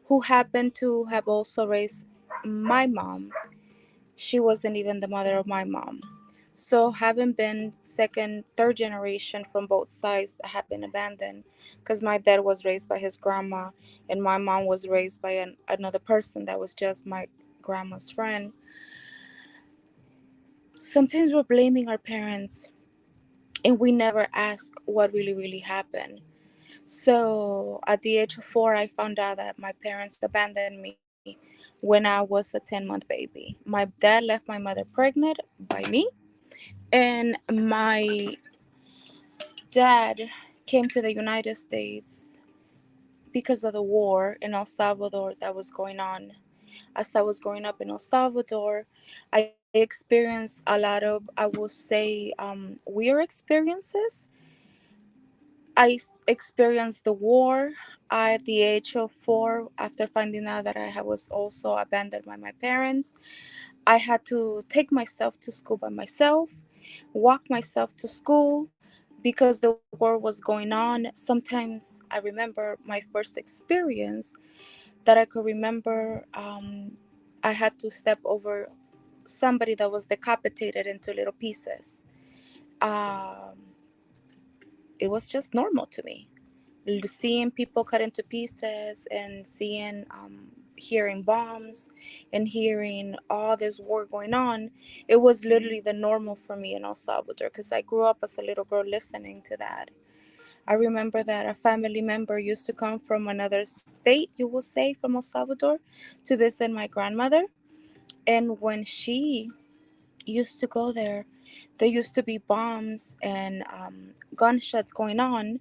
who happened to have also raised my mom. She wasn't even the mother of my mom. So, having been second, third generation from both sides, I have been abandoned because my dad was raised by his grandma and my mom was raised by another person that was just my grandma's friend. Sometimes we're blaming our parents and we never ask what really, really happened. So, at the age of 4, I found out that my parents abandoned me when I was a 10-month baby. My dad left my mother pregnant by me, and my dad came to the United States because of the war in El Salvador that was going on. As I was growing up in El Salvador, I experienced a lot of, I will say, weird experiences. Experienced the war at the age of 4 after finding out that I was also abandoned by my parents. I had to take myself to school by myself, walk myself to school because the war was going on. Sometimes I remember my first experience that I could remember, I had to step over somebody that was decapitated into little pieces. Um, it was just normal to me. Seeing people cut into pieces and seeing, hearing bombs and hearing all this war going on, it was literally the normal for me in El Salvador because I grew up as a little girl listening to that. I remember that a family member used to come from another state, you will say, from El Salvador, to visit my grandmother. And when she used to go there, there used to be bombs and gunshots going on.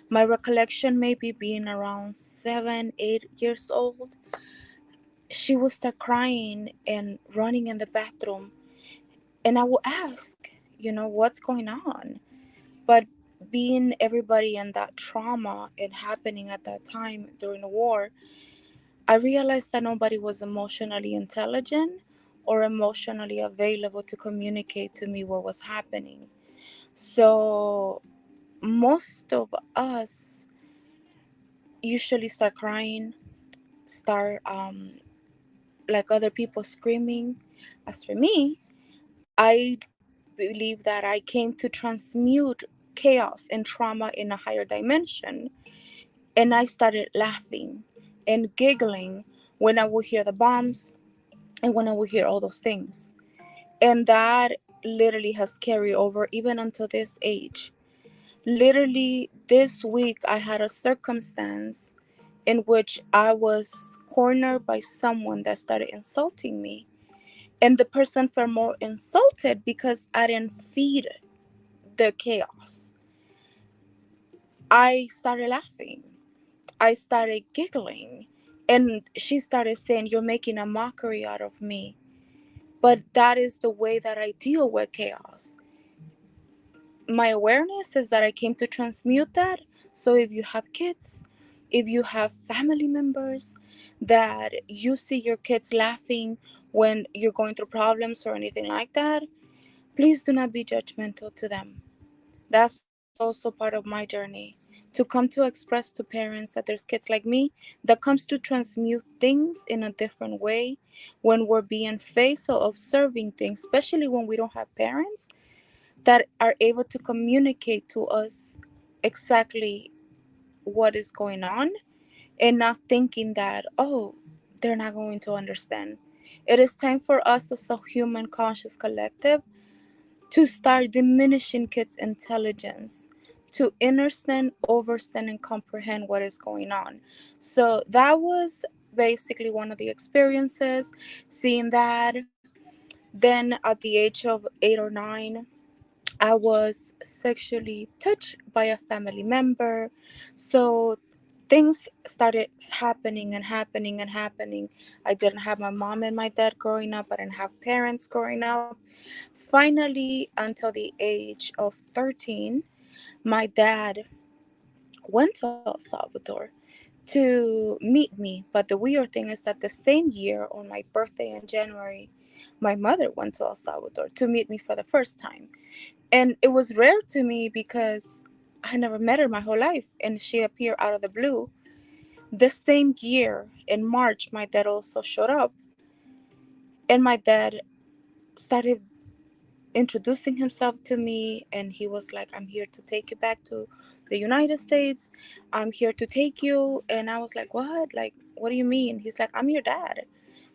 My recollection, maybe being around 7, 8 years old, she would start crying and running in the bathroom. And I would ask, what's going on? But being everybody in that trauma and happening at that time during the war, I realized that nobody was emotionally intelligent or emotionally available to communicate to me what was happening. So most of us usually start crying, start like other people screaming. As for me, I believe that I came to transmute chaos and trauma in a higher dimension. And I started laughing and giggling when I would hear the bombs and when I would hear all those things. And that literally has carried over even until this age. Literally, this week, I had a circumstance in which I was cornered by someone that started insulting me. And the person felt more insulted because I didn't feed the chaos. I started laughing. I started giggling. And she started saying, "You're making a mockery out of me." But that is the way that I deal with chaos. My awareness is that I came to transmute that. So if you have kids, if you have family members that you see your kids laughing when you're going through problems or anything like that, please do not be judgmental to them. That's also part of my journey, to come to express to parents that there's kids like me that comes to transmute things in a different way when we're being faced or observing things, especially when we don't have parents that are able to communicate to us exactly what is going on, and not thinking that, oh, they're not going to understand. It is time for us as a human conscious collective to start diminishing kids' intelligence, to understand, overstand, and comprehend what is going on. So that was basically one of the experiences, seeing that. Then at the age of 8 or 9, I was sexually touched by a family member. So things started happening and happening and happening. I didn't have my mom and my dad growing up. I didn't have parents growing up. Finally, until the age of 13, my dad went to El Salvador to meet me. But the weird thing is that the same year, on my birthday in January, my mother went to El Salvador to meet me for the first time. And it was rare to me because I never met her my whole life, and she appeared out of the blue. The same year, in March, my dad also showed up, and my dad started introducing himself to me, and he was like, "I'm here to take you back to the United States. I'm here to take you." And I was like, "What? Like, what do you mean?" He's like, "I'm your dad.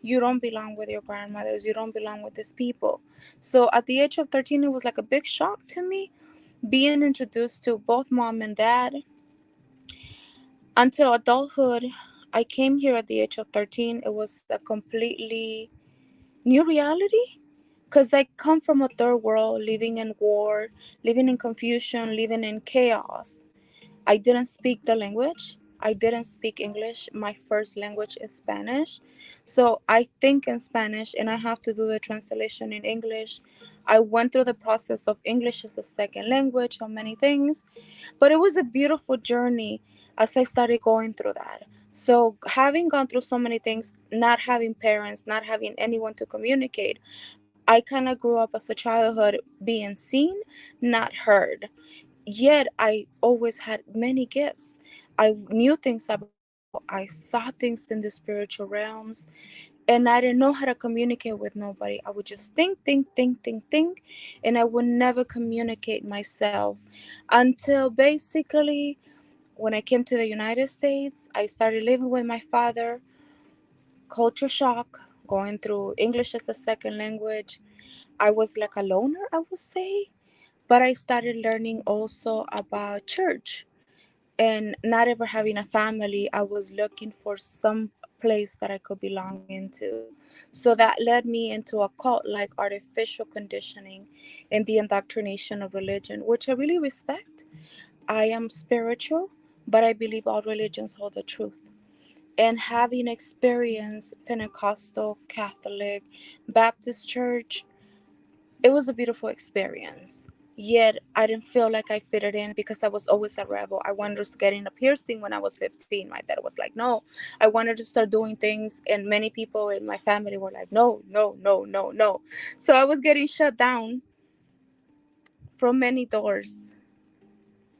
You don't belong with your grandmothers. You don't belong with these people." So at the age of 13, it was like a big shock to me being introduced to both mom and dad. Until adulthood, I came here at the age of 13. It was a completely new reality because I come from a third world, living in war, living in confusion, living in chaos. I didn't speak the language. I didn't speak English. My first language is Spanish. So I think in Spanish and I have to do the translation in English. I went through the process of English as a second language on many things, but it was a beautiful journey as I started going through that. So, having gone through so many things, not having parents, not having anyone to communicate, I kind of grew up as a childhood being seen, not heard. Yet, I always had many gifts. I knew things about I saw things in the spiritual realms, and I didn't know how to communicate with nobody. I would just think, and I would never communicate myself until basically when I came to the United States. I started living with my father, culture shock, going through English as a second language. I was like a loner, I would say, but I started learning also about church. And not ever having a family, I was looking for some place that I could belong into. So that led me into a cult like artificial conditioning and the indoctrination of religion, which I really respect. I am spiritual, but I believe all religions hold the truth. And having experienced Pentecostal, Catholic, Baptist church, it was a beautiful experience. Yet I didn't feel like I fitted in because I was always a rebel. I wanted to get in a piercing when I was 15. My dad was like, no. I wanted to start doing things, and many people in my family were like, no, no, no, no, no. So I was getting shut down from many doors.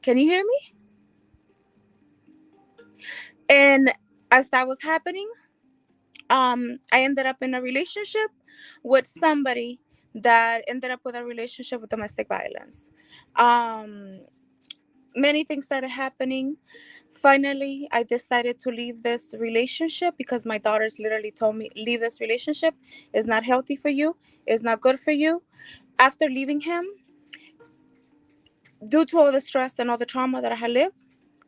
Can you hear me? And as that was happening, I ended up in a relationship with somebody that ended up with a relationship with domestic violence. Um, Many things started happening. Finally, I decided to leave this relationship because my daughters literally told me, leave this relationship. It's not healthy for you. It's not good for you. After leaving him, due to all the stress and all the trauma that I had lived,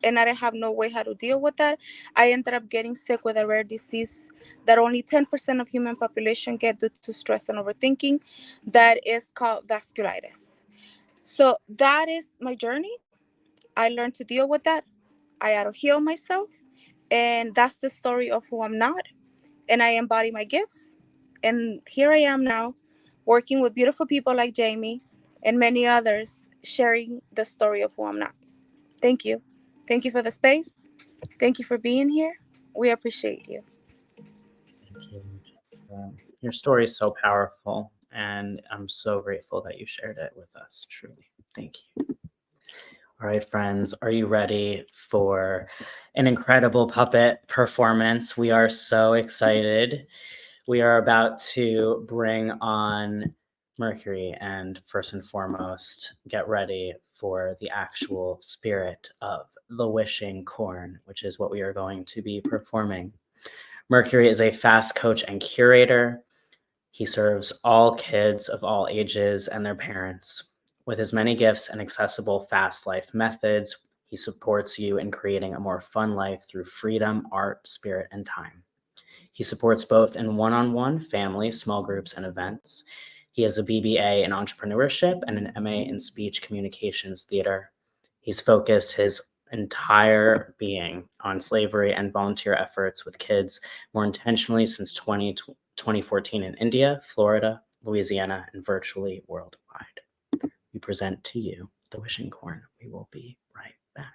and I didn't have no way how to deal with that, I ended up getting sick with a rare disease that only 10% of human population get due to stress and overthinking. That is called vasculitis. So that is my journey. I learned to deal with that. I had to heal myself. And that's the story of who I'm not. And I embody my gifts. And here I am now, working with beautiful people like Jamie and many others, sharing the story of who I'm not. Thank you. Thank you for the space. Thank you for being here. We appreciate you. Thank you. Your story is so powerful, and I'm so grateful that you shared it with us. Truly. Thank you. All right, friends, are you ready for an incredible puppet performance? We are so excited. We are about to bring on Mercury, and first and foremost, get ready for the actual spirit of the wishing corn, which is what we are going to be performing. Mercury is a F.A.S.T coach and curator. He serves all kids of all ages and their parents. With his many gifts and accessible F.A.S.T life methods, he supports you in creating a more fun life through freedom, art, spirit, and time. He supports both in one-on-one, family, small groups, and events. He has a BBA in entrepreneurship and an MA in speech communications theater. He's focused his entire being on slavery and volunteer efforts with kids more intentionally since 2014 in India, Florida, Louisiana, and virtually worldwide. We present to you the wishing corn. We will be right back.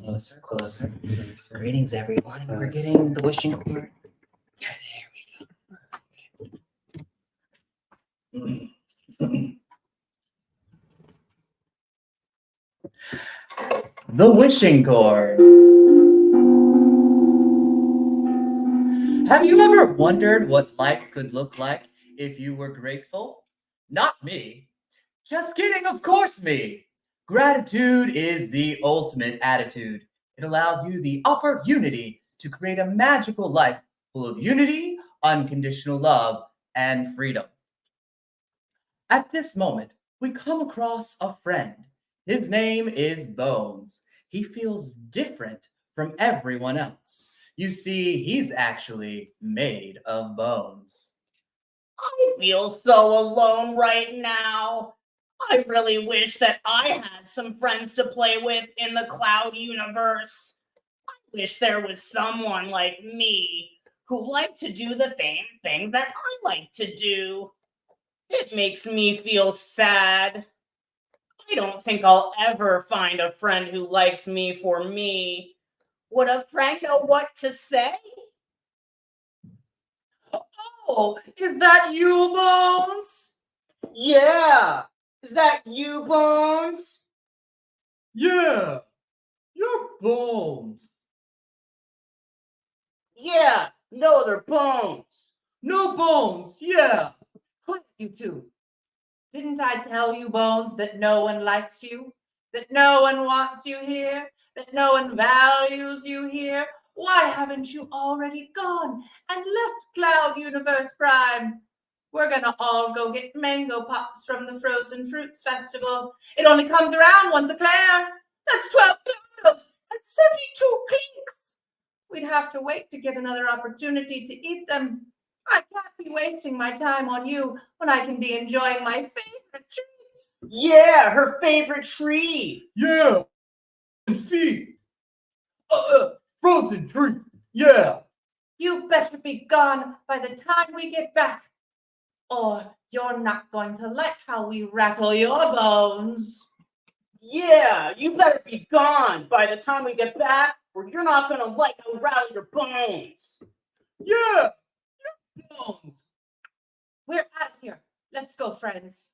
Closer, closer. Greetings, everyone. We're getting the wishing corn. Yeah, there we go. The wishing corn. Have you ever wondered what life could look like if you were grateful? Not me. Just kidding, of course, me. Gratitude is the ultimate attitude. It allows you the opportunity to create a magical life full of unity, unconditional love, and freedom. At this moment, we come across a friend. His name is Bones. He feels different from everyone else. You see, he's actually made of bones. I feel so alone right now. I really wish that I had some friends to play with in the cloud universe. I wish there was someone like me who liked to do the same things that I like to do. It makes me feel sad. I don't think I'll ever find a friend who likes me for me. Would a friend know what to say? Oh, is that you, Bones? Yeah. Is that you, Bones? Yeah, you're Bones. Yeah. No, they're Bones. No, Bones, yeah. Quiet, you two. Didn't I tell you, Bones, that no one likes you? That no one wants you here? That no one values you here? Why haven't you already gone and left Cloud Universe Prime? We're gonna all go get mango pops from the Frozen Fruits Festival. It only comes around once a Claire. That's 12 clodos and 72 clinks. We'd have to wait to get another opportunity to eat them. I can't be wasting my time on you when I can be enjoying my favorite treat. Yeah, her favorite tree. Yeah, feet. Frozen treat. Yeah. You better be gone by the time we get back, or you're not going to like how we rattle your bones. Yeah, you better be gone by the time we get back, or you're not gonna like how we rattle your bones. Yeah, your bones. We're out of here. Let's go, friends.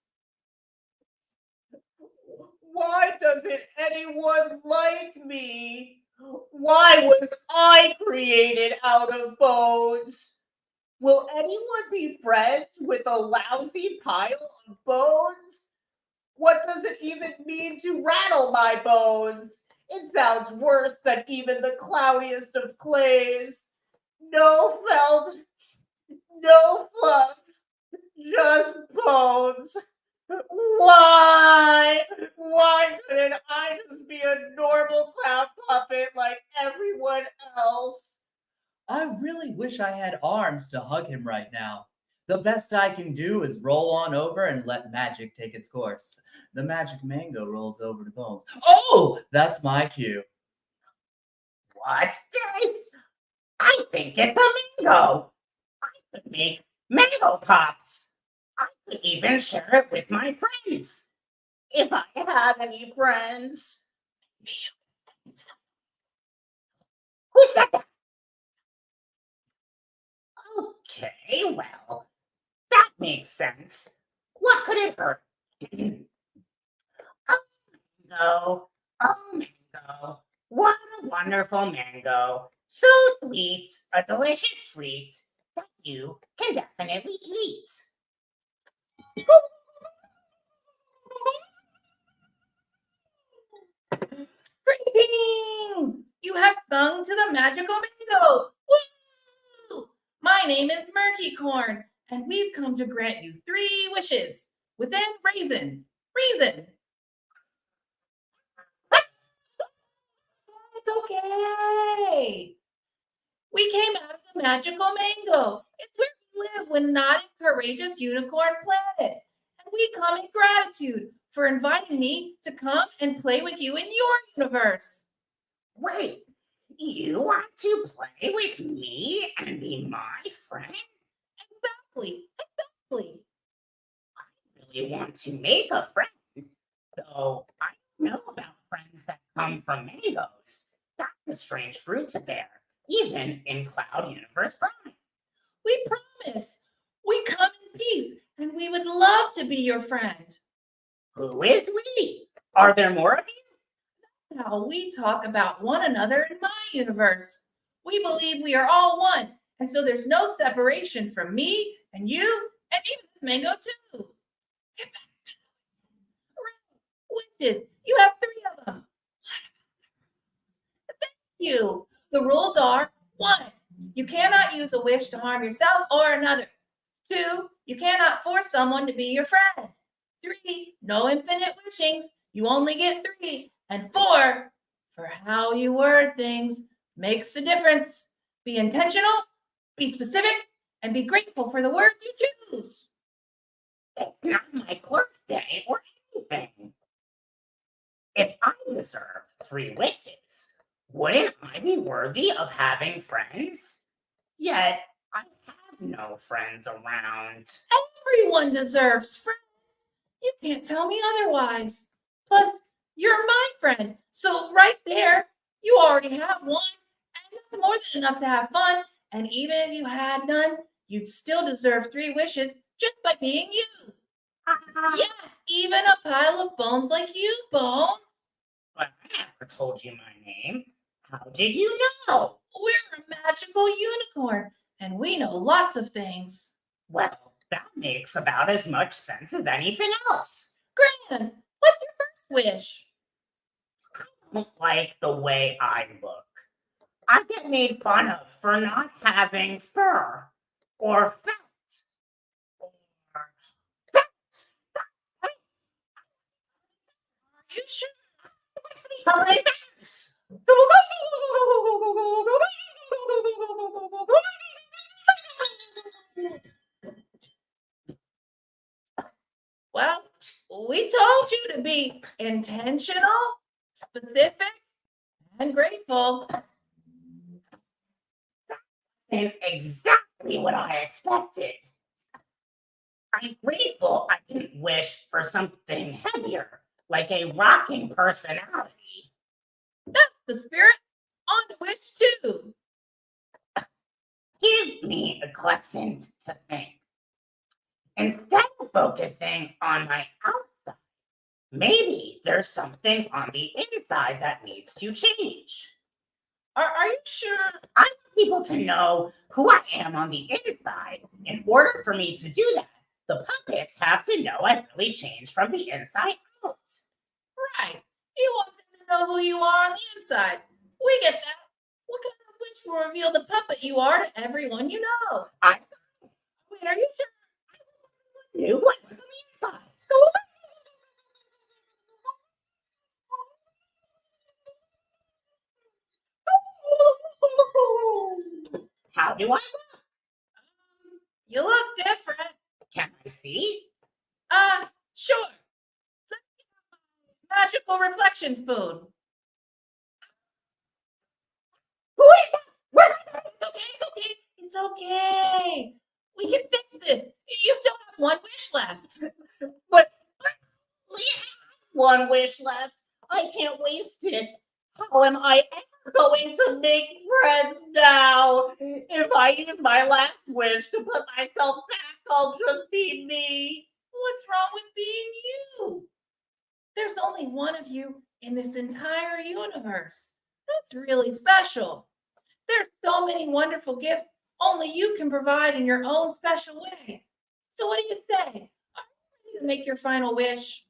Why doesn't anyone like me? Why was I created out of bones? Will anyone be friends with a lousy pile of bones? What does it even mean to rattle my bones? It sounds worse than even the cloudiest of clays. No felt, no fluff, just bones. Why? Why couldn't I just be a normal clown puppet like everyone else? I really wish I had arms to hug him right now. The best I can do is roll on over and let magic take its course. The magic mango rolls over to Bones. Oh, that's my cue. What's this? I think it's a mango. I could make mango pops. I could even share it with my friends. If I had any friends. Who said that? Okay, well, that makes sense. What could it hurt? Oh, mango. Oh, mango. What a wonderful mango. So sweet. A delicious treat that you can definitely eat. Greetings! You have sung to the magical mango. Woo! My name is Murkycorn, and we've come to grant you 3 wishes within reason. It's okay. We came out of the magical mango. It's where we live when not in courageous unicorn planet. And we come in gratitude for inviting me to come and play with you in your universe. Wait, you want to play with me and be my friend? Exactly. I really want to make a friend, though I don't know about friends that come from mangoes. That's a strange fruit to bear, even in Cloud Universe Prime. We promise. We come in peace, and we would love to be your friend. Who is we? Are there more of you? Now we talk about one another in my universe. We believe we are all one, and so there's no separation from me and you and even this mango too. Wishes. You have 3 of them. Thank you. The rules are 1, you cannot use a wish to harm yourself or another. 2, you cannot force someone to be your friend. 3, no infinite wishings. You only get 3. And 4, for how you word things makes a difference. Be intentional, be specific, and be grateful for the words you choose. It's not my birthday or anything. If I deserve 3 wishes, wouldn't I be worthy of having friends? Yet, I have no friends around. Everyone deserves friends. You can't tell me otherwise. Plus, you're my friend. So right there, you already have one. And that's more than enough to have fun. And even if you had none, you'd still deserve 3 wishes just by being you. Yes, even a pile of bones like you, Bones. But I never told you my name. How did you know? We're a magical unicorn, and we know lots of things. Well, that makes about as much sense as anything else. Gran, what's your first wish? I don't like the way I look. I get made fun of for not having fur or fat. You sure? How many times? Well, we told you to be intentional, specific, and grateful. And exactly what I expected. I'm grateful I didn't wish for something heavier, like a rocking personality. That's the spirit. On to wish 2. Give me a lesson to think. Instead of focusing on my outside, maybe there's something on the inside that needs to change. Are you sure? I want people to know who I am on the inside. In order for me to do that, the puppets have to know I've really changed from the inside out. Right. You want them to know who you are on the inside. We get that. What kind of wish will reveal the puppet you are to everyone you know? Wait, are you sure? I knew what was on the inside. How do I look? You look different. Can I see? Sure. Let me have my magical reflection spoon. Who is that? It's okay. We can fix this. You still have 1 wish left. But we have 1 wish left. I can't waste it. How am I ever going to make friends now? If I use my last wish to put myself back, I'll just be me. What's wrong with being you? There's only one of you in this entire universe. That's really special. There's so many wonderful gifts only you can provide in your own special way. So what do you say? Are you ready to make your final wish?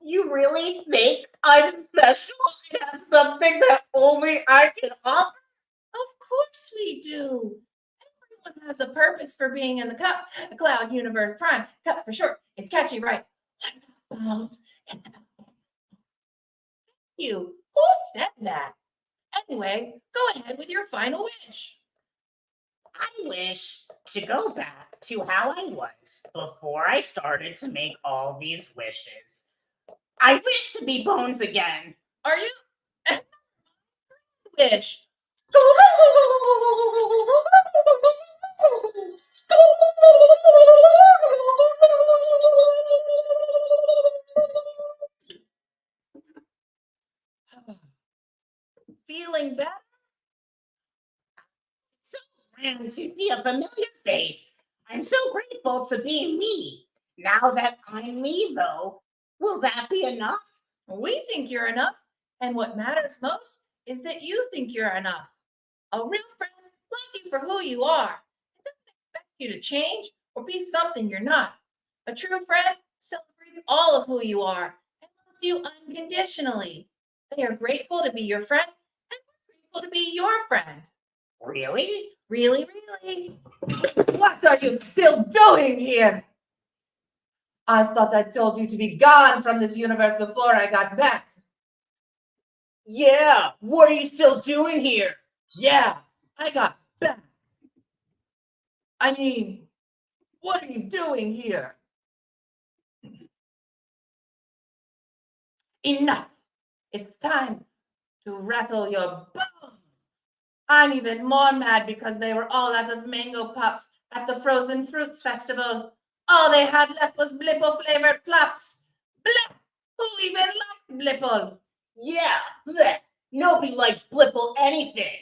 You really think I'm special and have something that only I can offer? Of course we do. Everyone has a purpose for being in the cloud universe prime. Cup for short. It's catchy, right? What about bones? It's about you. Who said that? Anyway, go ahead with your final wish. I wish to go back to how I was before I started to make all these wishes. I wish to be Bones again. Are you? Wish. Feeling better? So grand to see a familiar face. I'm so grateful to be me. Now that I'm me, though, will that be enough? We think you're enough. And what matters most is that you think you're enough. A real friend loves you for who you are. It doesn't expect you to change or be something you're not. A true friend celebrates all of who you are and loves you unconditionally. They are grateful to be your friend and we're grateful to be your friend. Really? Really, really. What are you still doing here? I thought I told you to be gone from this universe before I got back. Yeah, what are you still doing here? Yeah, I got back. I mean, what are you doing here? Enough. It's time to rattle your bones. I'm even more mad because they were all out of mango pops at the Frozen Fruits Festival. All they had left was Blipple flavored plops. Bleh! Who even likes Blipple? Yeah, bleh. Nobody likes Blipple anything.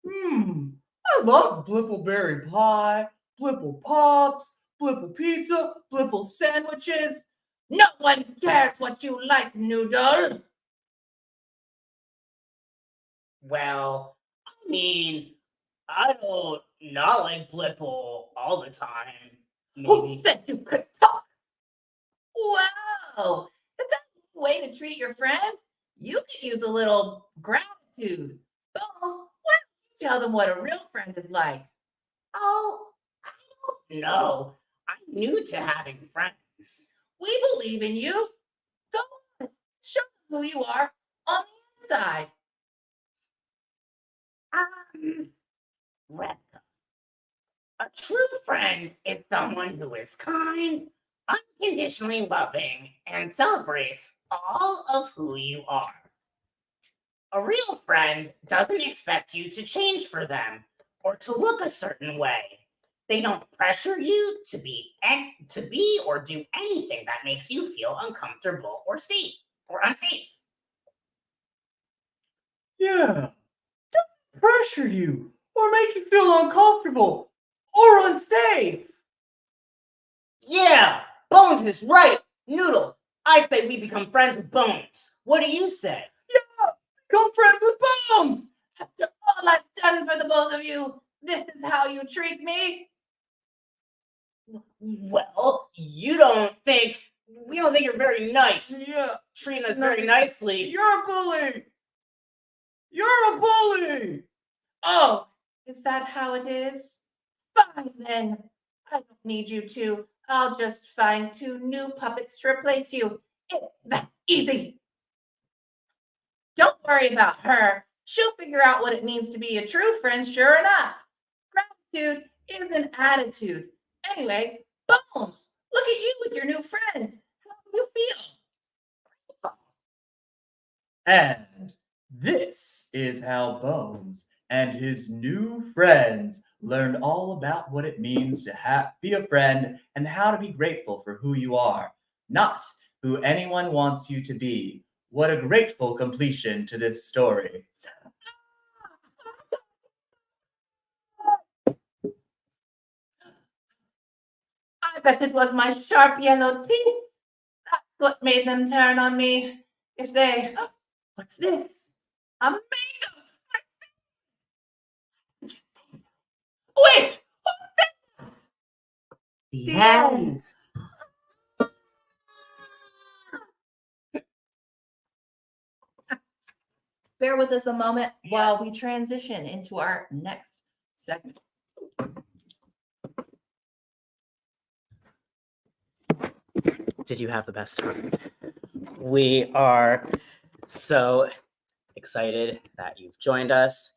I love Blipple berry pie, Blipple pops, Blipple pizza, Blipple sandwiches. No one cares what you like, Noodle. Well, I mean, I don't not like Blipple all the time. Who Maybe. said you could talk? Wow, is that a way to treat your friends? You could use a little gratitude. Bones, why don't you tell them what a real friend is like? Oh, I don't know. I'm new to having friends. We believe in you. Go on, show them who you are on the inside. Rebecca. A true friend is someone who is kind, unconditionally loving, and celebrates all of who you are. A real friend doesn't expect you to change for them or to look a certain way. They don't pressure you to be or do anything that makes you feel uncomfortable or unsafe. Yeah, don't pressure you or make you feel uncomfortable or unsafe. Yeah, Bones is right. Noodle, I say we become friends with Bones. What do you say? Yeah, become friends with Bones. After all I've done for the both of you, this is how you treat me? Well, we don't think you're very nice. Yeah, Treating us very nicely. you're a bully. You're a bully. Oh, is that how it is? Fine then. I don't need you to. I'll just find 2 new puppets to replace you. It's that easy. Don't worry about her. She'll figure out what it means to be a true friend, sure enough. Gratitude is an attitude. Anyway, Bones, look at you with your new friends. How do you feel? And this is how Bones and his new friends learned all about what it means to be a friend and how to be grateful for who you are, not who anyone wants you to be. What a grateful completion to this story. I bet it was my sharp yellow teeth. That's what made them turn on me. If they... What's this? A mango! Wait! The end. Bear with us a moment while we transition into our next segment. Did you have the best time? We are so excited that you've joined us.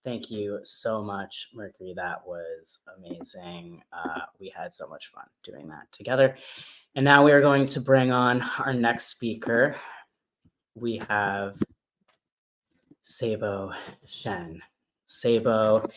Thank you so much, Mercury. That was amazing. We had so much fun doing that together. And now we are going to bring on our next speaker. We have Sabo Shen. Sabo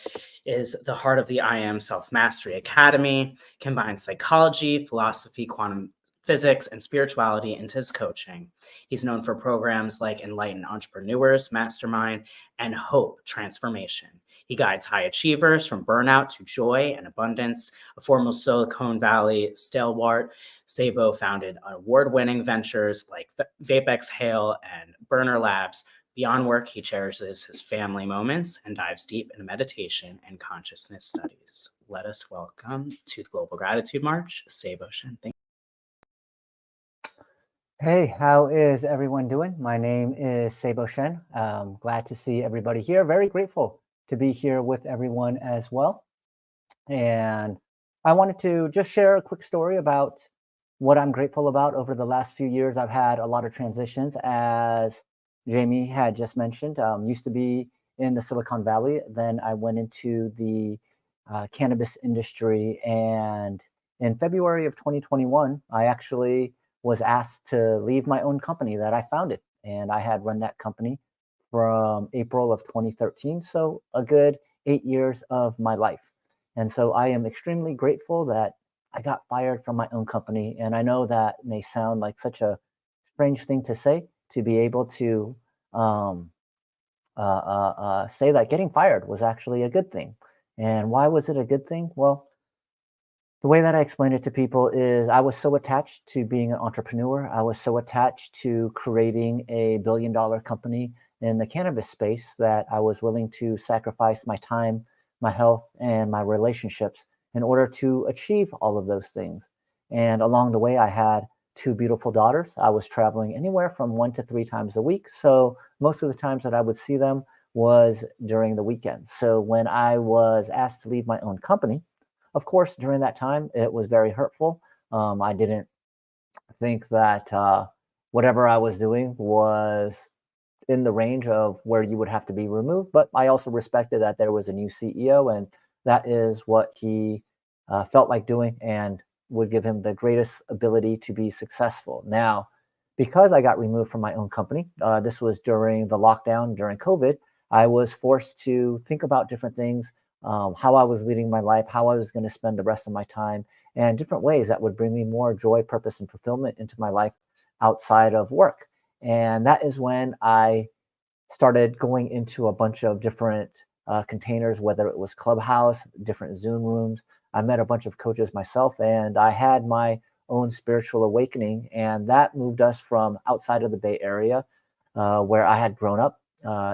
is the heart of the I Am Self-Mastery Academy, combines psychology, philosophy, quantum physics, and spirituality into his coaching. He's known for programs like Enlightened Entrepreneurs, Mastermind, and Hope Transformation. He guides high achievers from burnout to joy and abundance. A former Silicon Valley stalwart, Sabo founded award-winning ventures like Vape Exhale and Burner Labs. Beyond work, he cherishes his family moments and dives deep into meditation and consciousness studies. Let us welcome to the Global Gratitude March, Sabo Shen. Thank you. Hey, how is everyone doing? My name is Sabo Shen. Glad to see everybody here. Very grateful to be here with everyone as well. And I wanted to just share a quick story about what I'm grateful about over the last few years, I've had a lot of transitions, as Jamie had just mentioned. Used to be in the Silicon Valley, then I went into the cannabis industry, and in February of 2021, I actually was asked to leave my own company that I founded, and I had run that company from April of 2013, so a good 8 years of my life. And so I am extremely grateful that I got fired from my own company. And I know that may sound like such a strange thing to say, to be able to um, say that getting fired was actually a good thing. And why was it a good thing? Well, the way that I explain it to people is I was so attached to being an entrepreneur. I was so attached to creating a billion-dollar company in the cannabis space that I was willing to sacrifice my time, my health, and my relationships in order to achieve all of those things. And along the way, I had two beautiful daughters. I was traveling anywhere from 1 to 3 times a week. So most of the times that I would see them was during the weekends. So when I was asked to leave my own company, of course, during that time, it was very hurtful. I didn't think that whatever I was doing was in the range of where you would have to be removed, but I also respected that there was a new CEO, and that is what he felt like doing and would give him the greatest ability to be successful. Now, because I got removed from my own company, this was during the lockdown during COVID, I was forced to think about different things, how I was leading my life, how I was going to spend the rest of my time, and different ways that would bring me more joy, purpose, and fulfillment into my life outside of work. And that is when I started going into a bunch of different containers, whether it was Clubhouse, different Zoom rooms. I met a bunch of coaches myself, and I had my own spiritual awakening. And that moved us from outside of the Bay Area, where I had grown up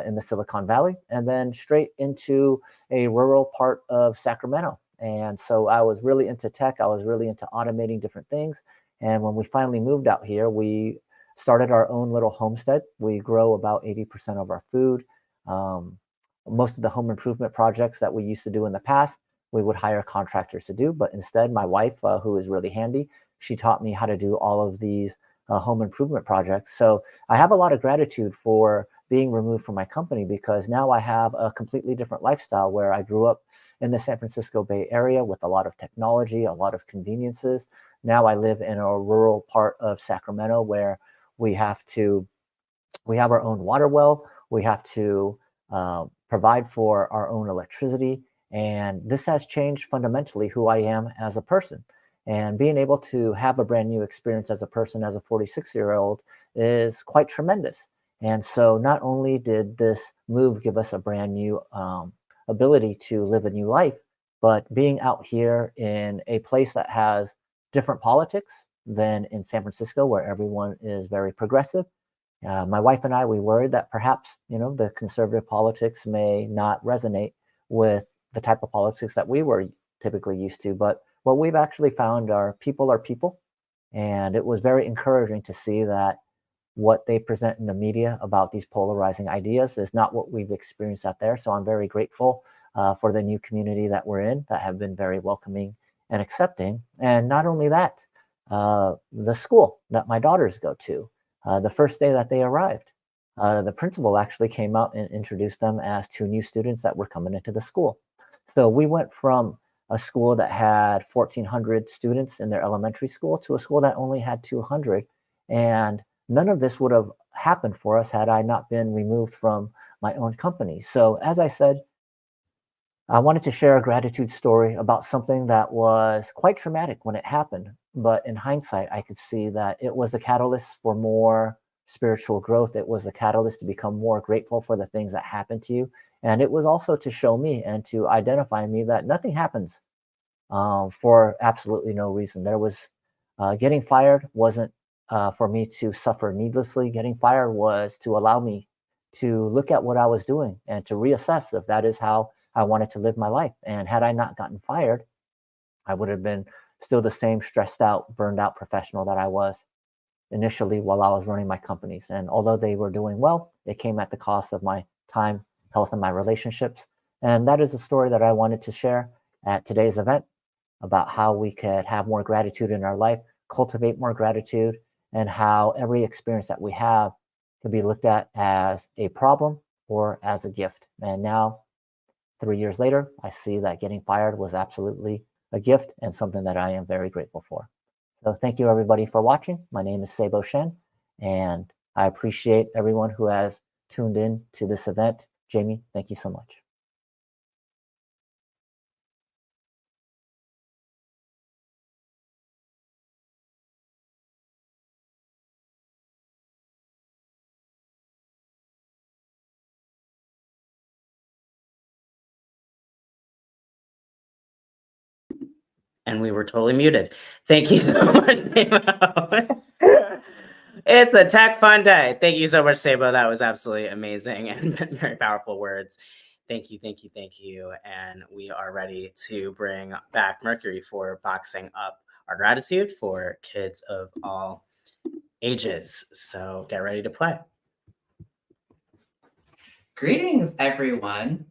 in the Silicon Valley, and then straight into a rural part of Sacramento. And so I was really into tech. I was really into automating different things. And when we finally moved out here, we started our own little homestead. We grow about 80% of our food. Um, Most of the home improvement projects that we used to do in the past, we would hire contractors to do. But instead, my wife, who is really handy, she taught me how to do all of these home improvement projects. So I have a lot of gratitude for being removed from my company, because now I have a completely different lifestyle where I grew up in the San Francisco Bay Area with a lot of technology, a lot of conveniences. Now I live in a rural part of Sacramento where we have our own water well. We have to provide for our own electricity. And this has changed fundamentally who I am as a person. And being able to have a brand new experience as a person, as a 46-year-old, is quite tremendous. And so not only did this move give us a brand new ability to live a new life, but being out here in a place that has different politics than in San Francisco, where everyone is very progressive. My wife and I, we worried that perhaps, the conservative politics may not resonate with the type of politics that we were typically used to. But what we've actually found are people. And it was very encouraging to see that what they present in the media about these polarizing ideas is not what we've experienced out there. So I'm very grateful for the new community that we're in, that have been very welcoming and accepting. And not only that, the school that my daughters go to, the first day that they arrived, the principal actually came out and introduced them as two new students that were coming into the school. So we went from a school that had 1,400 students in their elementary school to a school that only had 200. And none of this would have happened for us had I not been removed from my own company. So as I said, I wanted to share a gratitude story about something that was quite traumatic when it happened. But in hindsight, I could see that it was the catalyst for more spiritual growth. It was the catalyst to become more grateful for the things that happened to you. And it was also to show me and to identify me that nothing happens for absolutely no reason. There was getting fired wasn't for me to suffer needlessly. Getting fired was to allow me to look at what I was doing and to reassess if that is how I wanted to live my life. And had I not gotten fired, I would have been still the same stressed out, burned out professional that I was initially while I was running my companies. And although they were doing well, it came at the cost of my time, health, and my relationships. And that is a story that I wanted to share at today's event about how we could have more gratitude in our life, cultivate more gratitude, and how every experience that we have can be looked at as a problem or as a gift. And now, 3 years later, I see that getting fired was absolutely a gift and something that I am very grateful for. So thank you everybody for watching. My name is Sebo Shen, and I appreciate everyone who has tuned in to this event. Jamie, thank you so much. And we were totally muted. Thank you so much, Sabo. It's a tech fun day. Thank you so much, Sabo. That was absolutely amazing and very powerful words. Thank you, thank you, thank you. And we are ready to bring back Mercury for boxing up our gratitude for kids of all ages. So get ready to play. Greetings, everyone.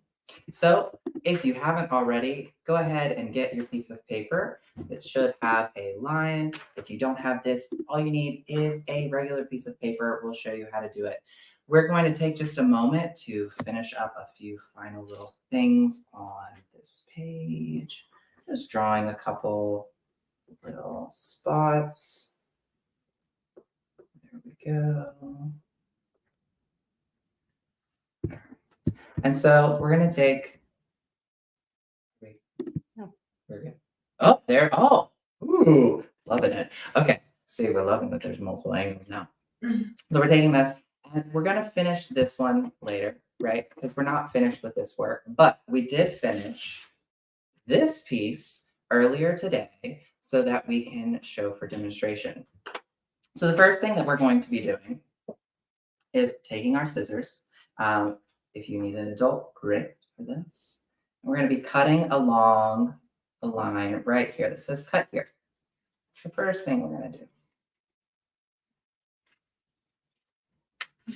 So if you haven't already, go ahead and get your piece of paper. It should have a line. If you don't have this, all you need is a regular piece of paper. We'll show you how to do it. We're going to take just a moment to finish up a few final little things on this page. Just drawing a couple little spots. There we go. And so we're going to take, we're good. Oh, there, oh, ooh, loving it. Okay, see, we're loving that there's multiple angles now. So we're taking this, and we're going to finish this one later, right? Because we're not finished with this work, but we did finish this piece earlier today so that we can show for demonstration. So the first thing that we're going to be doing is taking our scissors. If you need an adult, great for this. We're going to be cutting along the line right here that says cut here. So first thing we're going to do.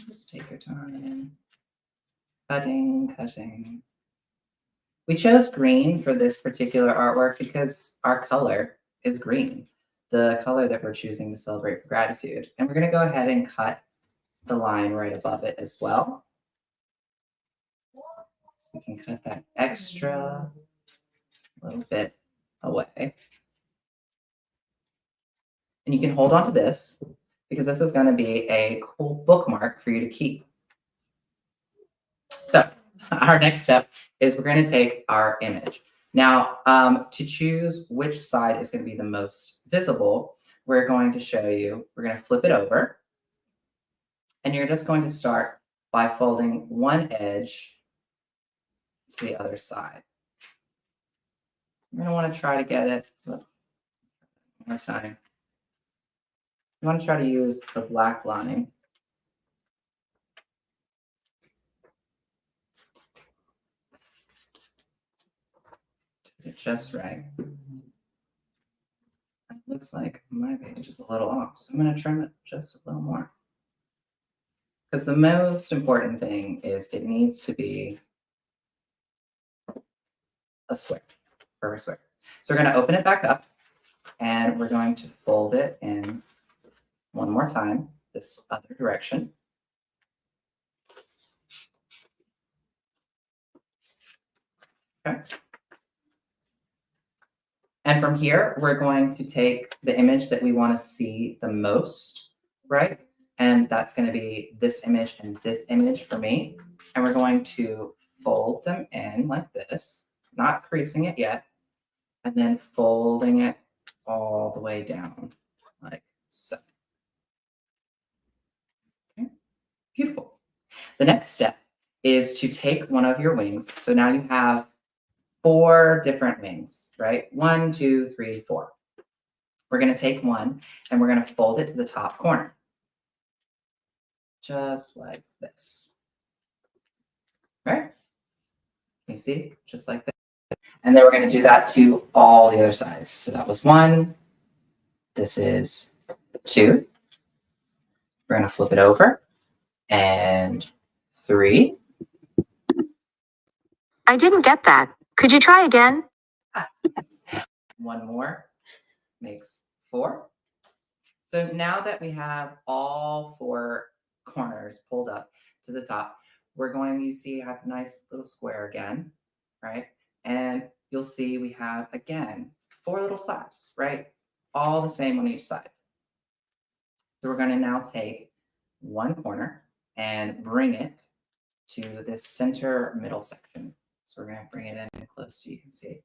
Just take your time. Cutting, cutting. We chose green for this particular artwork because our color is green, the color that we're choosing to celebrate for gratitude. And we're going to go ahead and cut the line right above it as well. So we can cut that extra little bit away. And you can hold on to this because this is going to be a cool bookmark for you to keep. So our next step is we're going to take our image. Now, to choose which side is going to be the most visible, we're going to show you, we're going to flip it over. And you're just going to start by folding one edge to the other side. You're going to want to try to get it one more time. You want to try to use the black line. To get it just right. It looks like my page is a little off, so I'm going to trim it just a little more. Because the most important thing is it needs to be a square, perfect square. So we're going to open it back up and we're going to fold it in one more time, this other direction. Okay. And from here, we're going to take the image that we want to see the most, right? And that's going to be this image and this image for me. And we're going to fold them in like this, not creasing it yet, and then folding it all the way down like so. Okay, beautiful. The next step is to take one of your wings. So now you have 4 different wings, right? 1, 2, 3, 4. We're going to take one and we're going to fold it to the top corner. Just like this. Right? You see? Just like this. And then we're going to do that to all the other sides. So that was 1. This is 2. We're going to flip it over. And 3. I didn't get that. Could you try again? One more makes 4. So now that we have all 4 corners pulled up to the top, we're going, you see, I have a nice little square again, right? And you'll see we have, again, 4 little flaps, right? All the same on each side. So we're going to now take one corner and bring it to this center middle section. So we're going to bring it in close so you can see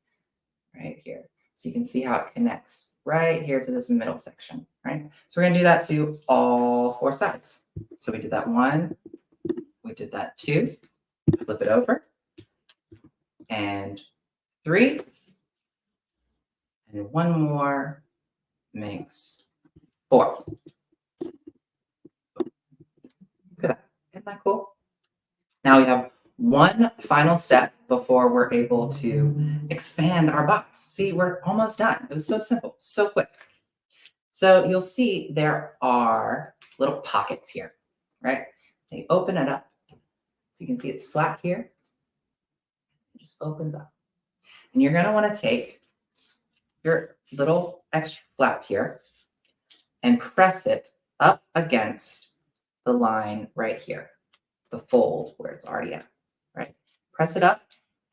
right here. So you can see how it connects right here to this middle section, right? So we're going to do that to all 4 sides. So we did that 1, we did that 2, flip it over, and 3, and 1 more makes 4. Look at that. Isn't that cool? Now we have one final step before we're able to expand our box. See, we're almost done. It was so simple, so quick. So you'll see there are little pockets here, right? They open it up. So you can see it's flat here. It just opens up. And you're going to want to take your little extra flap here and press it up against the line right here, the fold where it's already at, right? Press it up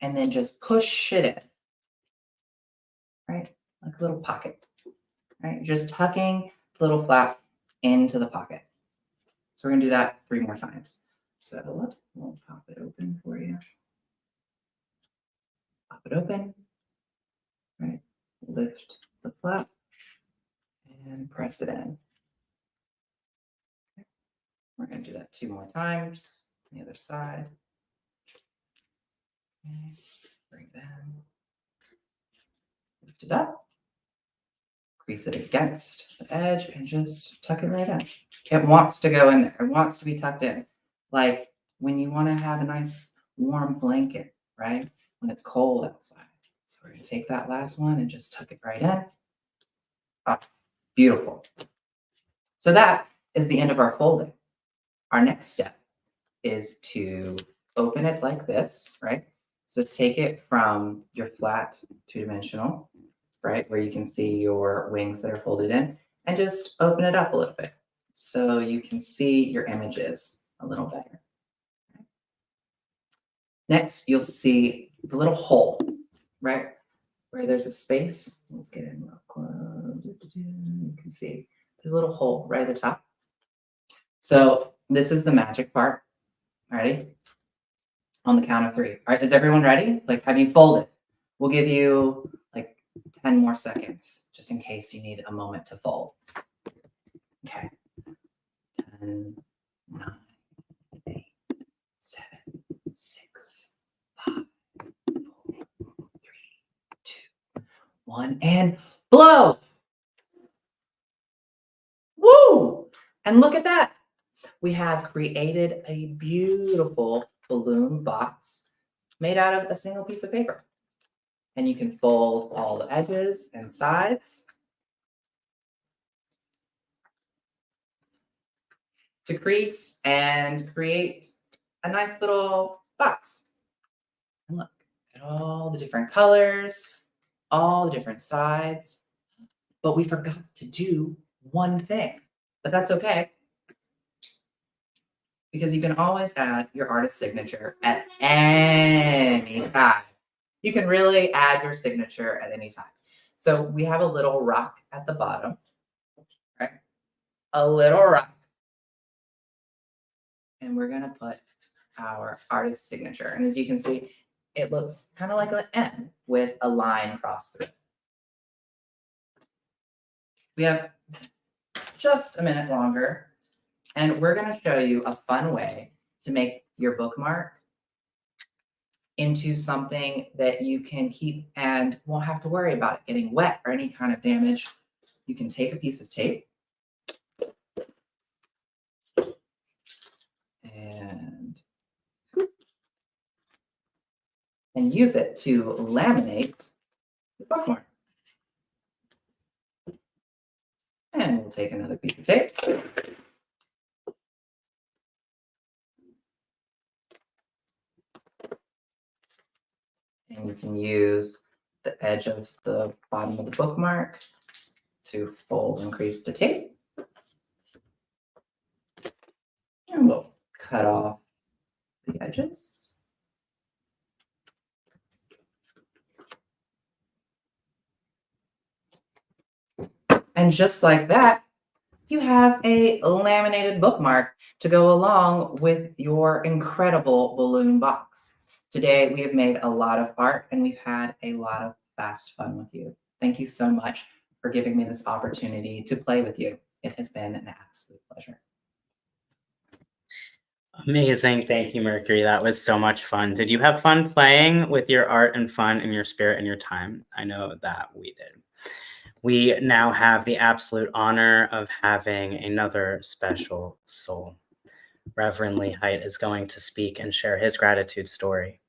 and then just push it in, right? Like a little pocket, right? Just tucking the little flap into the pocket. So we're going to do that 3 more times. So we'll pop it open for you. Pop it open, right? Lift the flap and press it in. Okay. We're going to do that 2 more times on the other side. Okay. Bring it in. Lift it up. Crease it against the edge and just tuck it right in. It wants to go in there. It wants to be tucked in. Like when you want to have a nice warm blanket, right? When it's cold outside. So we're going to take that last one and just tuck it right in. Ah, beautiful. So that is the end of our folding. Our next step is to open it like this, right? So take it from your flat 2-dimensional, right, where you can see your wings that are folded in, and just open it up a little bit so you can see your images a little better. Next, you'll see the little hole, right, where there's a space. Let's get in real close. You can see there's a little hole right at the top. So this is the magic part. Ready? On the count of 3. All right, is everyone ready? Like, have you folded? We'll give you like 10 more seconds, just in case you need a moment to fold. Okay. 10, 9, 8, 7, 6, 5, 4, 3, 2, 1, and blow. Woo! And look at that. We have created a beautiful balloon box made out of a single piece of paper. And you can fold all the edges and sides to crease and create a nice little box. And look at all the different colors, all the different sides. But we forgot to do one thing, but that's okay. Because you can always add your artist signature at any time. You can really add your signature at any time. So we have a little rock at the bottom, right? A little rock. And we're going to put our artist signature. And as you can see, it looks kind of like an M with a line across through it. We have just a minute longer, and we're going to show you a fun way to make your bookmark into something that you can keep and won't have to worry about it getting wet or any kind of damage. You can take a piece of tape and use it to laminate the bookmark. And we'll take another piece of tape. And you can use the edge of the bottom of the bookmark to fold and crease the tape. And we'll cut off the edges. And just like that, you have a laminated bookmark to go along with your incredible balloon box. Today, we have made a lot of art and we've had a lot of fast fun with you. Thank you so much for giving me this opportunity to play with you. It has been an absolute pleasure. Amazing. Thank you, Mercury. That was so much fun. Did you have fun playing with your art and fun and your spirit and your time? I know that we did. We now have the absolute honor of having another special soul. Reverend Lee Height is going to speak and share his gratitude story.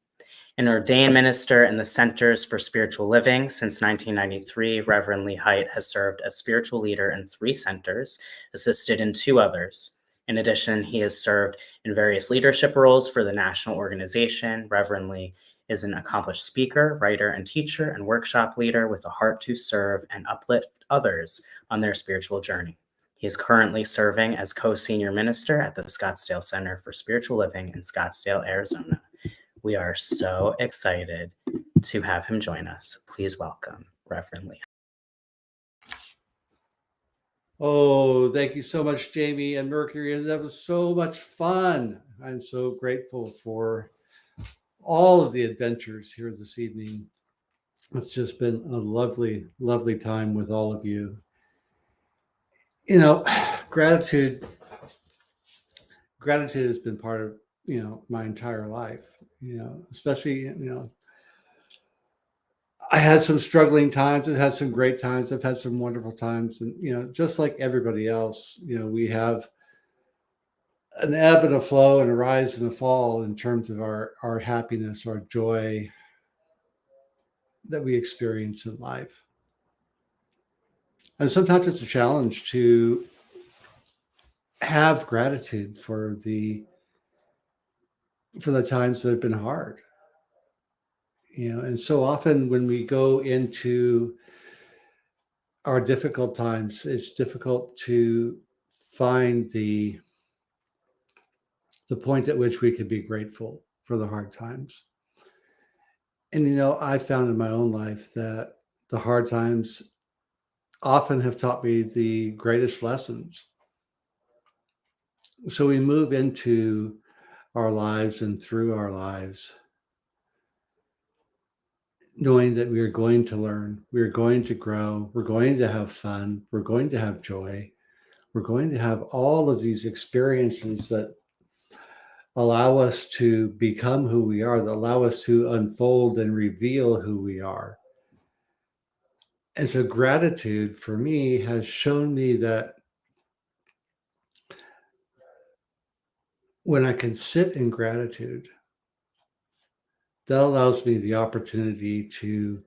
An ordained minister in the Centers for Spiritual Living since 1993, Reverend Lee Height has served as spiritual leader in 3 centers, assisted in 2 others. In addition, he has served in various leadership roles for the national organization. Reverend Lee is an accomplished speaker, writer, and teacher, and workshop leader with a heart to serve and uplift others on their spiritual journey. He is currently serving as co-senior minister at the Scottsdale Center for Spiritual Living in Scottsdale, Arizona. We are so excited to have him join us. Please welcome Reverend Lee. Oh, thank you so much, Jamie and Mercury. And that was so much fun. I'm so grateful for all of the adventures here this evening. It's just been a lovely, lovely time with all of you. You know, gratitude has been part of, my entire life, especially, I had some struggling times. I've had some great times. I've had some wonderful times. And, just like everybody else, we have an ebb and a flow and a rise and a fall in terms of our happiness, our joy that we experience in life. And sometimes it's a challenge to have gratitude for the times that have been hard. And so often when we go into our difficult times, it's difficult to find the point at which we could be grateful for the hard times. And, I found in my own life that the hard times often have taught me the greatest lessons. So we move into our lives and through our lives knowing that we are going to learn, we are going to grow, we're going to have fun, we're going to have joy, we're going to have all of these experiences that allow us to become who we are, that allow us to unfold and reveal who we are. And so gratitude for me has shown me that when I can sit in gratitude, that allows me the opportunity to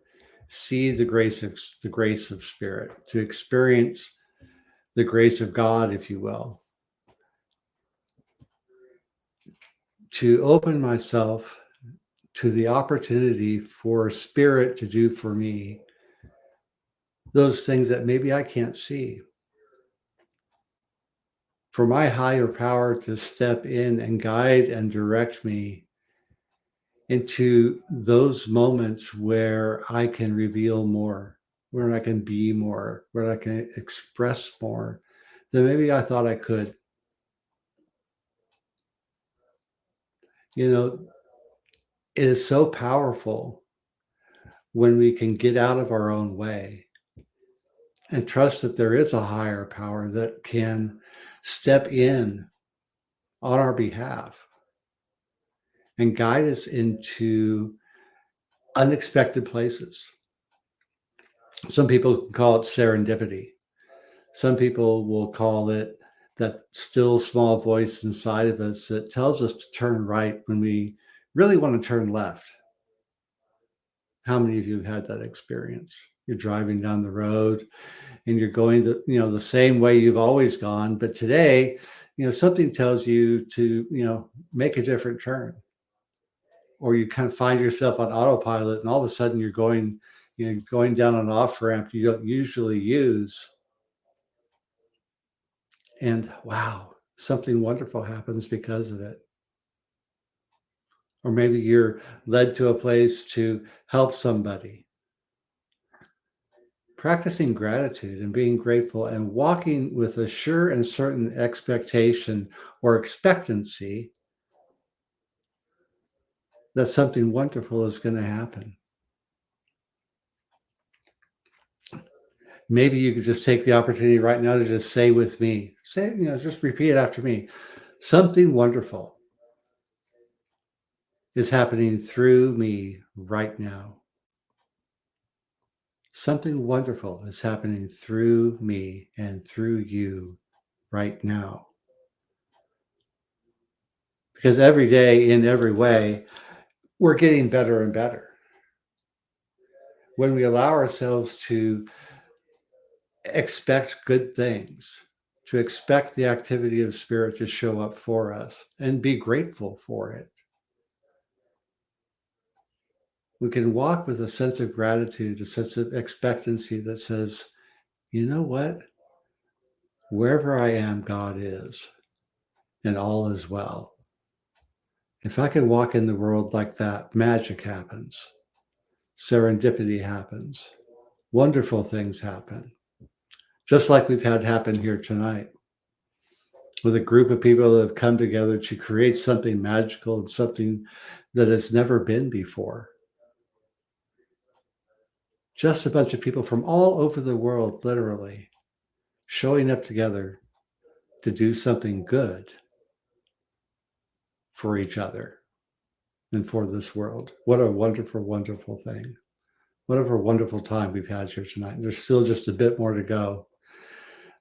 see the grace of spirit, to experience the grace of God, if you will, to open myself to the opportunity for spirit to do for me those things that maybe I can't see. For my higher power to step in and guide and direct me into those moments where I can reveal more, where I can be more, where I can express more than maybe I thought I could. It is so powerful when we can get out of our own way and trust that there is a higher power that can step in on our behalf and guide us into unexpected places. Some people call it serendipity. Some people will call it that still small voice inside of us that tells us to turn right when we really want to turn left. How many of you have had that experience? You're driving down the road and you're going the same way you've always gone, but today, something tells you to, make a different turn. Or you kind of find yourself on autopilot and all of a sudden you're going down an off ramp you don't usually use. And wow, something wonderful happens because of it. Or maybe you're led to a place to help somebody. Practicing gratitude and being grateful and walking with a sure and certain expectation or expectancy that something wonderful is going to happen. Maybe you could just take the opportunity right now to just say with me, just repeat it after me. Something wonderful is happening through me right now. Something wonderful is happening through me and through you right now. Because every day, in every way, we're getting better and better. When we allow ourselves to expect good things, to expect the activity of spirit to show up for us and be grateful for it, we can walk with a sense of gratitude, a sense of expectancy that says, you know what? Wherever I am, God is, and all is well. If I can walk in the world like that, magic happens, serendipity happens, wonderful things happen, just like we've had happen here tonight, with a group of people that have come together to create something magical and something that has never been before. Just a bunch of people from all over the world, literally, showing up together to do something good for each other and for this world. What a wonderful, wonderful thing. What a wonderful time we've had here tonight. There's still just a bit more to go.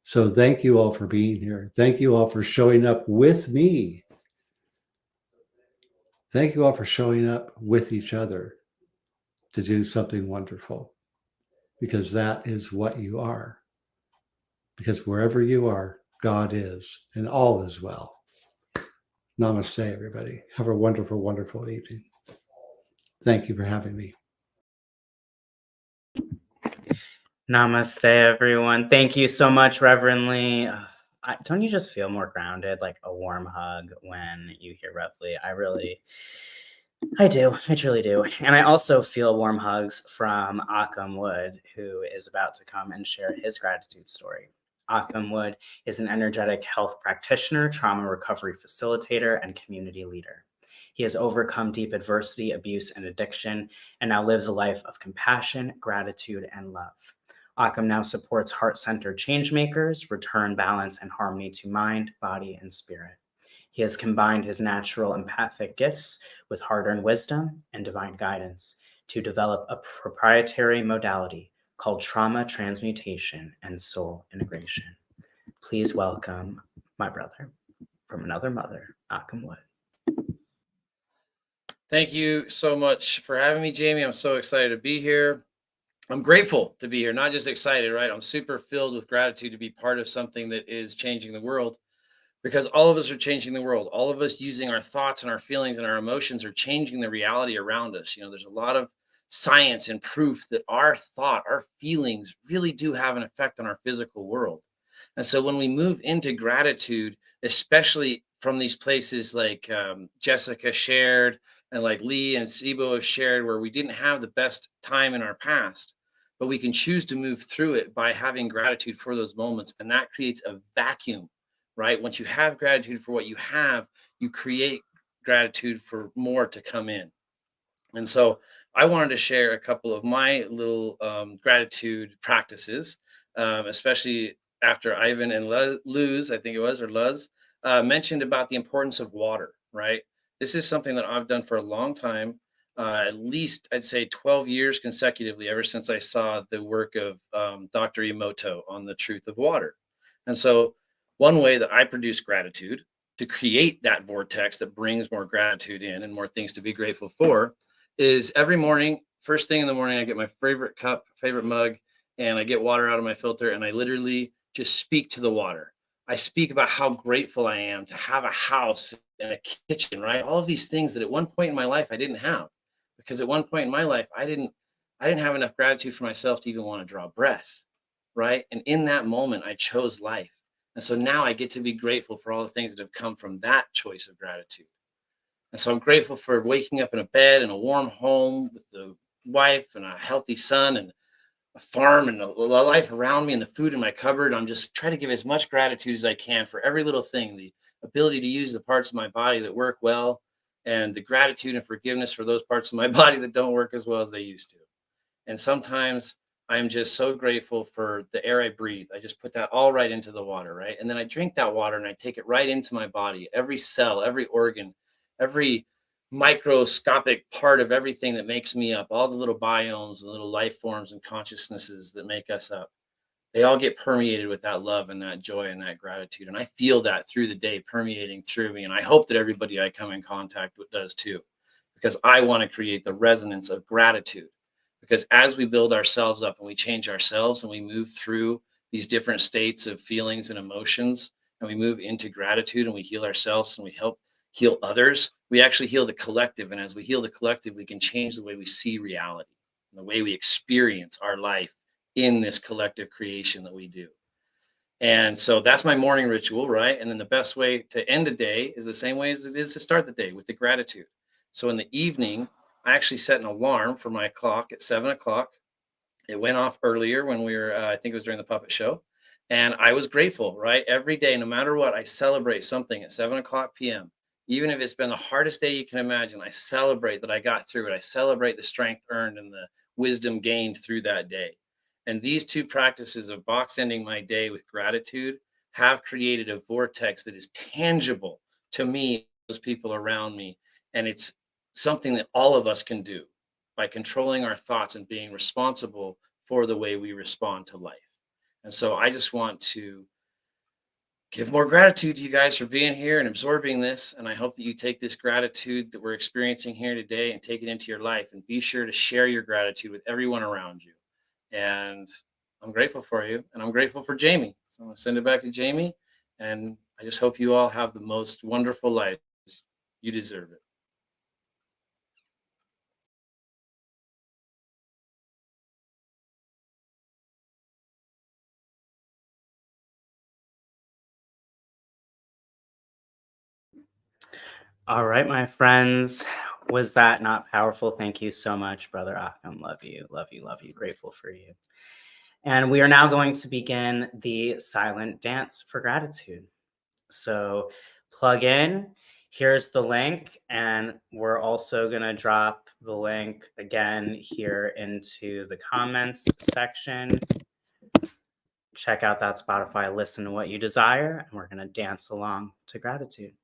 So thank you all for being here. Thank you all for showing up with me. Thank you all for showing up with each other to do something wonderful, because that is what you are. Because wherever you are, God is, and all is well. Namaste, everybody. Have a wonderful, wonderful evening. Thank you for having me. Namaste, everyone. Thank you so much, Reverendly. Don't you just feel more grounded, like a warm hug when you hear Reverendly? I do. I truly do. And I also feel warm hugs from Akam Wood, who is about to come and share his gratitude story. Akam Wood is an energetic health practitioner, trauma recovery facilitator, and community leader. He has overcome deep adversity, abuse, and addiction, and now lives a life of compassion, gratitude, and love. Akam now supports heart-centered change makers, return balance and harmony to mind, body, and spirit. He has combined his natural empathic gifts with hard-earned wisdom and divine guidance to develop a proprietary modality called trauma transmutation and soul integration. Please welcome my brother from another mother, Akam Wood. Thank you so much for having me, Jamie. I'm so excited to be here. I'm grateful to be here, not just excited, right? I'm super filled with gratitude to be part of something that is changing the world, because all of us are changing the world. All of us using our thoughts and our feelings and our emotions are changing the reality around us. There's a lot of science and proof that our thought, our feelings really do have an effect on our physical world. And so when we move into gratitude, especially from these places like Jessica shared and like Lee and Sibo have shared, where we didn't have the best time in our past, but we can choose to move through it by having gratitude for those moments. And that creates a vacuum, right? Once you have gratitude for what you have, you create gratitude for more to come in. And so I wanted to share a couple of my little gratitude practices, especially after Ivan and Luz, I think it was, or Luz, mentioned about the importance of water, right? This is something that I've done for a long time, at least I'd say 12 years consecutively, ever since I saw the work of Dr. Emoto on the truth of water. And so one way that I produce gratitude to create that vortex that brings more gratitude in and more things to be grateful for is every morning, first thing in the morning, I get my favorite cup, favorite mug, and I get water out of my filter, and I literally just speak to the water. I speak about how grateful I am to have a house and a kitchen, right? All of these things that at one point in my life I didn't have, because at one point in my life I didn't have enough gratitude for myself to even want to draw breath, right? And in that moment I chose life. And so now I get to be grateful for all the things that have come from that choice of gratitude. And so I'm grateful for waking up in a bed in a warm home with the wife and a healthy son and a farm and a life around me and the food in my cupboard. I'm just trying to give as much gratitude as I can for every little thing, the ability to use the parts of my body that work well, and the gratitude and forgiveness for those parts of my body that don't work as well as they used to. And sometimes I'm just so grateful for the air I breathe. I just put that all right into the water, right? And then I drink that water and I take it right into my body, every cell, every organ, every microscopic part of everything that makes me up, all the little biomes and little life forms and consciousnesses that make us up. They all get permeated with that love and that joy and that gratitude. And I feel that through the day permeating through me. And I hope that everybody I come in contact with does too, because I want to create the resonance of gratitude. Because as we build ourselves up and we change ourselves and we move through these different states of feelings and emotions, and we move into gratitude and we heal ourselves and we help heal others, we actually heal the collective. And as we heal the collective, we can change the way we see reality and the way we experience our life in this collective creation that we do. And so that's my morning ritual, right? And then the best way to end a day is the same way as it is to start the day, with the gratitude. So in the evening, I actually set an alarm for my clock at 7 o'clock. It went off earlier when we were, I think it was during the puppet show. And I was grateful, right? Every day, no matter what, I celebrate something at 7 o'clock p.m. Even if it's been the hardest day you can imagine, I celebrate that I got through it. I celebrate the strength earned and the wisdom gained through that day. And these two practices of box ending my day with gratitude have created a vortex that is tangible to me, those people around me. And it's something that all of us can do by controlling our thoughts and being responsible for the way we respond to life. And so I just want to give more gratitude to you guys for being here and absorbing this. And I hope that you take this gratitude that we're experiencing here today and take it into your life, and be sure to share your gratitude with everyone around you. And I'm grateful for you, and I'm grateful for Jamie. So I'm going to send it back to Jamie. And I just hope you all have the most wonderful life. You deserve it. All right, my friends. Was that not powerful? Thank you so much, Brother Akam. Love you, love you, love you. Grateful for you. And we are now going to begin the silent dance for gratitude. So plug in. Here's the link. And we're also going to drop the link again here into the comments section. Check out that Spotify Listen to What You Desire. And we're going to dance along to gratitude.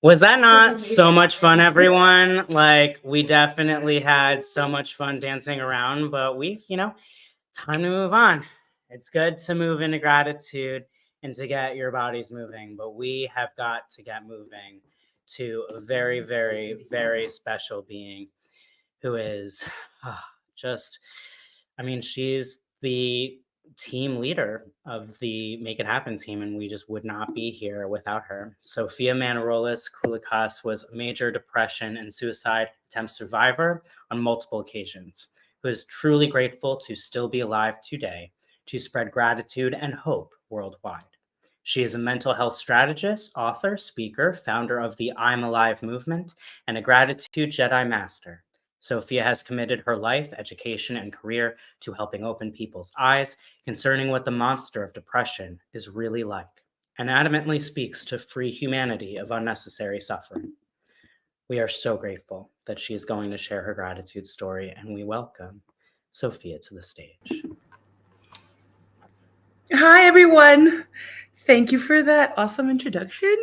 Was that not so much fun, everyone? Like, we definitely had so much fun dancing around, but we've, time to move on. It's good to move into gratitude and to get your bodies moving, but we have got to get moving to a very, very, very special being who is just, she's the team leader of the Make It Happen team, and we just would not be here without her. Sophia Manarolis Koulikas was a major depression and suicide attempt survivor on multiple occasions, who is truly grateful to still be alive today to spread gratitude and hope worldwide. She is a mental health strategist, author, speaker, founder of the I'm Alive movement, and a gratitude Jedi master. Sophia has committed her life, education, and career to helping open people's eyes concerning what the monster of depression is really like, and adamantly speaks to free humanity of unnecessary suffering. We are so grateful that she is going to share her gratitude story, and we welcome Sophia to the stage. Hi, everyone. Thank you for that awesome introduction.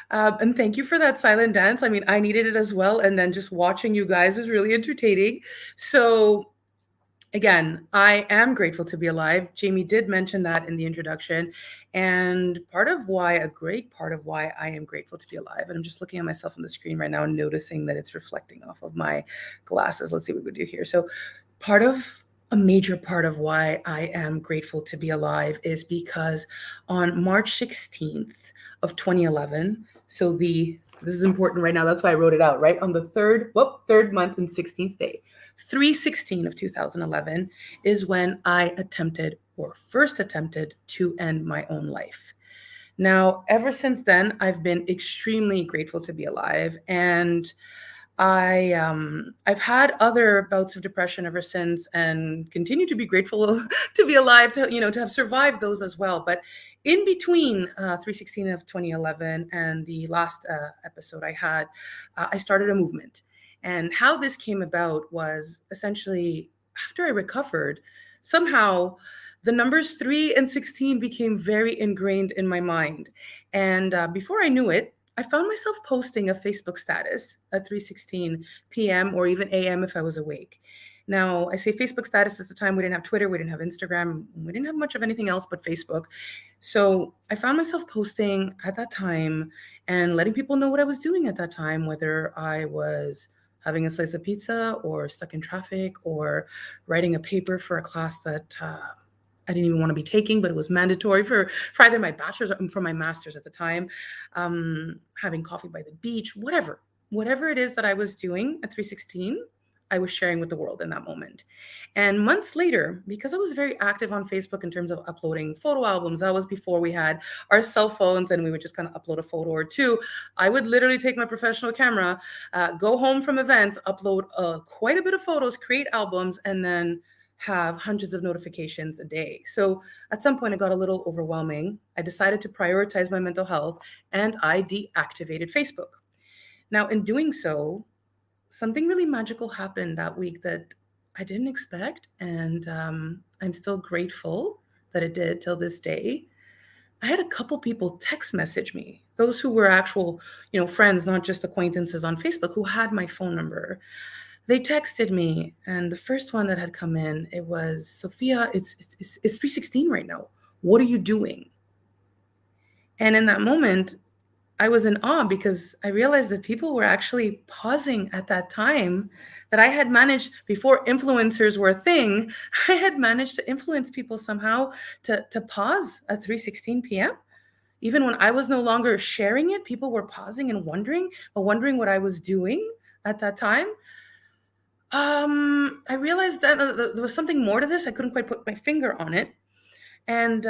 And thank you for that silent dance. I mean, I needed it as well. And then just watching you guys was really entertaining. So again, I am grateful to be alive. Jamie did mention that in the introduction. And a great part of why I am grateful to be alive, and I'm just looking at myself on the screen right now and noticing that it's reflecting off of my glasses. Let's see what we do here. So a major part of why I am grateful to be alive is because on March 16th of 2011, this is important right now, that's why I wrote it out, right? On the third month and 16th day, 3/16 of 2011 is when I first attempted to end my own life. Now, ever since then, I've been extremely grateful to be alive, and I've had other bouts of depression ever since, and continue to be grateful to be alive, to have survived those as well. But in between 3/16 of 2011 and the last episode I had, I started a movement. And how this came about was essentially after I recovered, somehow the numbers 3 and 16 became very ingrained in my mind. And before I knew it, I found myself posting a Facebook status at 3:16 p.m. or even a.m. if I was awake. Now, I say Facebook status at the time. We didn't have Twitter. We didn't have Instagram. We didn't have much of anything else but Facebook. So I found myself posting at that time and letting people know what I was doing at that time, whether I was having a slice of pizza or stuck in traffic or writing a paper for a class that I didn't even want to be taking, but it was mandatory for either my bachelor's or for my master's at the time, having coffee by the beach, whatever it is that I was doing at 3:16, I was sharing with the world in that moment. And months later, because I was very active on Facebook in terms of uploading photo albums, that was before we had our cell phones and we would just kind of upload a photo or two. I would literally take my professional camera, go home from events, upload quite a bit of photos, create albums, and then have hundreds of notifications a day. So at some point, it got a little overwhelming. I decided to prioritize my mental health and I deactivated Facebook. Now, in doing so, something really magical happened that week that I didn't expect. And I'm still grateful that it did till this day. I had a couple people text message me, those who were actual, friends, not just acquaintances on Facebook, who had my phone number. They texted me, and the first one that had come in, it was, Sophia, it's 3:16 right now. What are you doing? And in that moment, I was in awe because I realized that people were actually pausing at that time, that I had managed, before influencers were a thing, I had managed to influence people somehow to pause at 3:16 p.m. Even when I was no longer sharing it, people were pausing and wondering what I was doing at that time. I realized that there was something more to this. I couldn't quite put my finger on it. And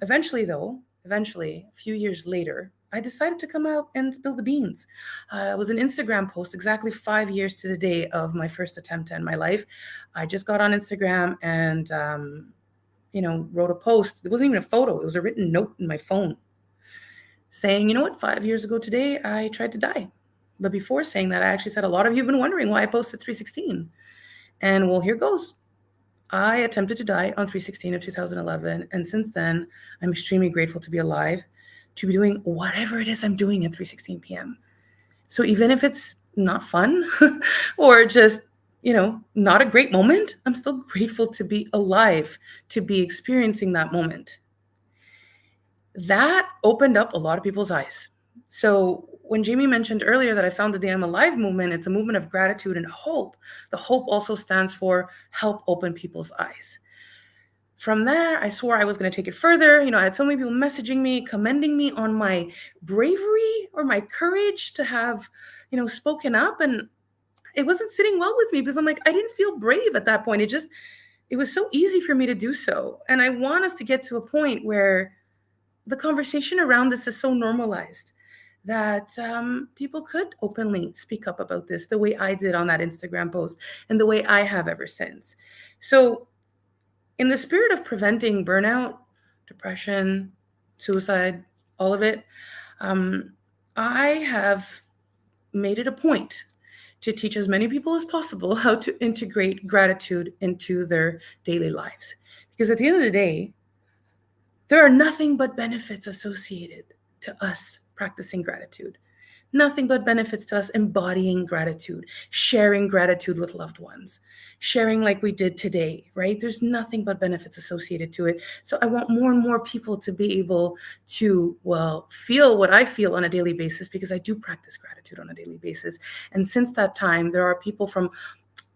eventually, a few years later, I decided to come out and spill the beans. It was an Instagram post exactly 5 years to the day of my first attempt to end my life. I just got on Instagram and, wrote a post. It wasn't even a photo. It was a written note in my phone saying, 5 years ago today, I tried to die. But before saying that, I actually said, a lot of you have been wondering why I posted 3:16. And well, here goes. I attempted to die on 3/16 of 2011. And since then, I'm extremely grateful to be alive, to be doing whatever it is I'm doing at 3:16 p.m. So even if it's not fun or just, not a great moment, I'm still grateful to be alive, to be experiencing that moment. That opened up a lot of people's eyes. So when Jamie mentioned earlier that I founded the I'm Alive movement, it's a movement of gratitude and hope. The hope also stands for help open people's eyes. From there, I swore I was going to take it further. I had so many people messaging me, commending me on my bravery or my courage to have, spoken up. And it wasn't sitting well with me because I'm like, I didn't feel brave at that point. It was so easy for me to do so. And I want us to get to a point where the conversation around this is so normalized that people could openly speak up about this the way I did on that Instagram post and the way I have ever since. So in the spirit of preventing burnout, depression, suicide, all of it, I have made it a point to teach as many people as possible how to integrate gratitude into their daily lives. Because at the end of the day, there are nothing but benefits associated to us practicing gratitude. Nothing but benefits to us embodying gratitude, sharing gratitude with loved ones, sharing like we did today, right? There's nothing but benefits associated to it. So I want more and more people to be able to, feel what I feel on a daily basis because I do practice gratitude on a daily basis. And since that time, there are people from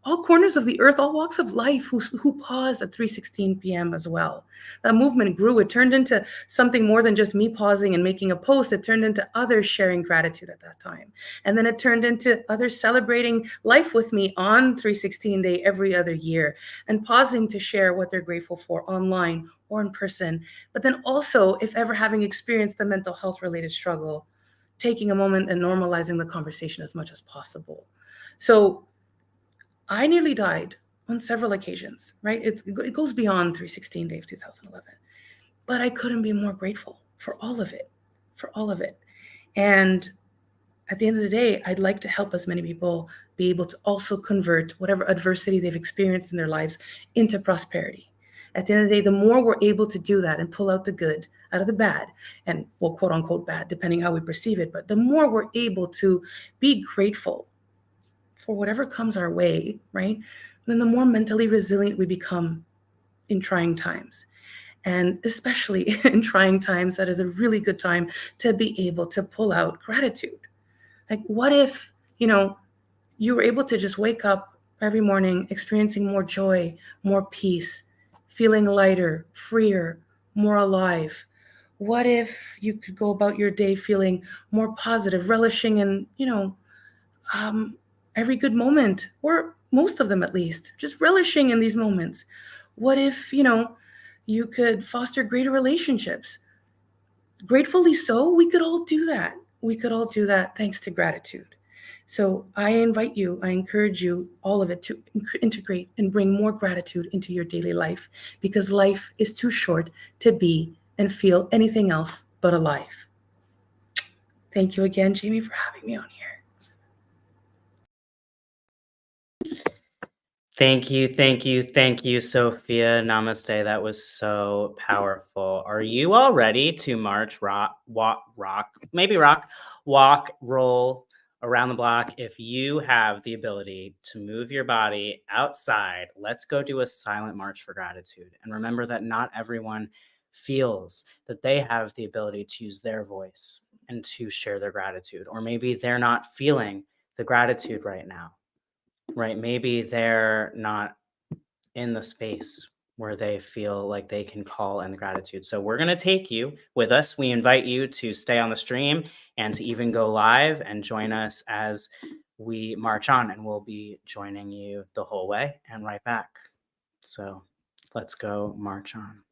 all corners of the earth, all walks of life who paused at 3:16 p.m. as well. That movement grew. It turned into something more than just me pausing and making a post. It turned into others sharing gratitude at that time. And then it turned into others celebrating life with me on 3:16 day every other year and pausing to share what they're grateful for online or in person. But then also, if ever having experienced the mental health related struggle, taking a moment and normalizing the conversation as much as possible. So I nearly died on several occasions, right? It goes beyond 3:16 day of 2011. But I couldn't be more grateful for all of it. And at the end of the day, I'd like to help as many people be able to also convert whatever adversity they've experienced in their lives into prosperity. At the end of the day, the more we're able to do that and pull out the good out of the bad, and quote unquote bad, depending how we perceive it, but the more we're able to be grateful for whatever comes our way, right? Then the more mentally resilient we become in trying times. And especially in trying times, that is a really good time to be able to pull out gratitude. Like, what if, you were able to just wake up every morning experiencing more joy, more peace, feeling lighter, freer, more alive? What if you could go about your day feeling more positive, relishing in, every good moment, or most of them at least, just relishing in these moments? What if, you could foster greater relationships? Gratefully so, we could all do that. We could all do that thanks to gratitude. So I invite you, I encourage you, all of it, to integrate and bring more gratitude into your daily life, because life is too short to be and feel anything else but alive. Thank you again, Jamie, for having me on here. Thank you, Sophia. Namaste. That was so powerful. Are you all ready to march, walk, roll around the block? If you have the ability to move your body outside, let's go do a silent march for gratitude. And remember that not everyone feels that they have the ability to use their voice and to share their gratitude, or maybe they're not feeling the gratitude right now. Right? Maybe they're not in the space where they feel like they can call in gratitude. So we're going to take you with us. We invite you to stay on the stream and to even go live and join us as we march on, and we'll be joining you the whole way and right back. So let's go march on.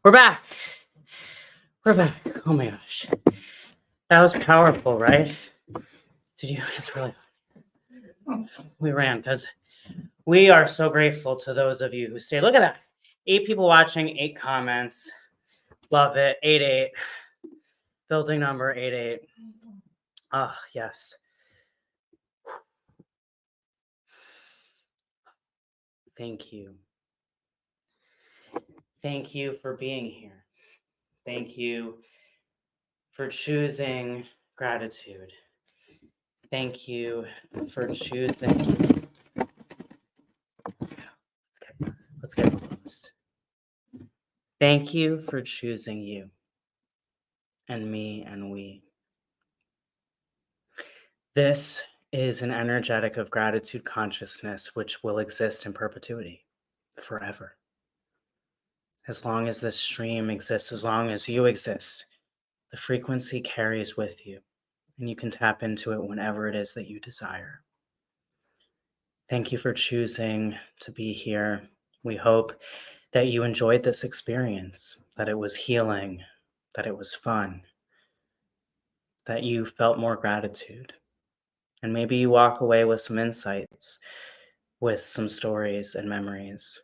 We're back. We're back. Oh my gosh. That was powerful, right? Did you? It's really. We ran because we are so grateful to those of you who stayed. Look at that. 8 people watching, 8 comments. Love it. 88. Building number 88. Ah, yes. Thank you. Thank you for being here. Thank you for choosing gratitude. Thank you for choosing. Let's get close. Thank you for choosing you and me and we. This is an energetic of gratitude consciousness which will exist in perpetuity, forever. As long as this stream exists, as long as you exist, the frequency carries with you, and you can tap into it whenever it is that you desire. Thank you for choosing to be here. We hope that you enjoyed this experience, that it was healing, that it was fun, that you felt more gratitude. And maybe you walk away with some insights, with some stories and memories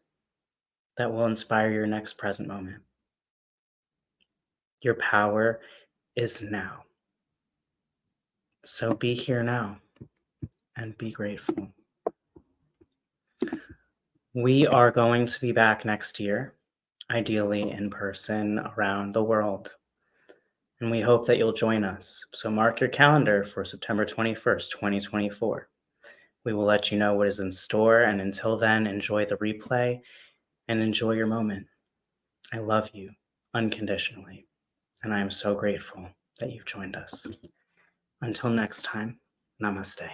that will inspire your next present moment. Your power is now. So be here now and be grateful. We are going to be back next year, ideally in person around the world. And we hope that you'll join us. So mark your calendar for September 21st, 2024. We will let you know what is in store. And until then, enjoy the replay and enjoy your moment. I love you unconditionally. And I am so grateful that you've joined us. Until next time, namaste.